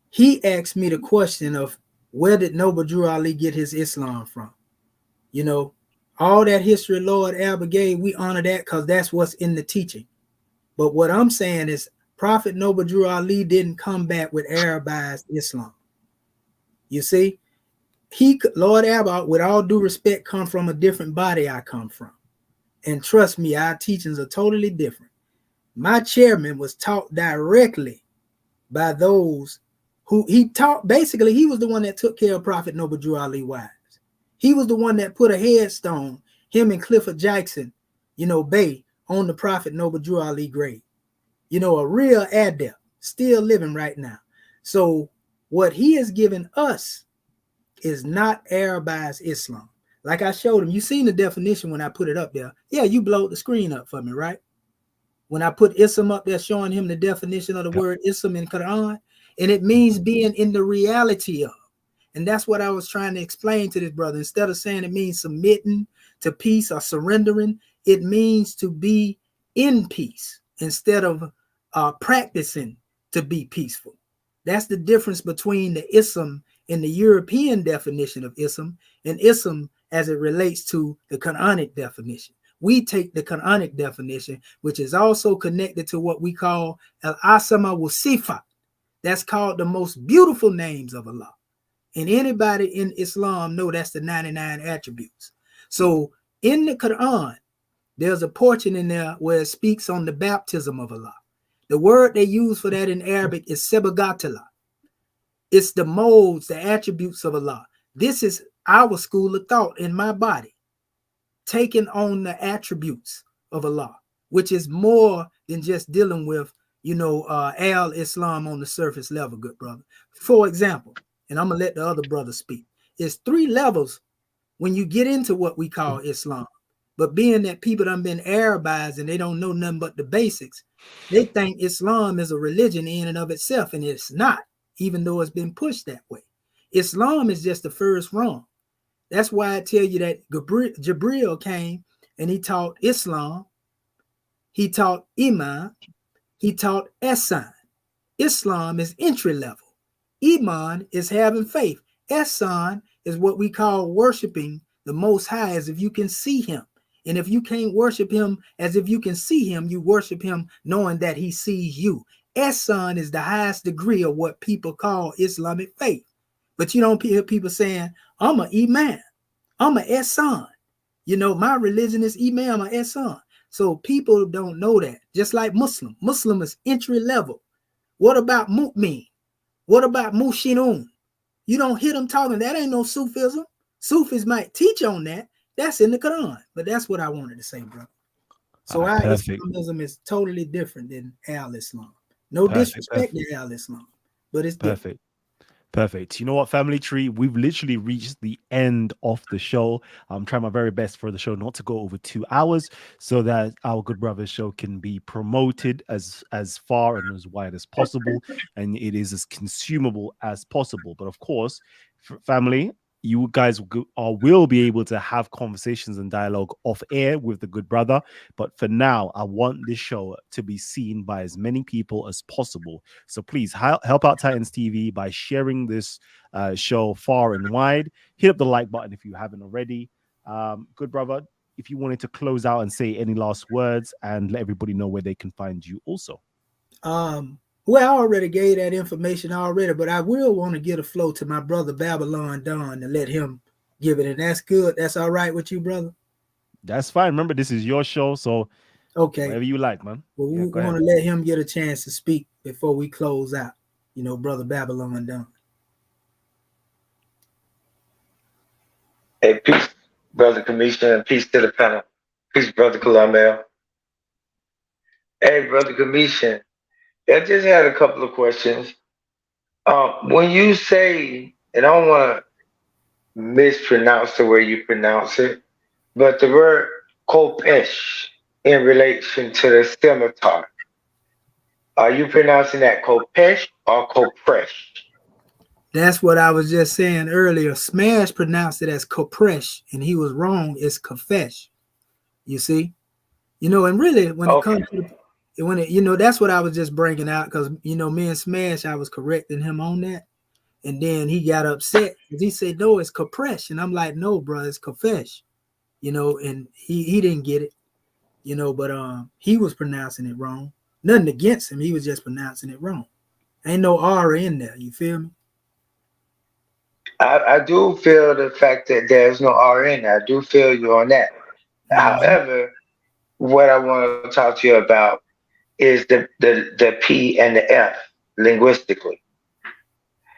he asked me the question of, where did Noble Drew Ali get his Islam from? All that history Lord Albert gave, we honor that because that's what's in the teaching. But what I'm saying is, Prophet Noble Drew Ali didn't come back with Arabized Islam. You see, Lord Albert, with all due respect, come from a different body I come from. And trust me, our teachings are totally different. My chairman was taught directly by those who he taught. Basically, he was the one that took care of Prophet Noble Drew Ali wives. He was the one that put a headstone, him and Clifford Jackson, Bay, on the Prophet Noble Drew Ali grave. A real adept, still living right now. So what he has given us is not Arabized Islam. Like I showed him, you seen the definition when I put it up there. Yeah, you blowed the screen up for me, right? When I put Islam up there, showing him the definition of the word Islam in Quran, and it means being in the reality of. And that's what I was trying to explain to this brother. Instead of saying it means submitting to peace or surrendering, it means to be in peace instead of practicing to be peaceful. That's the difference between the Islam and the European definition of Islam and Islam as it relates to the Quranic definition. We take the Quranic definition, which is also connected to what we call Al-Asama wa Sifat. That's called the most beautiful names of Allah. And anybody in Islam know that's the 99 attributes. So in the Quran, there's a portion in there where it speaks on the baptism of Allah. The word they use for that in Arabic is Sebagatullah. It's the modes, the attributes of Allah. This is our school of thought in my body, taking on the attributes of Allah, which is more than just dealing with, al-Islam on the surface level, good brother. For example, and I'm going to let the other brother speak, it's 3 levels when you get into what we call Islam. But being that people done been Arabized and they don't know nothing but the basics, they think Islam is a religion in and of itself, and it's not, even though it's been pushed that way. Islam is just the first rung. That's why I tell you that Jibril came and he taught Islam, he taught Iman, he taught Ihsan. Islam is entry level. Iman is having faith. Ihsan is what we call worshiping the Most High as if you can see him. And if you can't worship him as if you can see him, you worship him knowing that he sees you. Ihsan is the highest degree of what people call Islamic faith. But you don't hear people saying, I'm an Imam, I'm an Ehsan. You know, my religion is Imam or Ehsan. So people don't know that. Just like Muslim. Muslim is entry level. What about Mu'min? What about Mushinun? You don't hear them talking. That ain't no Sufism. Sufis might teach on that. That's in the Quran. But that's what I wanted to say, bro. So our Islamism is totally different than Al-Islam. No disrespect to Al-Islam, but it's different. Perfect. You know what, family tree? We've literally reached the end of the show. I'm trying my very best for the show not to go over 2 hours so that our good brother's show can be promoted as far and as wide as possible, and it is as consumable as possible. But of course, family, you guys will be able to have conversations and dialogue off air with the good brother. But for now, I want this show to be seen by as many people as possible. So please help out Titans TV by sharing this show far and wide. Hit up the like button if you haven't already. Good brother, if you wanted to close out and say any last words and let everybody know where they can find you also. Well, I already gave that information already, but I will want to get a flow to my brother Babylon Don to let him give it. And that's good. That's all right with you, brother? That's fine. Remember, this is your show, so okay, whatever you like, man. Well, we want to let him get a chance to speak before we close out. You know, brother Babylon Don. Hey, peace, brother Kemetian. Peace to the panel. Peace, brother Kalamel. Hey, brother Kemetian. I just had a couple of questions. When you say, and I don't want to mispronounce the way you pronounce it, but the word kopesh in relation to the scimitar, are you pronouncing that kopesh or kopresh? That's what I was just saying earlier. Smash pronounced it as kopresh, and he was wrong. It's kafesh. You see? You know, and really, when it comes to that's what I was just bringing out, because me and Smash, I was correcting him on that, and then he got upset because he said, no, it's Kopresh, and I'm like, no, bro, it's Kafesh, and he didn't get it, but he was pronouncing it wrong. Nothing against him, he was just pronouncing it wrong. Ain't no R in there, you feel me? I do feel the fact that there's no R in there. I do feel you on that. Mm-hmm. However, what I want to talk to you about is the P and the F linguistically.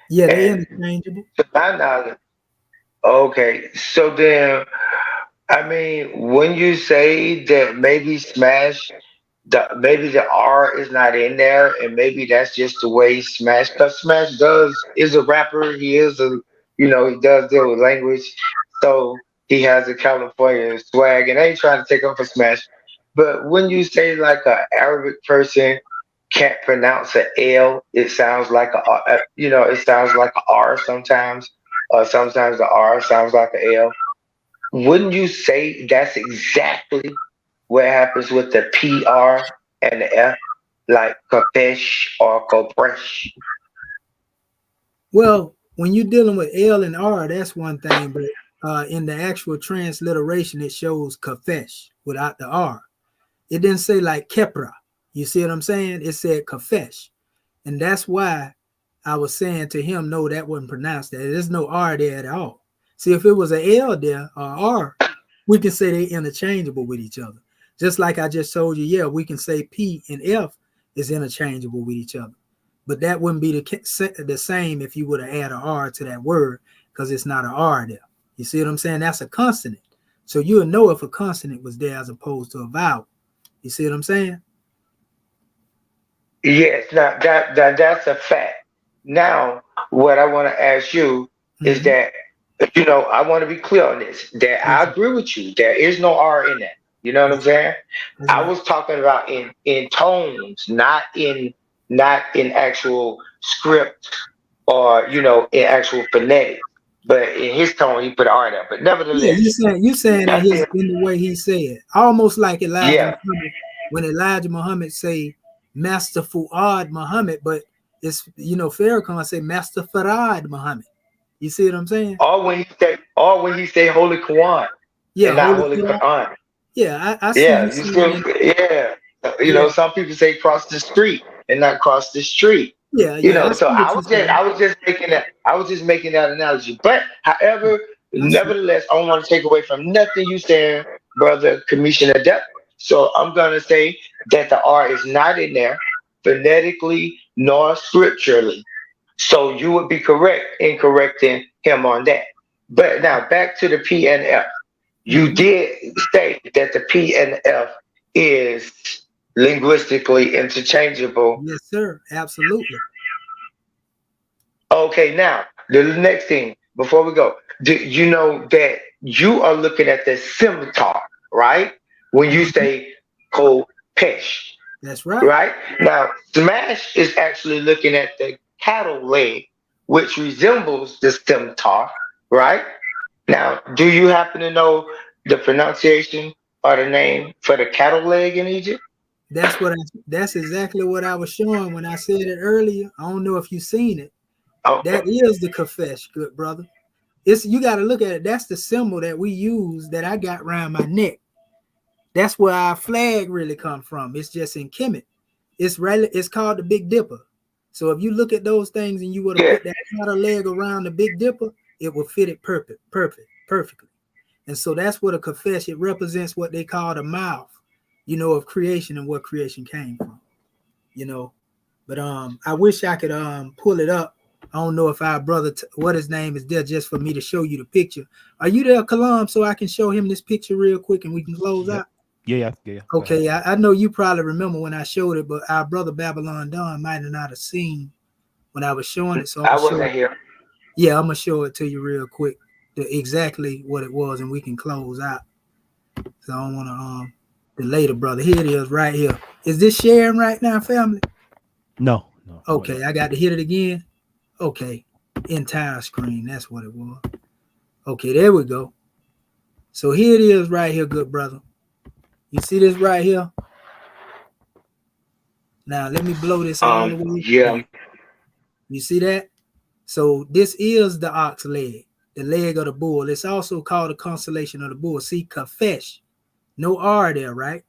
Yeah, they're interchangeable. To my knowledge, okay. So then, I mean, when you say that maybe maybe the R is not in there, and maybe that's just the way Smash, because Smash is a rapper. He is he does deal with language, so he has a California swag, and I ain't trying to take up for Smash. But when you say like an Arabic person can't pronounce an L, it sounds like it sounds like an R sometimes, or sometimes the R sounds like an L. Wouldn't you say that's exactly what happens with the PR and the F, like Kopesh or Kopresh? Well, when you're dealing with L and R, that's one thing, but in the actual transliteration, it shows Kafesh without the R. It didn't say like Kepra. You see what I'm saying? It said Kafesh. And that's why I was saying to him, no, that wasn't pronounced that. There's no R there at all. See, if it was an L there or R, we can say they're interchangeable with each other. Just like I just told you, yeah, we can say P and F is interchangeable with each other. But that wouldn't be the same if you would have added an R to that word, because it's not an R there. You see what I'm saying? That's a consonant. So you'll know if a consonant was there as opposed to a vowel. You see what I'm saying? Yes, now that's a fact. Now, what I want to ask you is that, I want to be clear on this, that I agree with you. There is no R in that. You know what I'm saying? I was talking about in tones, not in actual script or, in actual phonetics. But in his tone, he put R there. But nevertheless. Yeah, you saying that in the way he said. Almost like Elijah Muhammad, when Elijah Muhammad say Master Fuad Muhammad, but it's, Farrakhan say Master Farad Muhammad. You see what I'm saying? Or when he say Holy Quran. Yeah, and not Holy Quran. Yeah, I see. Yeah, some people say cross the street and not cross the street. Yeah, You yeah, know, I so see what you're saying. I was just making that analogy. But however, I see. nevertheless, I don't want to take away from nothing you saying, brother Commissioner Adept. So I'm gonna say that the R is not in there phonetically nor scripturally. So you would be correct in correcting him on that. But now back to the P and F. You Mhm. did say that the P and F is linguistically interchangeable. Yes, sir. Absolutely. Okay, now the next thing before we go, do you know that you are looking at the scimitar, right? When you Mhm. say Kopesh, That's right. right? Now, Smash is actually looking at the cattle leg, which resembles the scimitar, right? Now, do you happen to know the pronunciation or the name for the cattle leg in Egypt? That's exactly what I was showing when I said it earlier. I don't know if you've seen it. Okay. That is the kafesh, good brother. It's you got to look at it. That's the symbol that we use that I got around my neck. That's where our flag really come from. It's just in Kemet. It's called the Big Dipper. So if you look at those things and you were to Yeah. put that outer leg around the Big Dipper, it will fit it perfectly. And so that's what a kafesh. It represents what they call the mouth, of creation and what creation came from. You know, but I wish I could pull it up. I don't know if our brother, what his name is there, just for me to show you the picture. Are you there, Kalam, so I can show him this picture real quick and we can close Yep. out? Yeah. Go ahead. Okay, I know you probably remember when I showed it, but our brother Babylon Don might have not have seen when I was showing it. So I'm I gonna show wasn't it. here. Yeah, I'm gonna show it to you real quick, exactly what it was, and we can close out. So I don't want to delay the brother. Here it is, right here. Is this sharing right now, family? No, not Okay, yet. I got to hit it again. Okay, entire screen. That's what it was. Okay, there we go. So here it is, right here, good brother. You see this right here? Now let me blow this all the way. Yeah. There. You see that? So this is the ox leg, the leg of the bull. It's also called the constellation of the bull. See, kafesh, no R there, right?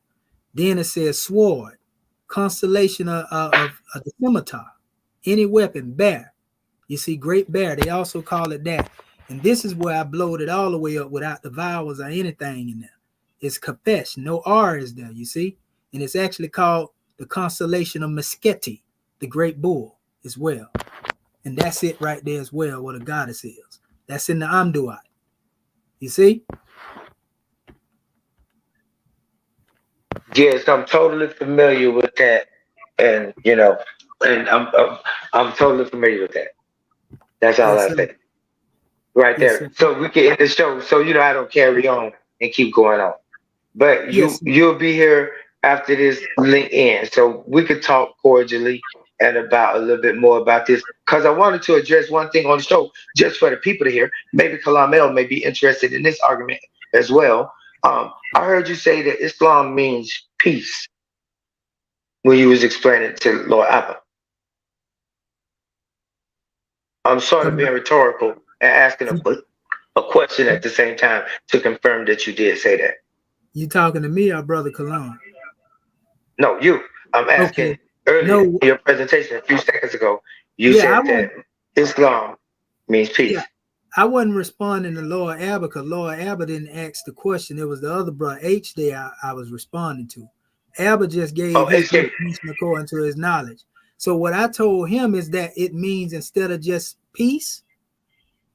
Then it says sword, constellation of the scimitar, any weapon, bear. You see, great bear, they also call it that. And this is where I blowed it all the way up without the vowels or anything in there. It's kafesh, no R is there, you see? And it's actually called the constellation of Meskheti, the great bull, as well. And that's it right there as well, what a goddess is. That's in the Amduat. You see? Yes, I'm totally familiar with that, and and I'm totally familiar with that. That's all Yes, I sir. say right Yes, sir. there. So we can end the show. So I don't carry on and keep going on. But Yes, sir. you'll be here after this link ends, so we could talk cordially and about a little bit more about this. Because I wanted to address one thing on the show, just for the people to hear. Maybe Kalamel may be interested in this argument as well. I heard you say that Islam means peace when you was explaining to Lord Abba. I'm sort of Am being rhetorical and asking a question at the same time to confirm that you did say that. you talking to me or Brother Kalon? No, you. I'm Okay. asking earlier No, in your presentation a few seconds ago, you yeah, I said wasn't, that Islam means yeah, peace. I wasn't responding to Lord Abba because Lord Abba didn't ask the question. It was the other brother H there I was responding to. Abba just Oh, gave his HK. definition according to his knowledge. So what I told him is that it means instead of just peace,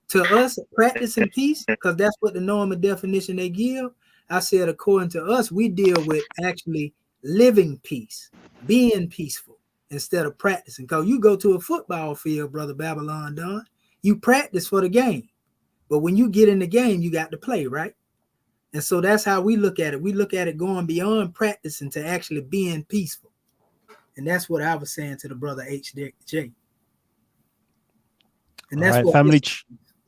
to us, practicing peace, because that's what the normal definition they give. I said, according to us, we deal with actually living peace, being peaceful instead of practicing. Because you go to a football field, Brother Babylon Don, you practice for the game. But when you get in the game, you got to play, right? And so that's how we look at it. We look at it going beyond practicing to actually being peaceful. And that's what I was saying to the brother HJ. And All that's right, what family.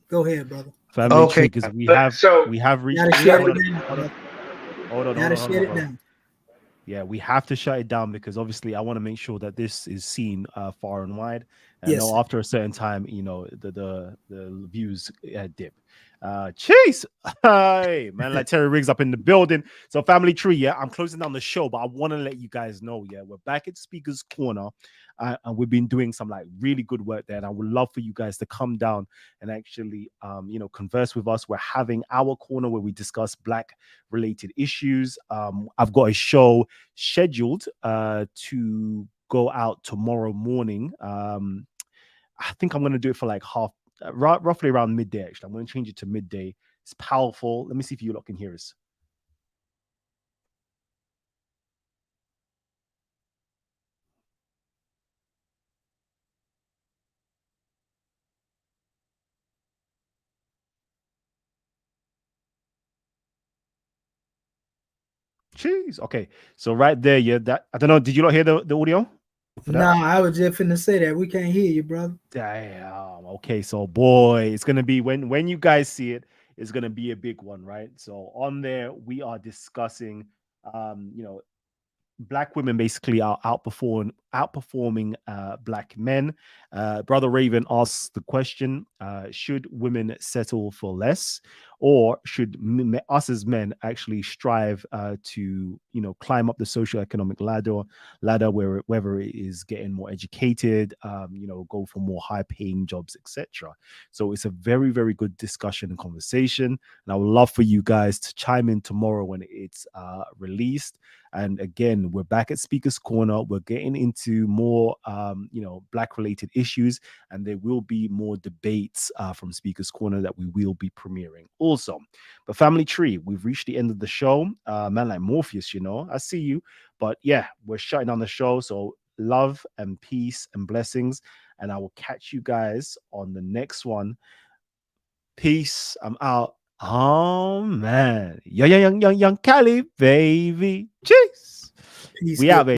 go ahead, brother. Family tree, Okay. because So we have reached. Gotta shut Hold it on, down, hold on, brother. hold on, hold Gotta on, hold shut on, it brother. down. Yeah, we have to shut it down because obviously I want to make sure that this is seen far and wide. And I Yes, know sir. after a certain time, the views dip. Chase, hey man, like Terry Riggs up in the building. So family tree, yeah, I'm closing down the show, but I want to let you guys know, yeah, we're back at Speaker's Corner, and we've been doing some like really good work there, and I would love for you guys to come down and actually, converse with us. We're having our corner where we discuss Black related issues. I've got a show scheduled to go out tomorrow morning. I think I'm going to do it for like roughly around midday. Actually, I'm going to change it to midday. It's powerful. Let me see if you lot can hear us. Jeez. Okay. So right there, yeah. That I don't know. Did you not hear the audio? No, I was just finna say that we can't hear you, brother. Damn. Okay. So boy, it's gonna be when you guys see it, it's gonna be a big one, right? So on there, we are discussing, Black women basically are outperforming Black men. Brother Raven asks the question: should women settle for less, or should us as men actually strive to climb up the socioeconomic ladder, whether it is getting more educated, go for more high-paying jobs, etc. So it's a very, very good discussion and conversation, and I would love for you guys to chime in tomorrow when it's released. And again, we're back at Speaker's Corner. We're getting into more, Black related issues, and there will be more debates from Speaker's Corner that we will be premiering also. But family tree, we've reached the end of the show. Man like Morpheus, I see you. But yeah, we're shutting down the show. So love and peace and blessings. And I will catch you guys on the next one. Peace. I'm out. Oh man, young Cali, baby. Jeez. Peace, We out, baby.